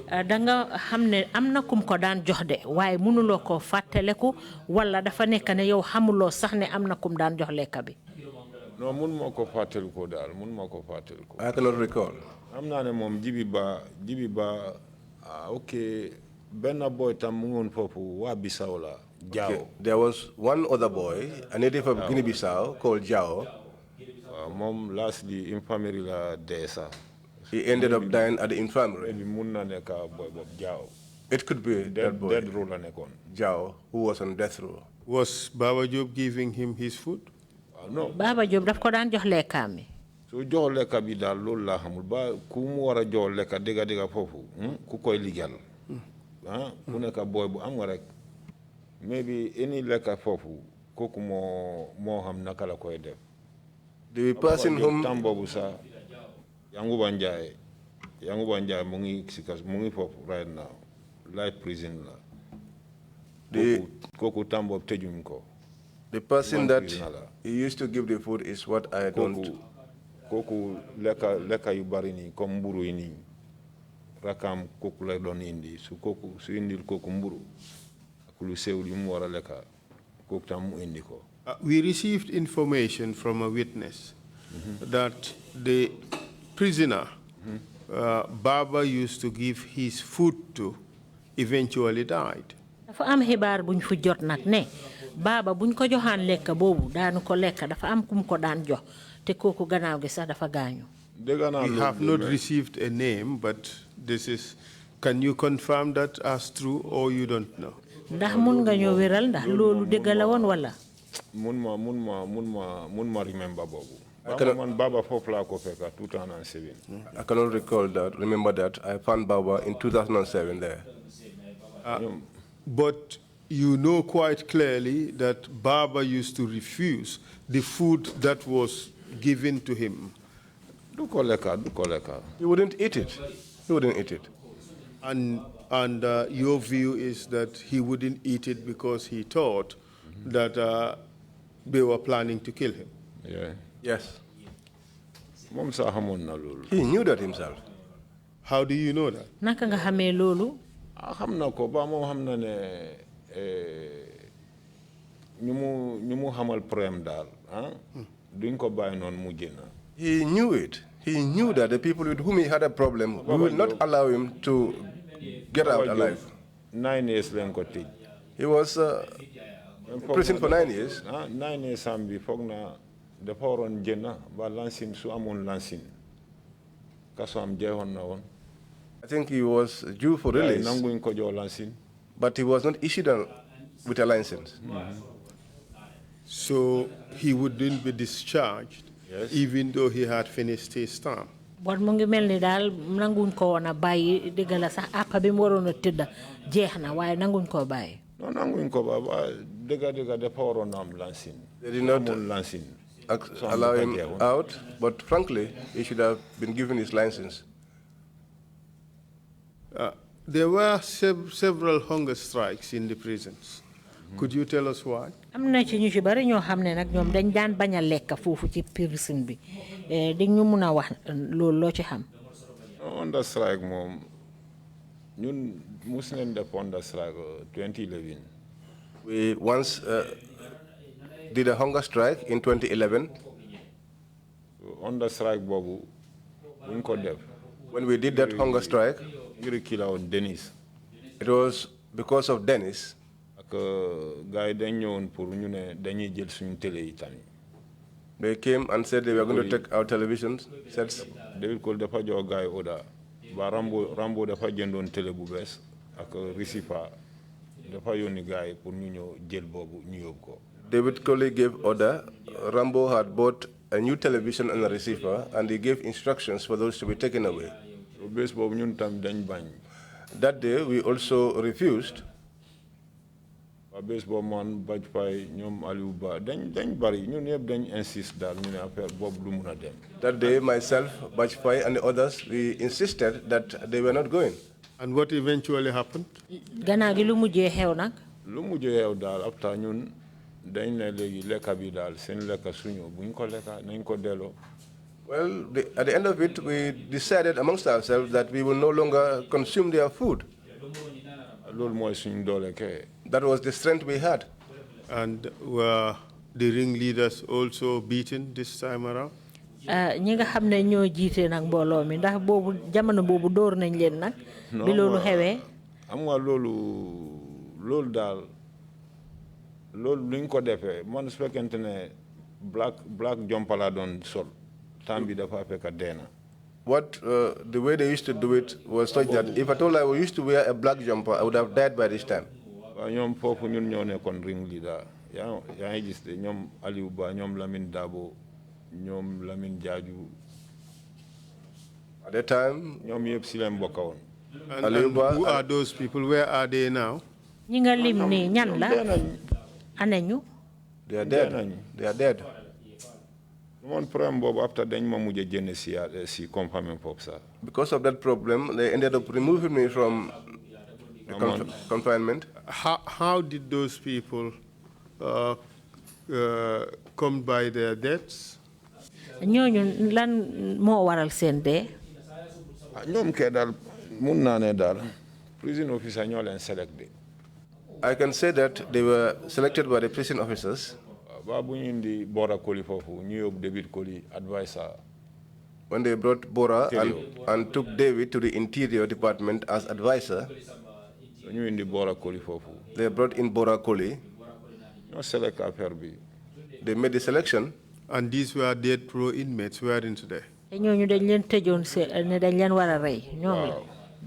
da nga xamne amna kum ko daan jox de waye mënulo ko fateleku wala dafa nek ne yow xamulo sax ne amna kum daan jox lekka bi no mun mako fateleku dal mun mako fateleku I cannot recall amna ne mom jibi ba okay benna boy tam mu ngon fofu wa Bissau la Jao. Okay. There was one other boy, a native of Guinea-Bissau called Jao. Mom lastly infirmary la desa. He ended up dying at the infirmary. It could be that boy, death row Jao, who was on death row. Was Baba Job giving him his food? No. Baba Job daf ko daan jox lekkaam. So jox lekka bi daal loolu laa xamul ba ku mu war a jox lekka dëgga foofu ku koy liggéeyal ku nekk boy bu am nga rek maybe any lekka foofu kooku moo xam naka la koy def. The person whom tam boobu sax Yanguba Njaay mu ngi foofu right now life prison la. Kooku tam boobu tëjuñ ko. The person that he used to give the food is what I don't. Koku leka yu bari ni comme mburu yi ni rakam koku la don indi su indil koku mburu ak lu sew li mu wara leka koku tam mu indi ko. We received information from a witness that the prisoner Baba used to give his food to eventually died. Dafa am xibaar buñ fu jot nak ne Baba buñ ko joxaan lekka bobu daanu ko lekka dafa am kum ko daan jox. We have not received a name, but this is. Can you confirm that as true, or you don't know? Ndax mun nga ñoo wéral ndax loolu dëgg la woon wala. Mun ma remember bobu. Man Baba foofu laa ko fekk 2007. I cannot recall that. Remember that I found Baba in 2007 there. But you know quite clearly that Baba used to refuse the food that was given to him. He wouldn't eat it. And your view is that he wouldn't eat it because he thought that they were planning to kill him. Yeah. Yes. He knew that himself. How do you know that? Naka nga xamee loolu? Xam na ko ba moom xam na ne ñu mu xamal problème daal He knew it. He knew that the people with whom he had a problem would not allow him to get out alive. 9 years. He was in prison for 9 years. 9 years the foreign jenna ba lansin su amon lansin. Kaso am jeehon na won. I think he was due for release. But he was not issued with a license. So he wouldn't be discharged, even though he had finished his term. But mo ngi melni dal nanguñ ko wona bayyi digala sax apa bi mo warono tedda jeexna waye nanguñ ko bayyi. No nanguñ ko ba dega dafa warono am lansin. They did not allow him out, but frankly, he should have been given his license. There were several hunger strikes in the prisons. Could you tell us why? Amna ci ñu ci bari ñoo xamne nak ñoom dañ daan baña lekk fofu ci prison bi di ñu mëna wax loolu lo ci xam. On the strike mom ñun mus nañ def on the strike 2011. We once did a hunger strike in 2011. On the strike bobu buñ ko def. When we did that hunger strike, ngir kila on Dennis. It was because of Dennis. They came and said they were going to take our televisions sets. They will call the guy order. Rambo the Fagendon telebubes, a receiver. The Fayoni guy put jail bobu New York. David Coley gave order. Rambo had bought a new television and a receiver, and he gave instructions for those to be taken away. That day, we also refused. Baseball man Bajpai ñom Aliou Ba dañ bari ñun yeb dañ insist dal ñu affaire bobu du mëna dem. That day myself, Bajpai and the others, we insisted that they were not going. And what eventually happened? Gana gi lu mujjé xew nak? Lu mujjé xew dal after ñun dañ né légui lekka bi dal seen lekka suñu buñ ko lekka nañ ko délo Well, at the end of it, we decided amongst ourselves that we will no longer consume their food. That was the strength we had. And were the ringleaders also beaten this time around? ñi nga xam ne ñoo jiite nag mbooloo mi ndax boobu jamono boobu dóor nañ leen nag bi loolu xewee am nga loolu daal loolu luñ ko defee man su fekkente ne black jumper la doon sol temps bi dafa fekk deena. What the way they used to do it was such that if at all I used to wear a black jumper, I would have died by this time. waaw ñoom foofu ñun ñoo nekkoon ring leader yaa ngi gis de ñoom Aliou Ba ñoom Lamine Dabo ñoom Lamine Jaaju. At that time, ñoom yëpp si leen bokk woon. And who are those people? Where are they now? ñi nga lim ni ñan la anañu. They are dead. They are dead. One problem boobu after dañ ma mujj génne si confinement foofu sax. Because of that problem, they ended up removing me from the confinement. How did those people come by their deaths? ñooñu lan moo waral seen dee. ñoom kay daal mun naa ne daal prison officer ñoo leen selecté. I can say that they were selected by the prison officers. ba bu ñu indi Bora Koli foofu ñu yóbbu David Koli advisor. When they brought Bora and took David to the Interior Department as advisor, ñu indi Bora Koli foofu. They brought in Bora Koli. ñoo select affaire bi. They made the selection. And these were dead pro inmates, weren't they? ñooñu dañ leen tëjoon ne dañ leen war a rey ñoom la.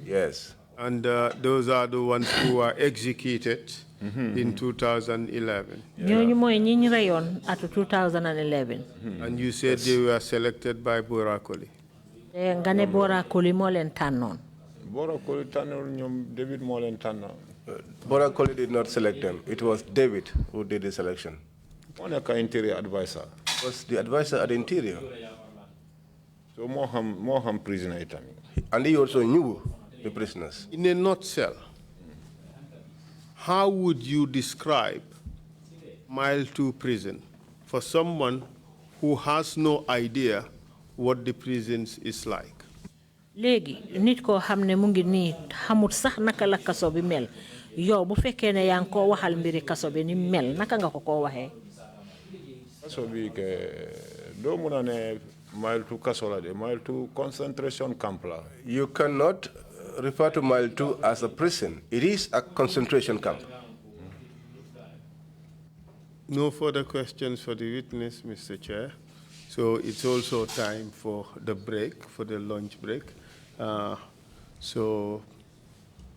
Yes. And those are the ones who were executed in 2011. ñooñu mooy ñi ñu reyoon atu 2011. And you said they were selected by Bora Koli. nga ne Bora Koli moo leen tànnoon. Bora Koli tànnoon ñoom David moo leen tànnoon. Bora Koli did not select them. It was David who did the selection. moo nekk interior advisor. Was the advisor at the Interior. So moo xam prisoner itamit. And he also knew the prisoners. In a nutshell, how would you describe Mile 2 prison for someone who has no idea what the prisons is like? léegi nit koo xam ne mu ngi nii xamut sax naka la kaso bi mel yow bu fekkee ne yaa ngi koo waxal mbiri kaso bi ni mel naka nga ko koo waxee. kaso bi ke doo mun a ne Mile 2 kaso la de Mile 2 concentration camp la. You cannot refer to Mile 2 as a prison. It is a concentration camp. No further questions for the witness, Mr. Chair. So it's also time for the break, for the lunch break. So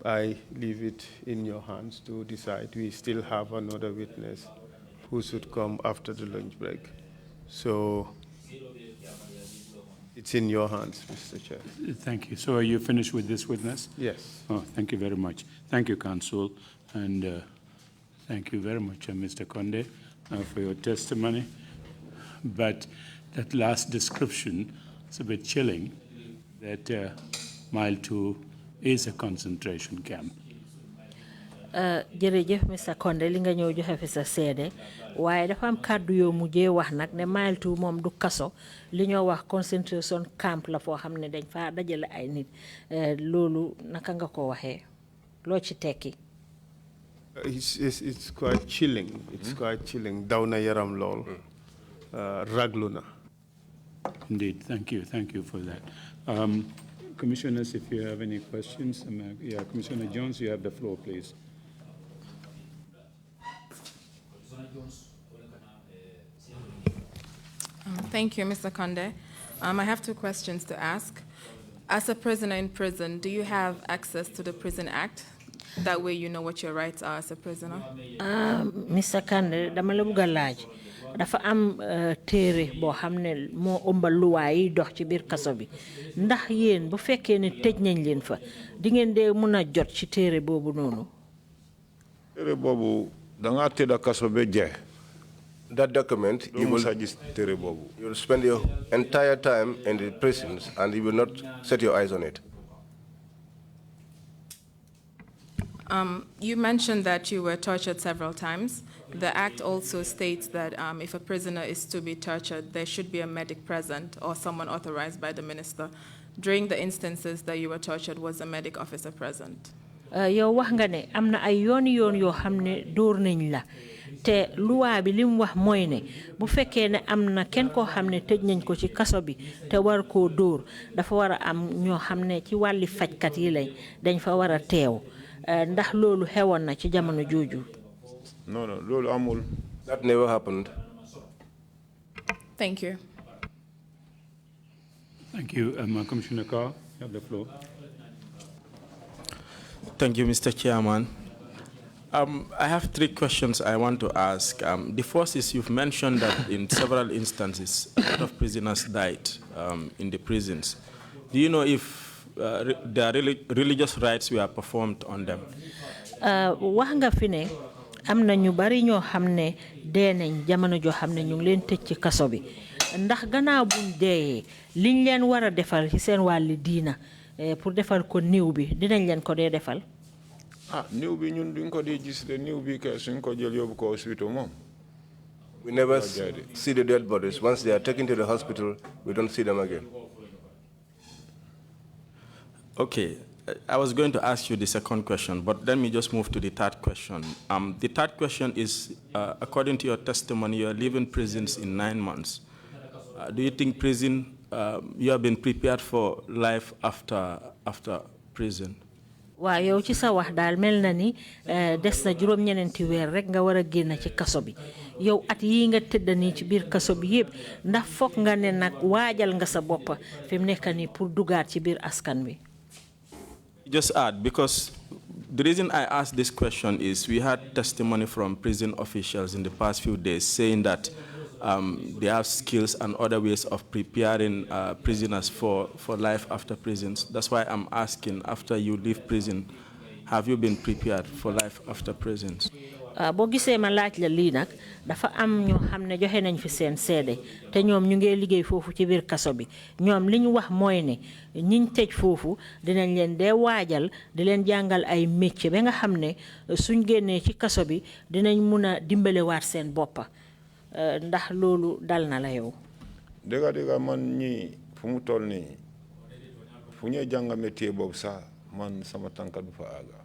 I leave it in your hands to decide. We still have another witness who should come after the lunch break. So it's in your hands, Mr. Chair. Thank you. So are you finished with this witness? Yes. Oh, thank you very much. Thank you, Counsel. And thank you very much, Mr. Conde, for your testimony. But that last description is a bit chilling, that Mile 2 is a concentration camp. jërëjëf Mr. Conde li nga ñëw joxe fi sa seede waaye dafa am kàddu yoo mujjee wax nag ne Mile 2 moom du kaso li ñoo wax concentration camp la foo xam ne dañ fa dajale ay nit loolu naka nga ko waxee loo ci tekki. It's quite chilling. It's quite chilling. Dawna yaram lol. Ragluna. Indeed. Thank you. Thank you for that. Commissioners, if you have any questions, Commissioner Jones, you have the floor, please. Thank you, Mr. Conde. I have two questions to ask. As a prisoner in prison, do you have access to the Prison Act? That way you know what your rights are as a prisoner. Mr. Conde, dama la bëgg laaj dafa am téere boo xam ne moo ëmbal luwaa yi dox ci biir kaso bi ndax yéen bu fekkee ne tëj nañ leen fa di ngeen dee mun a jot ci téere boobu noonu. téere boobu da ngaa tëdd kaso ba jeex. That document, you will spend your entire time in the prisons and you will not set your eyes on it. You mentioned that you were tortured several times. the act also states that if a prisoner is to be tortured, there should be a medic present or someone authorized by the minister. During the instances that you were tortured, was a medic officer present? Yow wax nga ne amna ay yoon yoo xamne door nañ la te loi bi lim wax mooy ne bu fekkee ne amna kenn koo xam ne tëj nañ ko ci kaso bi te war koo dóor dafa war a am ñoo xam ne ci wàlli fajkat yi lañ dañ fa war a teew ndax loolu xewoon na ci jamono jooju. No, loolu amul. That never happened. Thank you. Thank you. Commissioner Kerr, you have the floor. Thank you, Mr. Chairman. I have 3 questions I want to ask. The first is you've mentioned that in several instances, a lot of prisoners died in the prisons. Do you know if their religious rites were performed on them? Wax nga fi ne am na ñu bari ñoo xam ne dee nañ jamono joo xam ne ñu ngi leen tëj ci kaso bi ndax gannaaw buñ deeyee liñ leen war a defal ci seen wàlli diina pour defal ko niw bi dinañ leen ko dee defal. Niw bi ñun duñ ko dee gis de niw bi kay suñ ko jël yóbbu ko hospital moom. We never see the dead bodies. Once they are taken to the hospital, we don't see them again. Okay, I was going to ask you the second question, but let me just move to the third question. The third question is, according to your testimony, you are leaving prisons in 9 months. Do you think you have been prepared for life after prison? Wa yow ci sa wax daal mel na ni des na juróom-ñeneenti weer rek nga war a génn ci kaso bi yow at yi nga tëdd nii ci biir kaso bi yëpp ndax foog nga ne nag waajal nga sa bopp fi mu nekk nii pour dugaat ci biir askan wi. Just add, because the reason I asked this question is we had testimony from prison officials in the past few days saying that they have skills and other ways of preparing prisoners for life after prisons. That's why I'm asking, after you leave prison, have you been prepared for life after prisons? Boo gisee ma laaj la lii nag dafa am ñoo xam ne joxe nañ fi seen seede te ñoom ñu ngi liggéey foofu ci biir kaso bi ñoom li ñu wax mooy ne ñiñ tëj foofu dinañ leen dee waajal di leen jàngal ay métier ba nga xam ne suñ génnee ci kaso bi dinañ mun a dimbalewaat seen boppa ndax loolu dal na la yow. dëgg man ñii fu mu toll nii fu ñuy jàng métier boobu sax man sama tànka du fa àgga.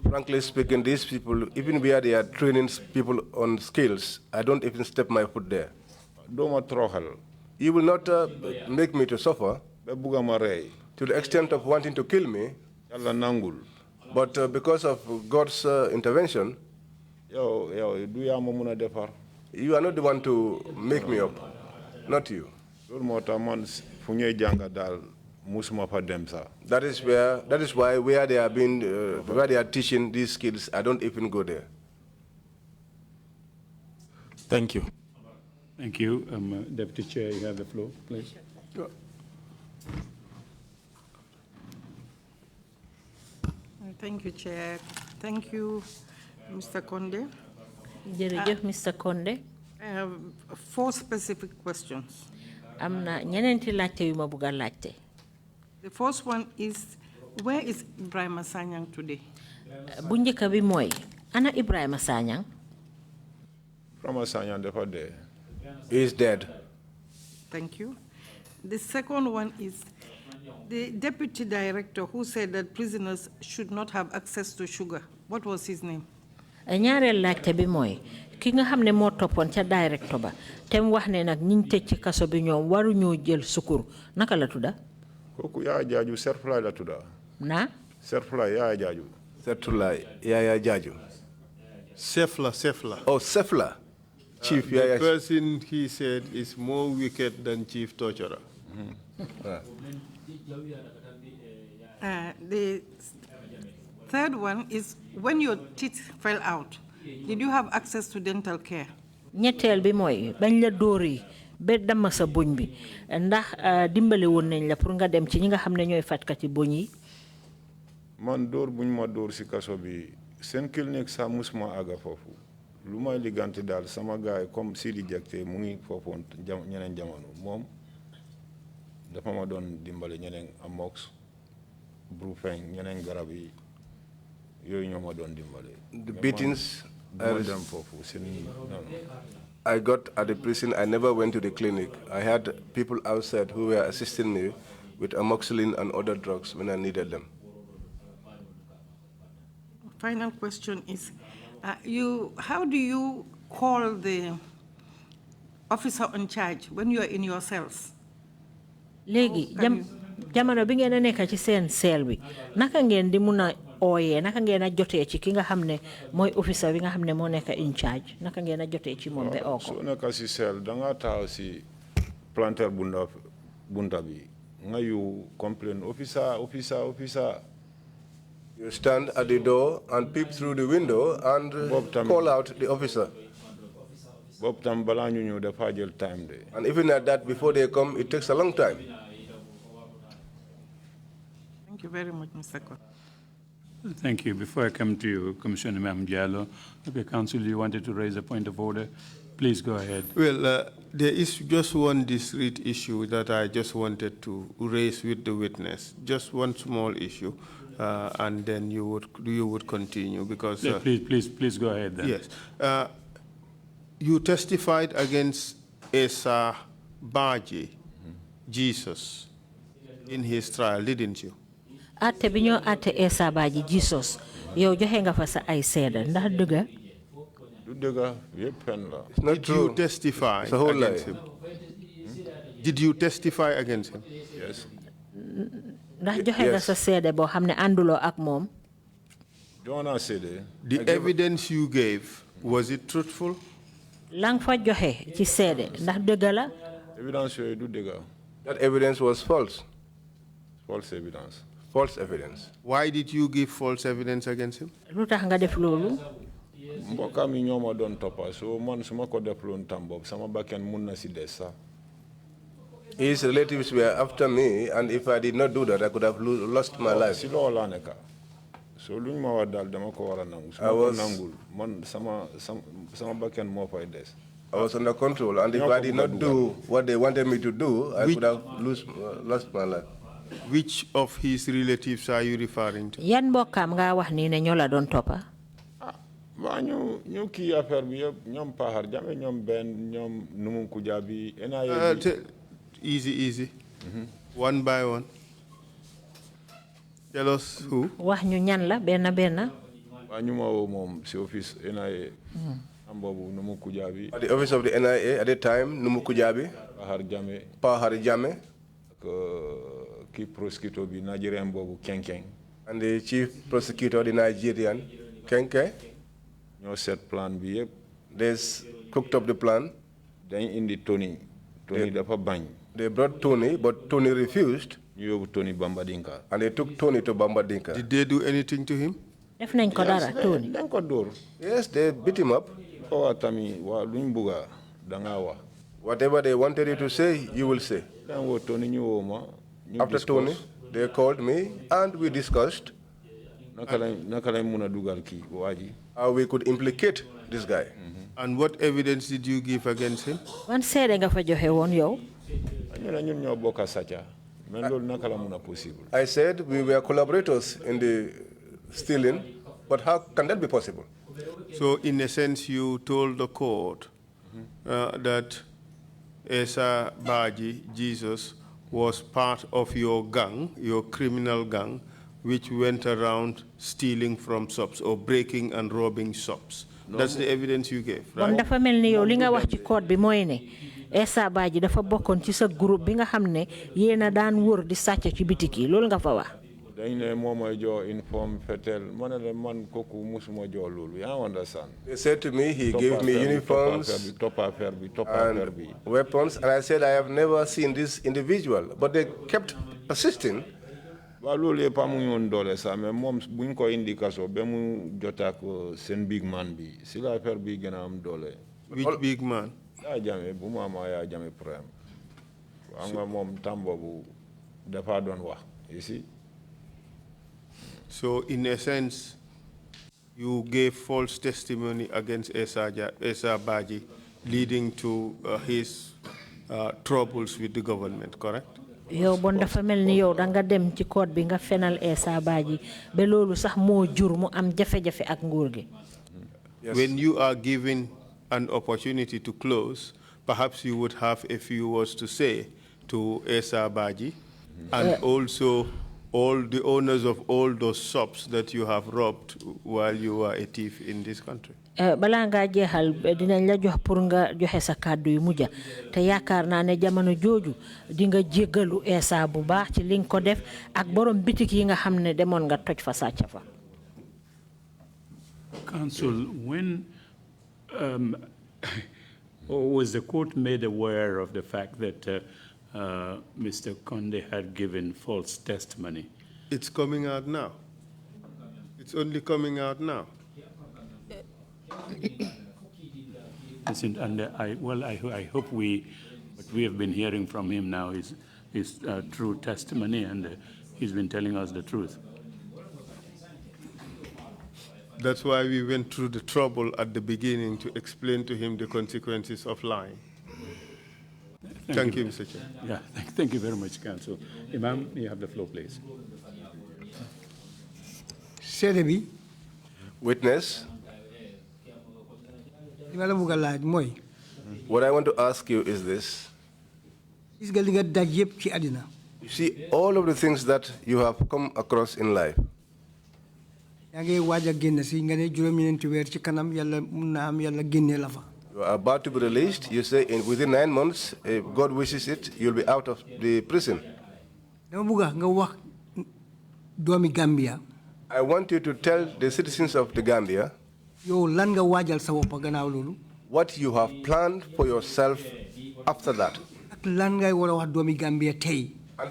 Frankly speaking, these people, even where they are training people on skills, I don't even step my foot there. You will not make me to suffer to the extent of wanting to kill me. But because of God's intervention, you are not the one to make me up, not you. That is why where they are teaching these skills, I don't even go there. Thank you. Thank you. Deputy Chair, you have the floor, please. Thank you, Chair. Thank you, Mr. Conde. Mr. Conde. I have 4 specific questions. The first one is, where is Ibrahim Sanyang today? Bunjika bi moy, ana Ibrahim Sanyang? Ibrahim Sanyang he is dead. Thank you. The second one is, the deputy director who said that prisoners should not have access to sugar. What was his name? Ñaareel laajte bi mooy ki nga xam ne moo toppoon ca directeur ba te mu wax ne nag ñiñ tëj ci kaso bi ñoom waruñoo jël sukur naka la tudda? Kooku Yaya Jaaju Serfulay la tudda. Na? Serfulay Yaya Jaaju. Serfulay Yaya Jaaju. Sefla. Oh, Sefla. Chief Yaya. The person he said is more wicked than chief torturer. The third one is, when your teeth fell out, did you have access to dental care? ñetteel bi mooy bañ la dóor yi ba dama sa boñ bi ndax dimbale woon nañ la pour nga dem ci ñi nga xam ne ñooy fajkati boñ yi. man dóor buñ ma dóor si kaso bi seen clinique sax musuma àgga foofu lu may liggante daal sama gaay comme Sidi Jakte mu ngi foofu ñeneen jamono moom dafa ma doon dimbale ñeneen amox brufeng ñeneen garab yi yooyu ñoo ma doon dimbale. The beatings I got at the prison, I never went to the clinic. I had people outside who were assisting me with amoxicillin and other drugs when I needed them. Final question is, how do you call the officer in charge when you are in your cells? Legi, jamano bi ngeen nekk ci seen cell bi naka ngeen di mun a ooyee naka ngeen a jotee ci ki nga xam ne mooy officer bi nga xam ne moo nekk in charge naka ngeen a jotee ci moom ba oo ko. So nekk si cell da nga taxaw si planter bunta bi nga yu complain officer. You stand at the door and peep through the window and call out the officer. And even at that, before they come, it takes a long time. Thank you very much, Mr. Kerr. Thank you. Before I come to you, Commissioner Mam Diallo, okay, Council, you wanted to raise a point of order. Please go ahead. Well, there is just one discrete issue that I just wanted to raise with the witness. Just one small issue, and then you would continue because. Yeah, please go ahead then. Yes, you testified against Esa Baji, Jesus, in his trial, didn't you? Ate binyo ate Esa Baji Jesus. Yo joxe nga fa sa ay seede ndax dëgg. It's not Did true. you testify It's a whole against him? Did you testify against him? Yes. Ndax joxe nga sa seede boo xam ne ànduloo ak moom. The evidence you gave, was it truthful? Lang fa joxe ci seede ndax dëgg la. That evidence was false. False evidence. False evidence. Why did you give false evidence against him? Lu tax nga def loolu. Mboka mi ñoma don topa so man suma ko deflon tambob sama bakken mun na si dessa. His relatives were after me, and if I did not do that, I could have lost my life. Si lo la neka. So luñ ma wa dal dama ko wara nangu. I was nangul man sama bakken mo fay des. I was under control, and if I did not do what they wanted me to do, I could have lost my life. Which of his relatives are you referring to? Yan mbokkam nga wax ni ne ñoo la doon toppa. Ba ñu kii affaire bi yëpp ñoom Pahar Jame ñoom Ben ñoom Numu Kujabi Easy. One by one. Tell us who. Wax ñu ñan la benn. Waa ñu ma woo moom si office NIA. Am boobu Numu Kujabi. At the office of the NIA at the time, Numu Kujabi. Pahar Jame. Key prosecutor bi Nigerian boobu Kenkeng. And the chief prosecutor, the Nigerian, Kenke. ñoo set plan bi yëpp. They cooked up the plan. Dañ indi Tony dafa bañ. They brought Tony, but Tony refused. ñu yóbbu Tony Bambadinka. And they took Tony to Bambadinka. Did they do anything to him? Def nañ ko dara Tony. Dañ ko dóor. Yes, they beat him up. Ko wa tamit waa luñ bugga danga wax. Whatever they wanted you to say, you will say. Dañ woo Tony ñu woo ma. After Tony, they called me and we discussed how we could implicate this guy. And what evidence did you give against him? Wan seede nga fa joxe woon yow. ñun ñoo bokk sàcca. Mais loolu naka la mun a possible. I said we were collaborators in the stealing, but how can that be possible? So in a sense, you told the court that Esa Baji, Jesus, was part of your gang, your criminal gang, which went around stealing from shops or breaking and robbing shops. That's the evidence you gave, right? Bon dafa melni yow li nga wax ci code bi moy ne Esa Baji dafa bokkon ci sa groupe bi nga xamne yena daan wër di sàcc ci bitiki loolu nga fa wax. Dañ ne moom jo inform fetel man koku musuma jo loolu ya understand. They said to me he gave me uniforms and weapons, and I said I have never seen this individual, but they kept persisting. Ba loolu yëpp amuñu woon doole sax mais moom buñ ko indi kaso ba mu jotaa ko seen big man bi si la affaire bi gën a am doole. Which big man? Yaa Jammeh bu mu amaa Yaa Jammeh problème. Xam nga moom tam boobu dafa doon wax you see. So in a sense, you gave false testimony against Esa Baji, leading to his troubles with the government, correct? Yow bon dafa melni yow da nga dem ci code bi nga fenal Esa Baji be lolu sax mo jur mu am jafe-jafe ak nguur gi. when you are given an opportunity to close, perhaps you would have a few words to say to Esa Baji and also all the owners of all those shops that you have robbed while you were a thief in this country. Bala nga jeexal dinañ la jox pour nga joxe sa kàddu yu mujja te yaakaar naa ne jamono jooju di nga jéggalu Esa bu baax ci li nga ko def ak borom bitik yi nga xam ne demoon nga toj fa sàcc fa. Council, when was the court made aware of the fact that Mr. Conde had given false testimony? It's coming out now. It's only coming out now. Listen, and I hope what we have been hearing from him now is true testimony, and he's been telling us the truth. That's why we went through the trouble at the beginning to explain to him the consequences of lying. Thank you, Mr. Chair. Yeah, thank you very much, Council. Imam, you have the floor, please. Witness. What I want to ask you is this. You see, all of the things that you have come across in life, you are about to be released. You say within 9 months, if God wishes it, you'll be out of the prison. I want you to tell the citizens of the Gambia what you have planned for yourself after that. And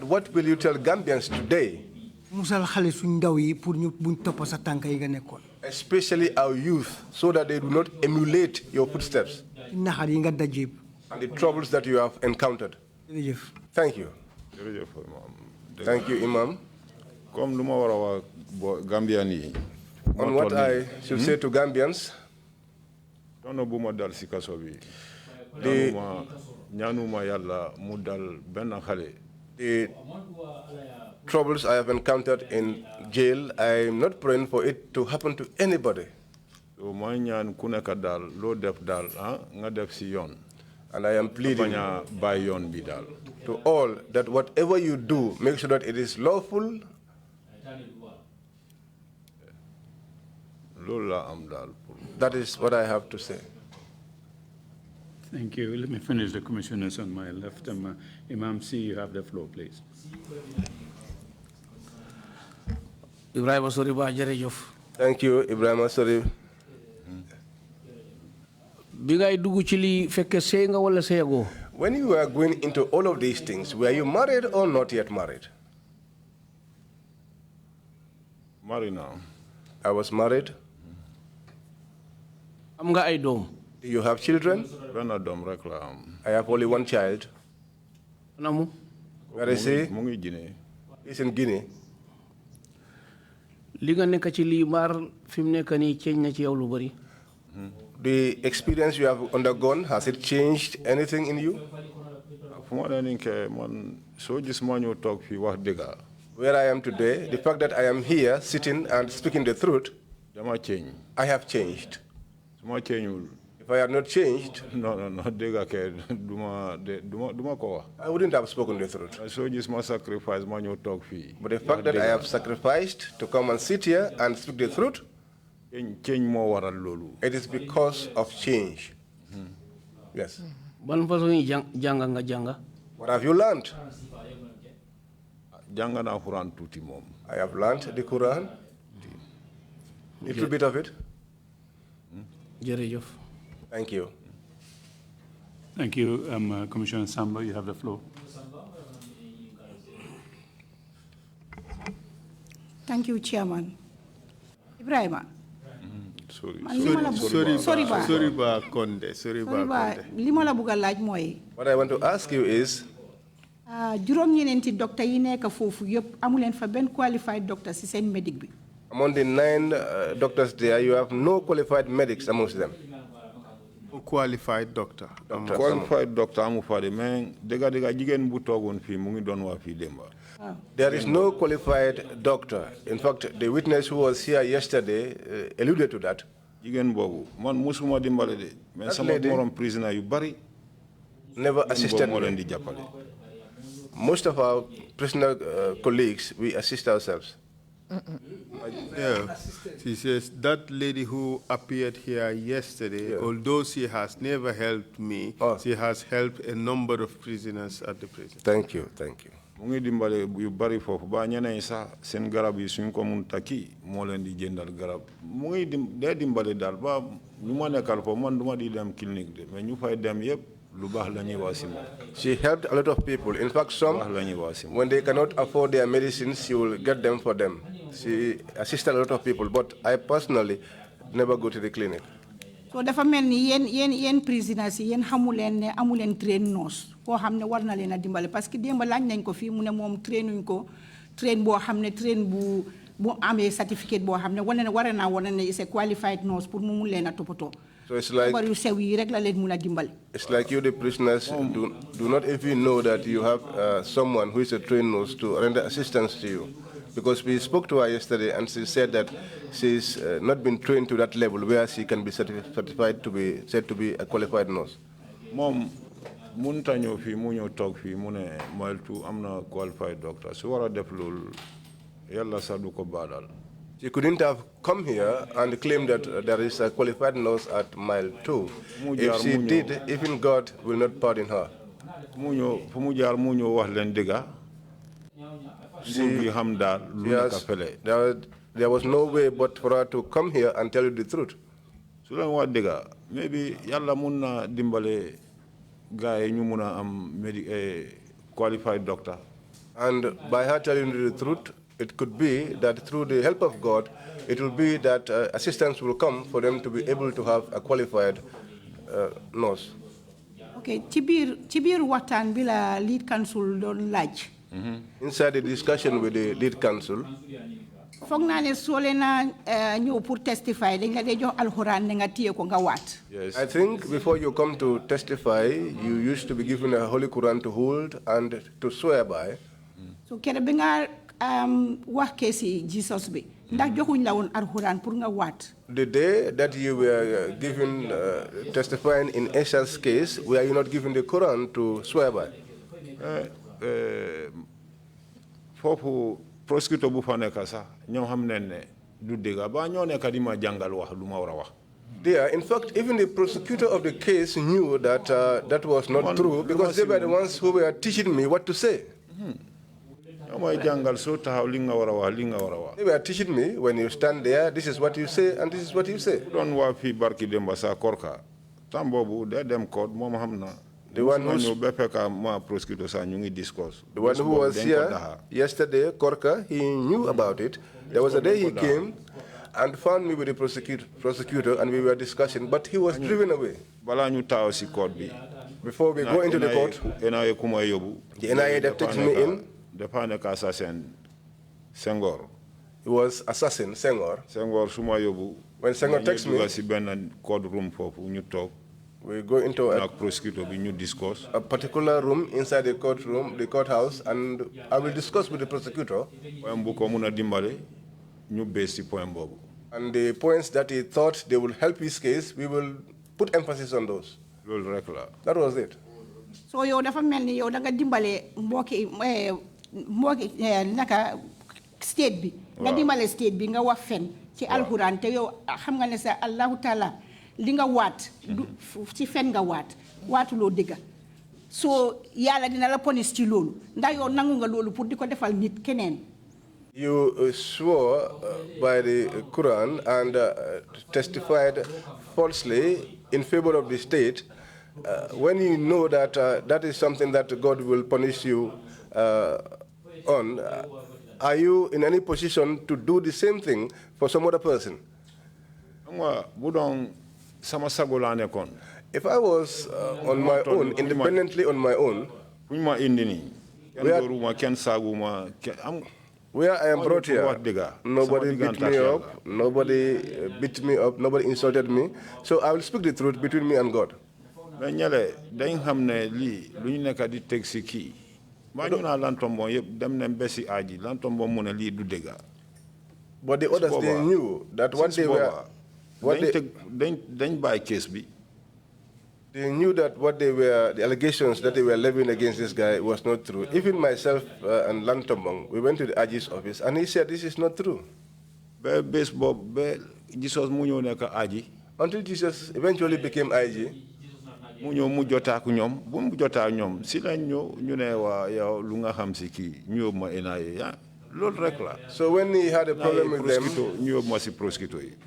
what will you tell Gambians today? Especially our youth, so that they do not emulate your footsteps and the troubles that you have encountered. Thank you. Thank you, Imam. On what I should say to Gambians, the troubles I have encountered in jail, I am not praying for it to happen to anybody. And I am pleading to all that whatever you do, make sure that it is lawful. That is what I have to say. Thank you. Let me finish the commissioners on my left. Imam C, you have the floor, please. Ibrahima Soriba jërëjëf. Thank you, Ibrahima Soriba. Bi ngay dugg ci li fekk sey nga wala seyagoo? When you were going into all of these things, were you married or not yet married? Married now. I was married. Am nga ay doom? Do you have children? I have only one child. Where is he? He's in Guinea. The experience you have undergone, has it changed anything in you? Where I am today, the fact that I am here sitting and speaking the truth, I have changed. If I had not changed, I wouldn't have spoken the truth. But the fact that I have sacrificed to come and sit here and speak the truth, it is because of change. Yes. What have you learned? I have learned the Quran, a little bit of it. Thank you. Thank you, Commissioner Samba. You have the floor. Thank you, Chairman. Ibrahima. Soriba Conde. What I want to ask you is, doctor yi nekk fofu yep amulen fa ben qualified doctor ci sen medic bi. Among the 9 doctors there, you have no qualified medics amongst them. Qualified doctor. Qualified doctor amu fade men dega jigen bu togon fi mu ngi don wa fi demba. There is no qualified doctor. In fact, the witness who was here yesterday alluded to that. Jigen bobu man musuma dimbale de mais sama morom prisoner yu bari never assisted me. Most of our prisoner colleagues, we assist ourselves. Yeah, she says that lady who appeared here yesterday, although she has never helped me, she has helped a number of prisoners at the prison. Thank you, thank you. Mungi dimbale yu bari fofu ba ñeneen sa sen garab yi suñ ko mun takki mo leen di jëndal garab mungi dimbale dal ba ñu ma nekkal fo man duma di dem clinique de mais ñu fay dem yépp lu baax lañuy wasi mo. She helped a lot of people. In fact, some, when they cannot afford their medicines, she will get them for them. She assisted a lot of people, but I personally never go to the clinic. So dafa melni yen prisoners yen xamulen ne amulen train nurse ko xamne war na leena dimbale parce que demba lañ nañ ko fi mu ne mom trainuñ ko train bo xamne train bu amé certificate bo xamne wone ne warana wone ne is a qualified nurse pour mu leena topoto. So it's like you, the prisoners, do not even know that you have someone who is a trained nurse to render assistance to you. Because we spoke to her yesterday and she said that she's not been trained to that level where she can be certified to be said to be a qualified nurse. Mom, munta ñëw fi mu ñëw toog fi mu ne Maltu am na qualified doctor su war a def loolu yàlla sax du ko baadal. She couldn't have come here and claimed that there is a qualified nurse at mile 2. If she did, even God will not pardon her. There was no way but for her to come here and tell you the truth. Maybe yalla munna dimbale gaay ñu mëna am qualified doctor. And by her telling you the truth, it could be that through the help of God, it will be that assistance will come for them to be able to have a qualified nurse. Okay, ci biir waxtaan bi la lead council doon laaj. Inside the discussion with the lead council, foog naa ne soo leen ñëw pour testify dañ la dee jox alxuraan ne nga téye ko nga waat. Yes. I think before you come to testify, you used to be given a Holy Quran to hold and to swear by. So kere bi nga wax keesi Jesus bi ndax joxuñ la woon alxuraan pour nga waat. The day that you were given testifying in Esha's case, were you not given the Quran to swear by? Fofu prosecutor bu fa nekk sax ñoo xam ne du dëgg ba ñoo nekk di ma jàngal wax lu ma war a wax. There, in fact, even the prosecutor of the case knew that that was not true because they were the ones who were teaching me what to say. They were teaching me, when you stand there, this is what you say and this is what you say. The one who was here yesterday, Korka, he knew about it. There was a day he came and found me with the prosecutor and we were discussing, but he was driven away. Before we go into the court, the NIA that takes me in, he was assassin Senghor. When Senghor takes me, we go into a particular room inside the courtroom, the courthouse, and I will discuss with the prosecutor. And the points that he thought they will help his case, we will put emphasis on those. That was it. So yow dafa melni yow da nga dimbale mbokki naka state bi nga dimbale state bi nga wax fen ci alquran te yow xam nga ne sa Allahu Taala li nga waat ci fen nga waatuloo dëgga so yàlla dina la punish ci loolu ndax yow nangu nga loolu pour di ko defal nit keneen. You swore by the Quran and testified falsely in favor of the state when you know that that is something that God will punish you on. Are you in any position to do the same thing for some other person? If I was on my own, independently on my own, where I am brought here, nobody beat me up, nobody insulted me. So I will speak the truth between me and God. But the others, they knew that what Then by case B. They knew that what they were, the allegations that they were levying against this guy was not true. Even myself and Lantombong, we went to the AG's office and he said this is not true. Until Jesus eventually became IG. So when he had a problem with them,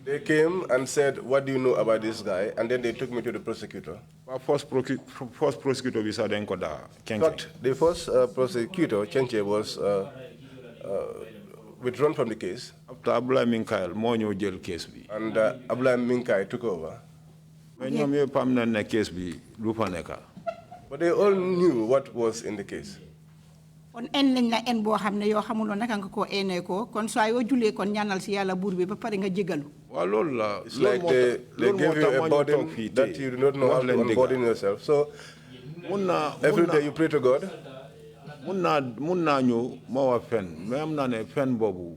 they came and said, what do you know about this guy? And then they took me to the prosecutor. First prosecutor, we said, in fact, the first prosecutor, Chenche, was withdrawn from the case. After Abla Minkai, Monyo jail case. And Abla Minkai took over. But they all knew what was in the case. On en lañ la en bo xamne yo xamulo naka nga ko ene ko kon so ayo julé kon ñaanal ci yalla bour bi ba paré nga jégalu wa lool la it's like they give you a burden that you do not know how to unburden yourself so every day you pray to God munna ñu ma wa fen mais am na ne fen bobu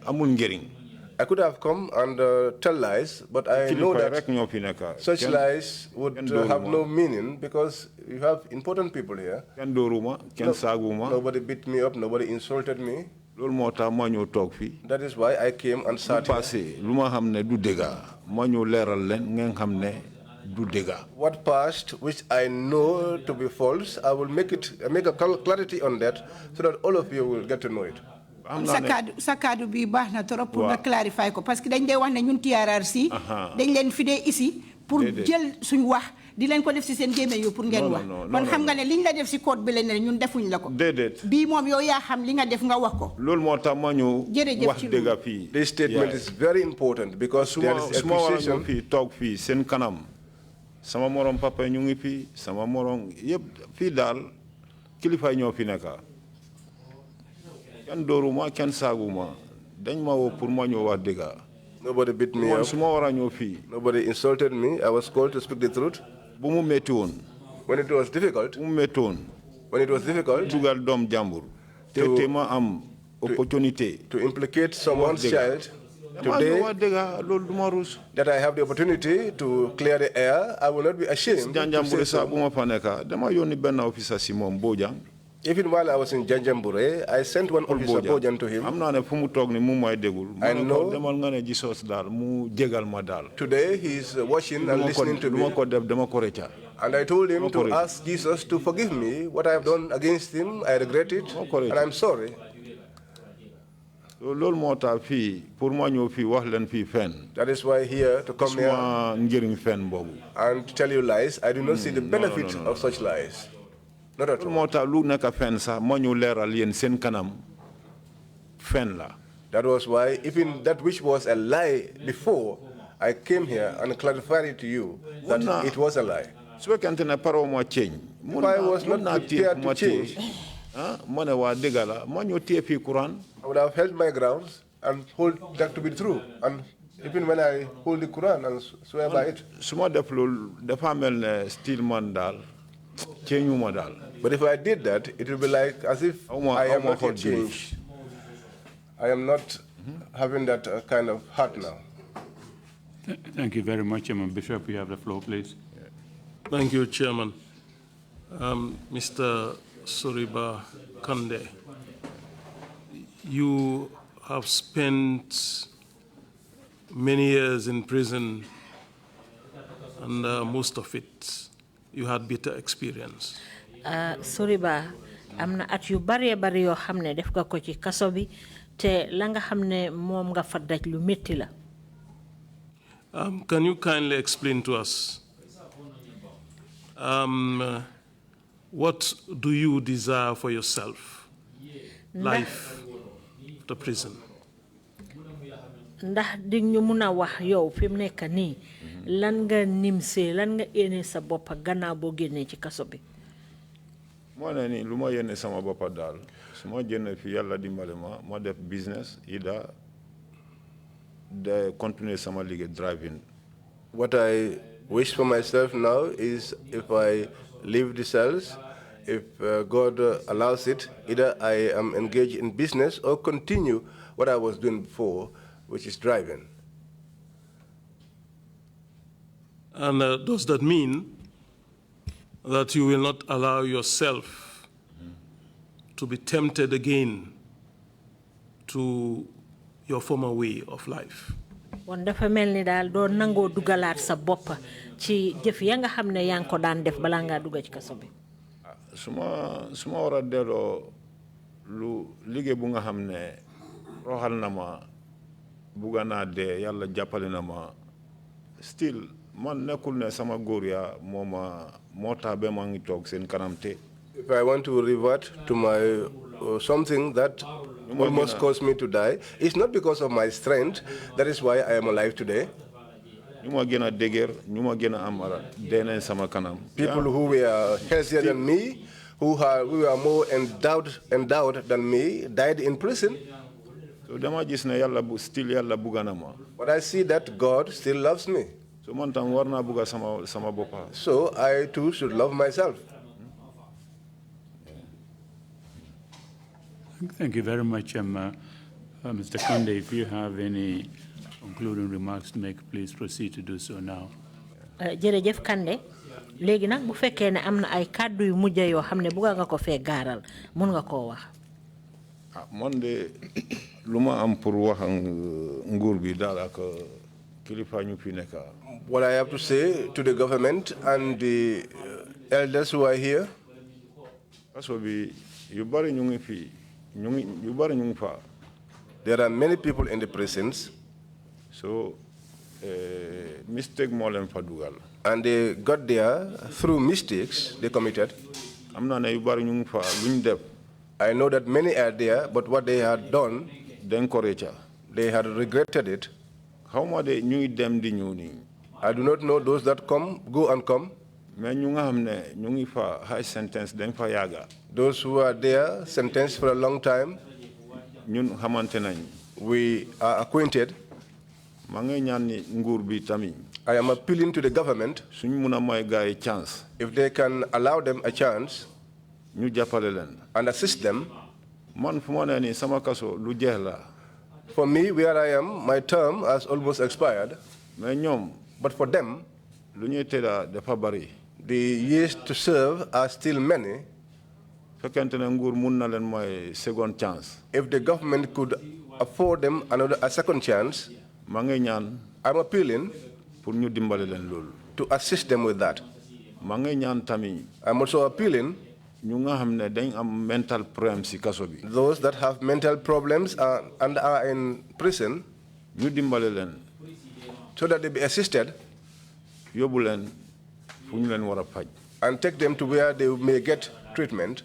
amul ngering I could have come and tell lies, but I know that such lies would have no meaning because you have important people here. Nobody beat me up, nobody insulted me. That is why I came and sat here. What passed, which I know to be false, I will make a clarity on that so that all of you will get to know it. Sakadu bi baax na trop pour nga clarifier ko parce que dañ day wax ne ñun TRRC dañ leen fi dé ici pour jël suñ wax di leen ko def ci seen gémé yu pour ngeen wax kon xam nga ne liñ la def ci code bi leen ñun defuñ la ko bi mom yow ya xam li nga def nga wax ko lool motax ma ñu wax dëgg fi this statement is very important because there is accusation fi tok fi seen kanam sama morom papa ñu ngi fi sama morom yeb fi dal kilifa ñoo fi nekka nobody beat me up. Nobody insulted me. I was called to speak the truth. When it was difficult, to implicate someone's child, today that I have the opportunity to clear the air, I will not be ashamed to say so. Even while I was in Janjambure, I sent one officer Bojan to him. I know today he is watching and listening to me. And I told him to ask Jesus to forgive me. What I have done against him, I regret it, and I'm sorry. That is why here to come here and tell you lies, I do not see the benefit of such lies. Not at all. That was why even that which was a lie before, I came here and clarified it to you that it was a lie. If I was not prepared to change, I would have held my grounds and hold that to be true. And even when I hold the Quran and swear by it. But if I did that, it would be like as if I am not yet changed. I am not having that kind of heart now. Thank you very much, Chairman Bishop. You have the floor, please. Thank you, Chairman. Mr. Soriba Conde, you have spent many years in prison, and most of it you had bitter experience. Soriba, amna at yu bari bari yo xamne def nga ko ci kasso bi te la nga xamne mom nga fa daj lu metti la. Can you kindly explain to us what do you desire for yourself? Life after prison. Ndax dig ñu mëna wax yow fim nekk ni lan nga nimse lan nga ene sa bop gannaaw bo génné ci kasso bi. Ni luma yene sama bop dal suma génné fi yalla dimbalé ma def business ida de continuer sama ligue driving. What I wish for myself now is if I leave the cells, if God allows it, either I am engaged in business or continue what I was doing before, which is driving. And does that mean that you will not allow yourself to be tempted again to your former way of life? Won dafa melni dal do nango dugalat sa bop ci jëf ya nga xamne yang ko daan def bala nga dugga ci kasso bi. Suma wara delo lu liggé bu nga xamne roxal na ma bugana de yalla jappale na ma still man nekul ne sama góor ya moma mota be ma ngi tok sen kanam te. If I want to revert to my something that almost caused me to die, it's not because of my strength. That is why I am alive today. People who were healthier than me, who were more endowed than me, died in prison. But I see that God still loves me. So I too should love myself. Thank you very much, Mr. Conde. If you have any concluding remarks to make, please proceed to do so now. Jërëjëf Kande léegi nag bu fekkee ne am na ay kàddu yu mujj yoo xam ne bëgg nga ko fee gaaral mun nga koo wax. Man de lu ma am pour wax nguur bi daal ak kilifa ñu fi nekk. What I have to say to the government and the elders who are here. Kaso bi yu bari ñu ngi fi. There are many people in the prisons. So, mistake more than fadugal. And they got there through mistakes they committed. I know that many are there, but what they had done, they had regretted it. How much they knew them the new? I do not know those that go and come. High sentence them for yaga. Those who are there sentenced for a long time. We are acquainted. I am appealing to the government. If they can allow them a chance and assist them. For me, where I am, my term has almost expired. But for them, the years to serve are still many. If the government could afford them a second chance, I'm appealing to assist them with that. I'm also appealing those that have mental problems and are in prison, so that they be assisted and take them to where they may get treatment.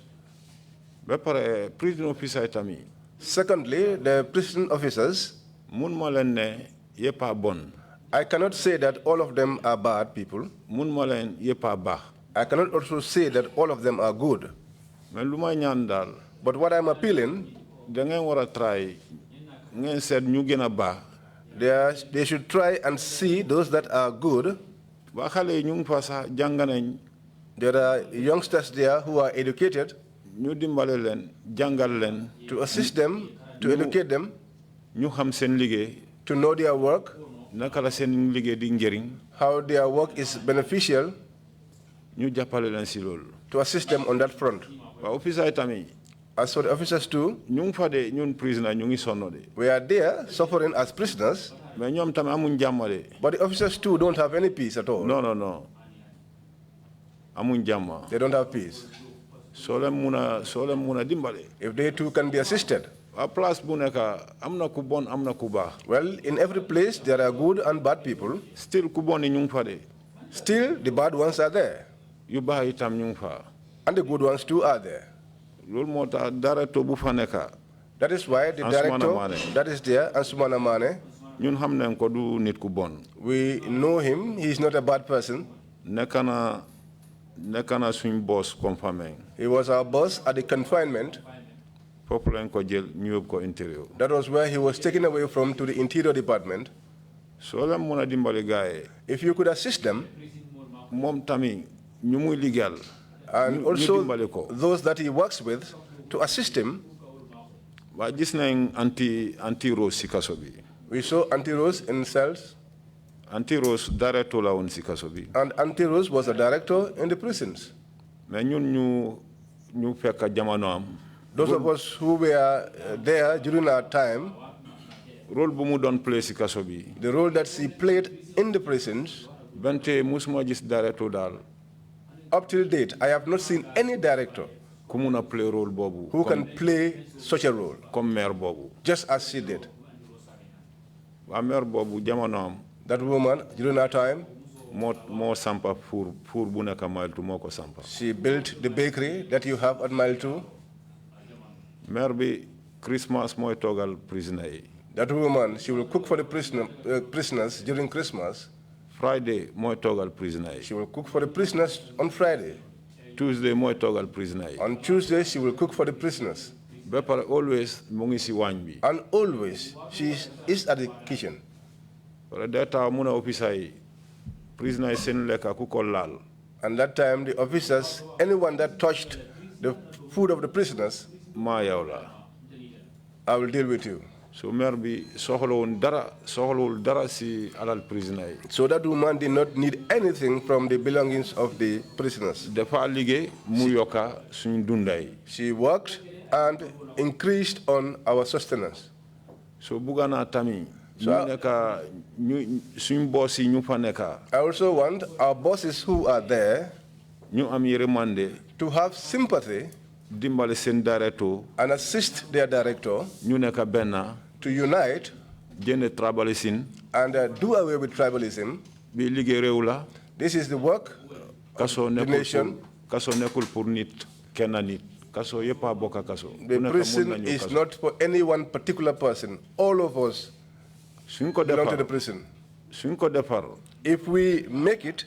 Secondly, the prison officers, I cannot say that all of them are bad people. I cannot also say that all of them are good. But what I'm appealing, they should try and see those that are good. There are youngsters there who are educated. To assist them, to educate them, to know their work, how their work is beneficial, to assist them on that front. As for the officers too, we are there suffering as prisoners, but the officers too don't have any peace at all. No. They don't have peace. If they too can be assisted. Well, in every place there are good and bad people. Still the bad ones are there. And the good ones too are there. That is why the director that is there, Ansumana Mane, we know him, he is not a bad person. He was our boss at the confinement. That was where he was taken away from to the Interior Department. If you could assist them, and also those that he works with, to assist him. We saw anti-Rose in cells. Antiros director la on sikasobi. And Antiros was a director in the prisons. Mais ñun ñu fekk jamono am. Those of us who were there during our time, role bu mu doon play sikasobi. The role that she played in the prisons. Bante musuma gis director dal. Up till date, I have not seen any director play role bobu. Who can play such a role. Comme maire bobu. Just as she did. Wa maire bobu jamono am. That woman, during our time, more sampa pour bu nek mile 2 moko sampa. She built the bakery that you have at mile 2. Maire bi Christmas moy togal prisoner yi. That woman, she will cook for the prisoners during Christmas. Friday, moy togal prisoner yi. She will cook for the prisoners on Friday. Tuesday, moy togal prisoner yi. On Tuesday, she will cook for the prisoners. Always mo ngi ci wañ bi. And always, she is at the kitchen. And that time, the officers, anyone that touched the food of the prisoners, I will deal with you. So So that woman did not need anything from the belongings of the prisoners. She worked and increased on our sustenance. So Bugana Tami. I also want our bosses who are there to have sympathy and assist their director to unite and do away with tribalism. This is the work of the nation. The prison is not for any one particular person. All of us belong to the prison. If we make it,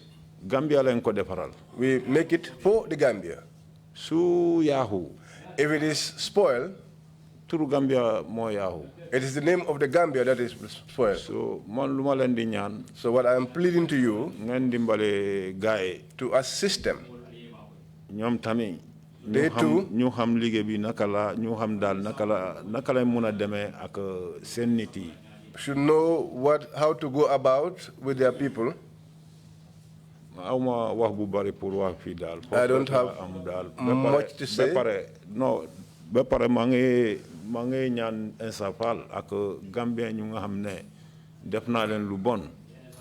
we make it for the Gambia. If it is spoiled, it is the name of the Gambia that is spoiled. So what I am pleading to you, to assist them. They too should know how to go about with their people. I don't have much to say. No,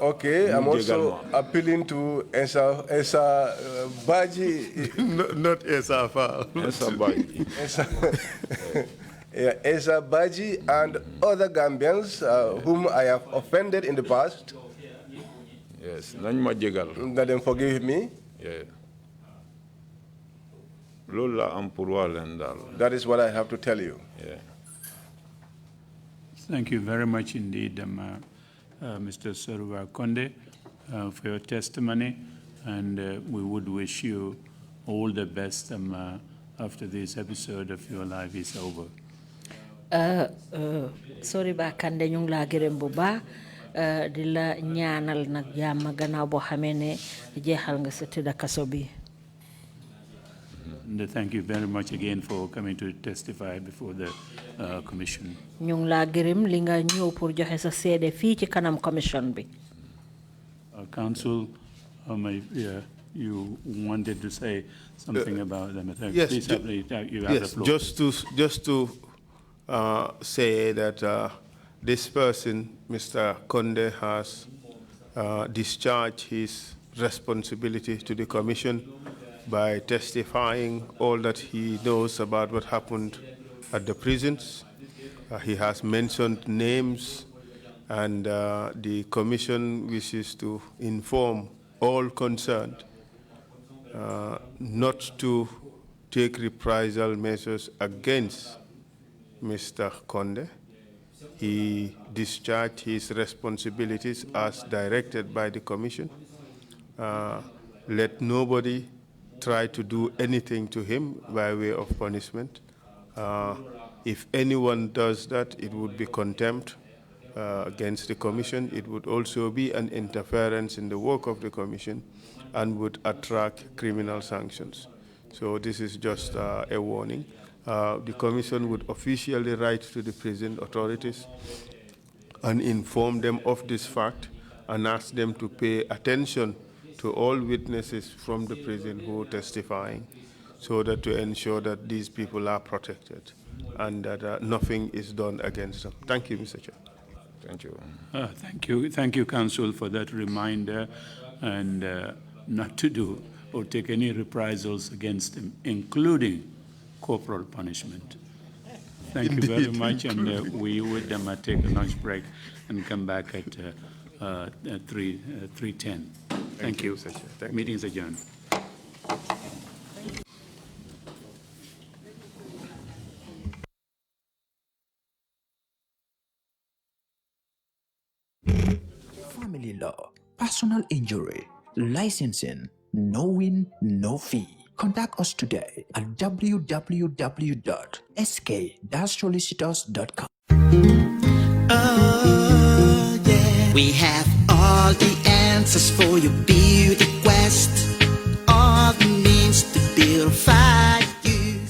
okay, I'm also appealing to Esa Baji. Not Esa Fal. Esa Baji. Esa Baji and other Gambians whom I have offended in the past. Yes, let them forgive me. Yeah. That is what I have to tell you. Yeah. Thank you very much indeed, Mr. Soriba Conde, for your testimony, and we would wish you all the best after this episode of your life is over. Soriba Conde ñu ngi laa gërëm bu baax di la ñaanal nag jàmm gannaaw boo xamee ne jeexal nga sa tëdd kaso bi. And thank you very much again for coming to testify before the commission. ñu ngi laa gërëm li nga ñëw pour joxe sa seede fii ci kanam commission bi. Council, you wanted to say something about them. Yes, please you have the floor. Just to say that this person, Mr. Conde, has discharged his responsibility to the commission by testifying all that he knows about what happened at the prisons. He has mentioned names, and the commission wishes to inform all concerned not to take reprisal measures against Mr. Conde. He discharged his responsibilities as directed by the commission. Let nobody try to do anything to him by way of punishment. If anyone does that, it would be contempt against the commission. It would also be an interference in the work of the commission and would attract criminal sanctions. So this is just a warning. The commission would officially write to the prison authorities and inform them of this fact and ask them to pay attention to all witnesses from the prison who are testifying, so that to ensure that these people are protected and that nothing is done against them. Thank you, Mr. Chair. Thank you. Thank you, Council, for that reminder, and not to do or take any reprisals against them, including corporal punishment. Thank you very much, and we would take a lunch break and come back at 3:10. Thank you. Meeting is adjourned. Family law, personal injury, licensing, no win, no fee. Contact us today at www.sk-solicitors.com. Oh, yeah. We have all the answers for your beauty quest, all the means to beautify you.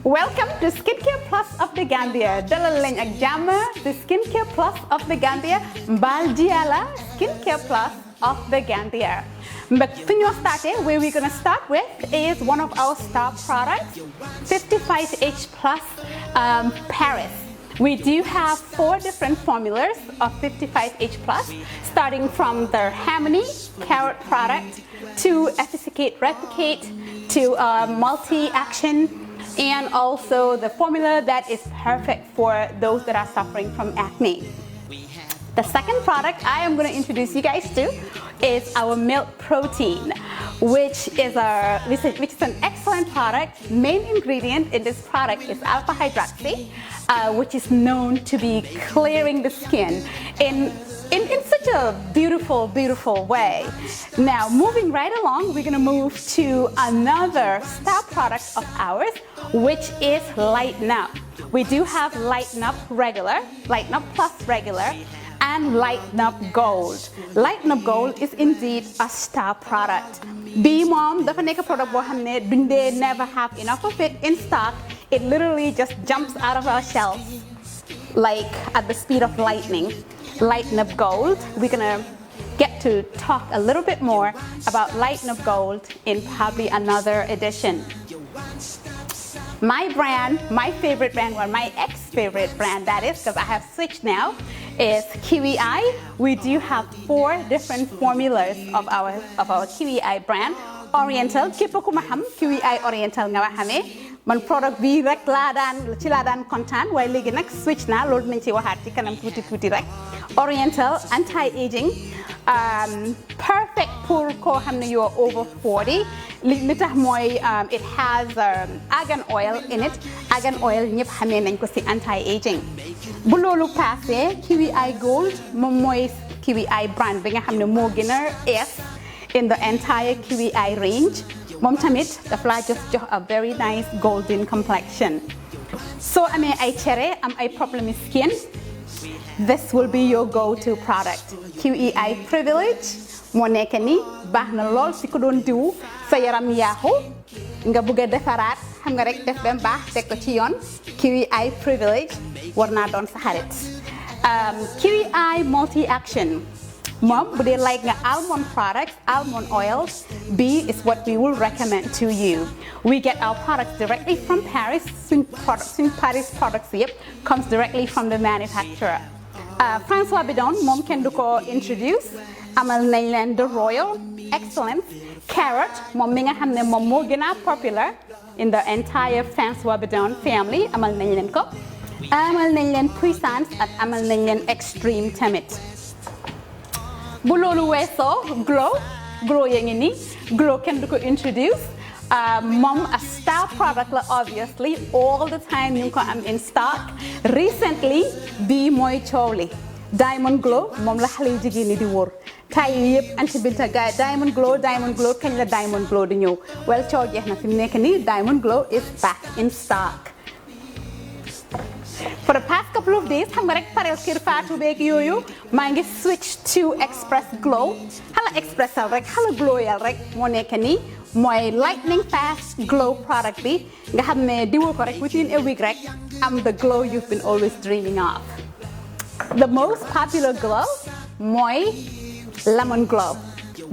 Welcome to Skincare Plus of the Gambia. Dalal lañ ak jàmm the Skincare Plus of the Gambia. Mbal Diala Skincare Plus of the Gambia. But where we're going to start with is one of our star products, 55H Plus Paris. We do have 4 different formulas of 55H Plus, starting from the Harmony Carrot product to Efficacate Replicate to Multi-Action, and also the formula that is perfect for those that are suffering from acne. The second product I am going to introduce you guys to is our milk protein, which is an excellent product. Main ingredient in this product is alpha hydroxy, which is known to be clearing the skin in such a beautiful, beautiful way. Now, moving right along, we're going to move to another star product of ours, which is Lighten Up. We do have Lighten Up Regular, Lighten Up Plus Regular, and Lighten Up Gold. Lighten Up Gold is indeed a star product. Bii moom dafa nekk product boo xam ne duñ dee never have enough of it in stock. It literally just jumps out of our shelves like at the speed of lightning. Lighten Up Gold. We're gonna get to talk a little bit more about Lighten Up Gold in probably another edition. My brand, my favorite brand, or my ex-favorite brand, that is, because I have switched now, is Kiwi Eye. We do have 4 different formulas of our Kiwi Eye brand. Oriental, képp ku ma xam Kiwi Eye Oriental nga ma xamee. Man product bi rek ci laa daan kontaan, waaye léegi nag switch na, loolu nañ ci waxaat ci kanam tuuti rek. Oriental, anti-aging, perfect pour koo xam ne you're over 40. Li tax mooy it has argan oil in it. Argan oil ñëpp xamee nañ ko ci anti-aging. Bu loolu passé Kiwi Eye Gold moom mooy Kiwi Eye brand bi nga xam ne moo gën a ees in the entire Kiwi Eye range. Moom tamit daf laa jox a very nice golden complexion. So amee ay cere am ay problème skin, this will be your go-to product. Kiwi Eye Privilege moo nekk ni baax na lool si ko doon diw sa yaram yaaxu nga bëgg a defaraat xam nga rek def ba baax teg ko ci yoon. Kiwi Eye Privilege war naa doon sa xarit. Kiwi Eye Multi-Action. Mom, would they like the almond products, almond oils? B is what we will recommend to you. We get our products directly from Paris. Paris products comes directly from the manufacturer. François Bidon, Mom can introduce. Amal nañ the Royal Excellence Carrot. Mom mi nga xam ne moom moo gën a popular in the entire François Bidon family. Amal nañ leen ko. Amal nañ leen Puissance ak amal nañ leen Extreme tamit. Bu loolu weesoo Glow yaa ngi nii. Glow kenn du ko introduce. Mom, a star product obviously all the time you can am in stock. Recently bii mooy coow li Diamond Glow moom la xale yu jigéen ñi di wóor tay yëpp anti binta gaay Diamond Glow kañ la Diamond Glow di ñëw well coow jeex na fi mu nekk nii Diamond Glow is back in stock. For the past couple of days xam nga rek parel kër Fatou beeg yooyu maa ngi switch to Express Glow xala expressal rek xala glowyal rek moo nekk nii mooy lightning fast glow product bi nga xam ne diwoo ko rek within a week rek am the glow you've been always dreaming of. The most popular glow mooy Lemon Glow.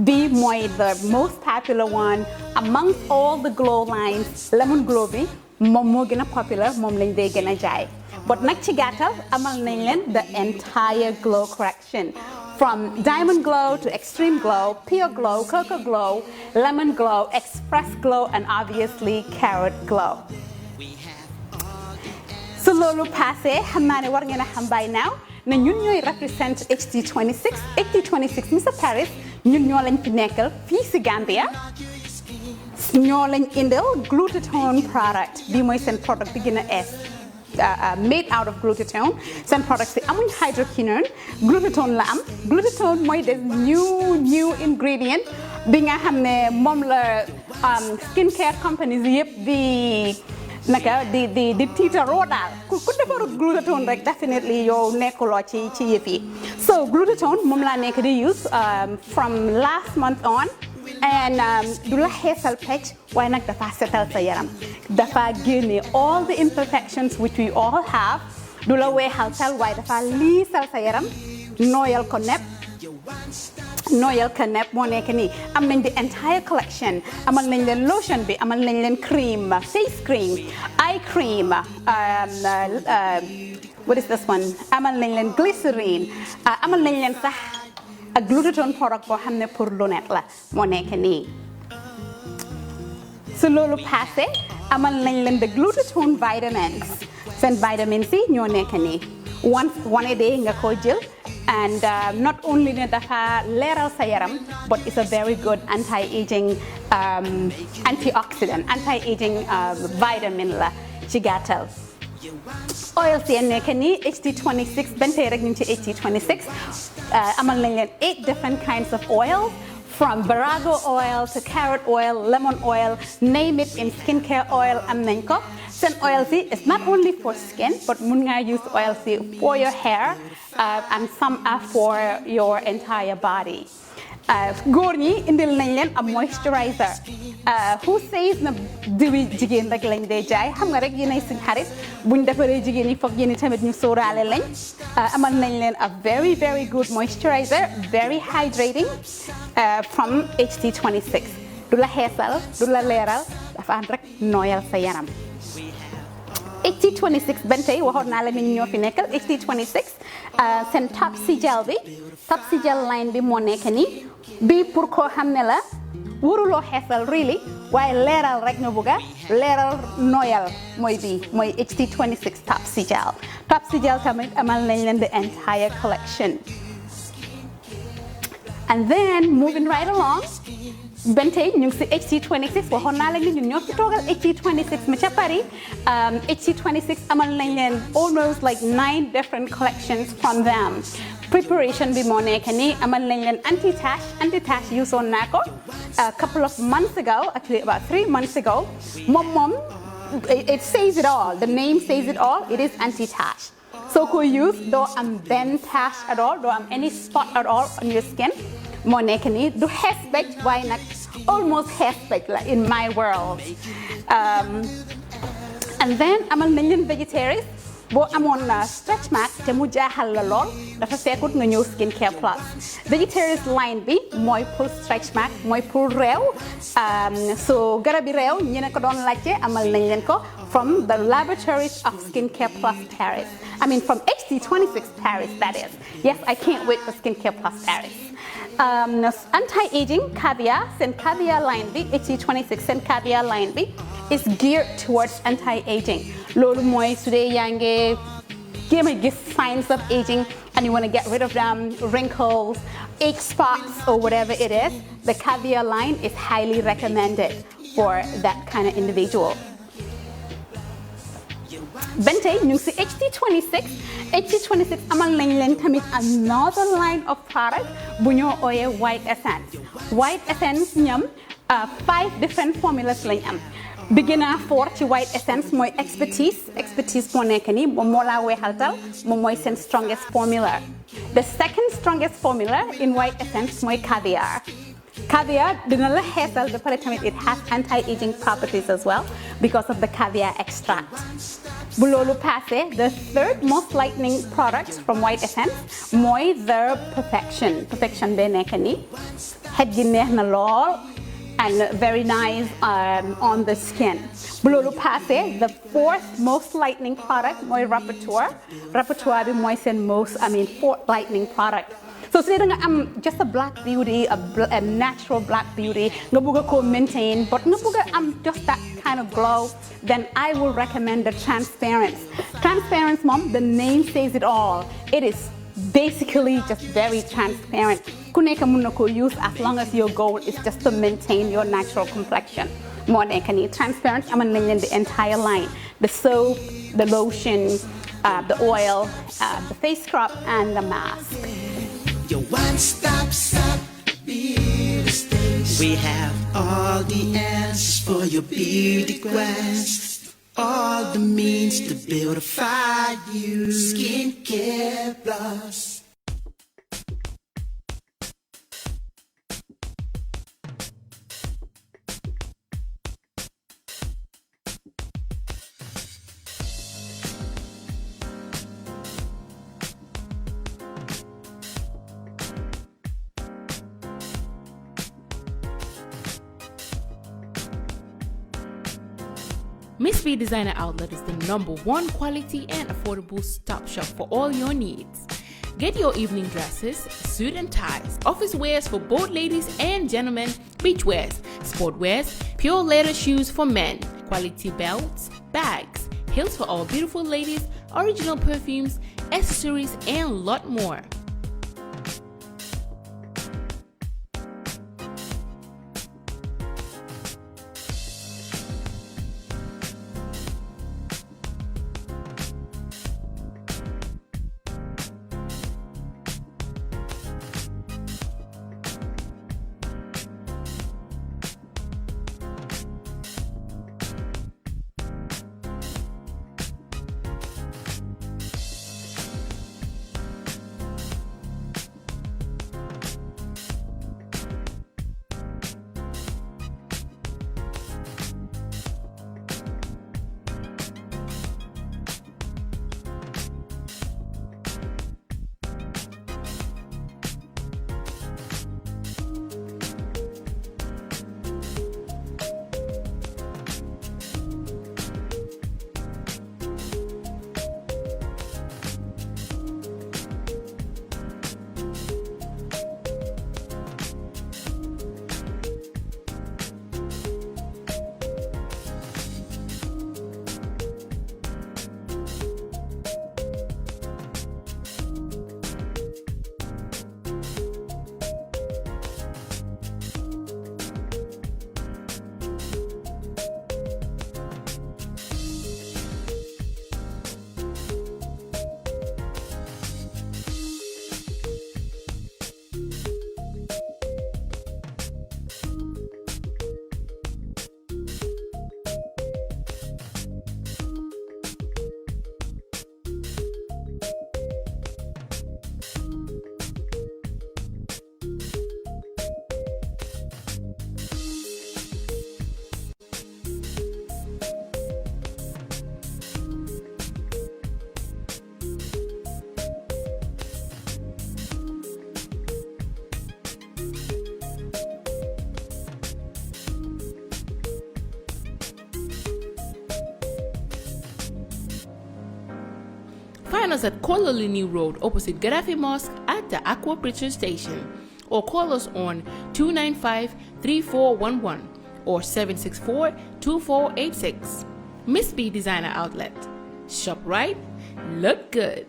Be moi the most popular one amongst all the glow lines. Lemon Glow be mom mo gëna popular, mom lañ dé gëna jaay. But nak ci gattal amal nañ leen the entire glow correction. From Diamond Glow to Extreme Glow, Pure Glow, Cocoa Glow, Lemon Glow, Express Glow, and obviously Carrot Glow. So lolu passé xamna né war ngeen xam by now né ñun ñoy represent HT26. HT26 Mr Paris ñun ñoo lañ fi nekkal fi ci Gambia. Ñoo lañ indil glutathione product. Bi moy sen product bi gëna made out of glutathione. Some products say amuñ hydroquinone, glutathione la am. Glutathione mooy the new ingredient bi nga xam ne moom la skincare companies yëpp di tiitaroo daal ku defarut glutathione rek definitely yow nekkuloo ci yëf yi. So glutathione moom laa nekk di use from last month on. And du la xeesal pecc waaye nag dafa setal sa yaram dafa génne all the imperfections which we all have du la weexal tal waaye dafa liisal sa yaram nooyal ko nepp moo nekk nii am nañ the entire collection amal nañ leen lotion bi amal nañ leen cream face cream eye cream what is this one amal nañ leen glycerine amal nañ leen sax a glutathione product boo xam ne pour lunette la moo nekk nii su loolu passé amal nañ leen the glutathione vitamins seen vitamins yi ñoo nekk nii one a day nga ko jël and not only ne dafa leeral sa yaram but it's a very good anti-aging antioxidant anti-aging vitamin la ci gàttal oil si nekk nii HT26 benn tey rek ñu ci HT26 amal nañ leen 8 different kinds of oil from Barago oil to carrot oil, lemon oil, name it in skincare oil am nañ ko. Seen oil si is not only for skin but mun nga use oil si for your hair and some are for your entire body. Góor ñi indil nañ leen a moisturizer who says na diwi jigéen rek lañ dee jaay xam nga rek yéenay suñ xarit buñ defaree jigéen ñi foog yéen tamit ñu sóoraale lañ amal nañ leen a very very good moisturizer very hydrating from HT26 du la xeesal du la leeral dafa ànd rek nooyal sa yaram HT26 benn tey waxoon naa la ni ñoo fi nekkal HT26 seen Topsy gel line bi moo nekk nii bii pour koo xam ne la waruloo xeesal really waaye leeral rek nga bëgga leeral nooyal mooy bii mooy HT26 Topsy gel tamit amal nañ leen the entire collection and then moving right along benn tey ñu ngi si HT26 waxoon naa la ni ñun ñoo fi toogal HT26 ma ca Paris HT26 amal nañ leen almost like 9 different collections from them preparation bi moo nekk nii amal nañ leen anti-tache usoon naa ko a couple of months ago actually about 3 months ago moom it says it all the name says it all it is anti-tache so ko use doo am benn tache at all doo am any spot at all on your skin moo nekk nii du xees waaye nag almost xees la in my world and then amal nañ leen vegetarian boo amoon stretch mark te mu jaaxal la lool dafa fekkut nga ñëw skincare plus vegetarian line bi mooy pour stretch mark mooy pour réew so garabi réew ñi ne ko doon laajte amal nañ leen ko from the laboratories of skincare plus Paris I mean from HT26 Paris that is yes I can't wait for skincare plus Paris anti-aging caviar seen caviar line bi HT26 seen caviar line bi is geared towards anti-aging loolu mooy su dee yaa ngi jéem a gis signs of aging and you want to get rid of them wrinkles age spots or whatever it is the caviar line is highly recommended for that kind of individual benn tey ñu ngi si HT26 amal nañ leen tamit another line of product bu ñoo ooyee white essence ñoom 5 different formulas lañ am bi gën a fort ci white essence mooy expertise moo nekk nii moom moo laa weexaltal moom mooy seen strongest formula the second strongest formula in white essence mooy caviar dina la xeesal ba pare tamit it has anti-aging properties as well because of the caviar extract Bulolu Passe, the third most lightning product from White Essence, Moi the Perfection. Perfection be nekani. Head gi neex na lol and very nice on the skin. Bulolu Passe, the fourth most lightning product, Moi Repertoire. Repertoire be moi sen fourth lightning product. So today I'm just a black beauty, a natural black beauty. Ngabuga ko maintain, but ngabuga just that kind of glow. Then I will recommend the Transparence. Transparence, mom, the name says it all. It is basically just very transparent. Kuneka munako use as long as your goal is just to maintain your natural complexion. More than transparent, I'm gonna name the entire line: the soap, the lotion, the oil, the face scrub, and the mask. Your one-stop shop beauty station. We have all the answers for your beauty quest. All the means to beautify you. Skincare Plus. Miss B Designer Outlet is the #1 quality and affordable stop shop for all your needs. Get your evening dresses, suit and ties, office wears for both ladies and gentlemen, beach wears, sport wears, pure leather shoes for men, quality belts, bags, heels for all beautiful ladies, original perfumes, accessories, and a lot more. Find us at Kololini Road opposite Gaddafi Mosque at the Aqua Bridge Station, or call us on 295-3411 or 764-2486. Miss B Designer Outlet. Shop right, look good.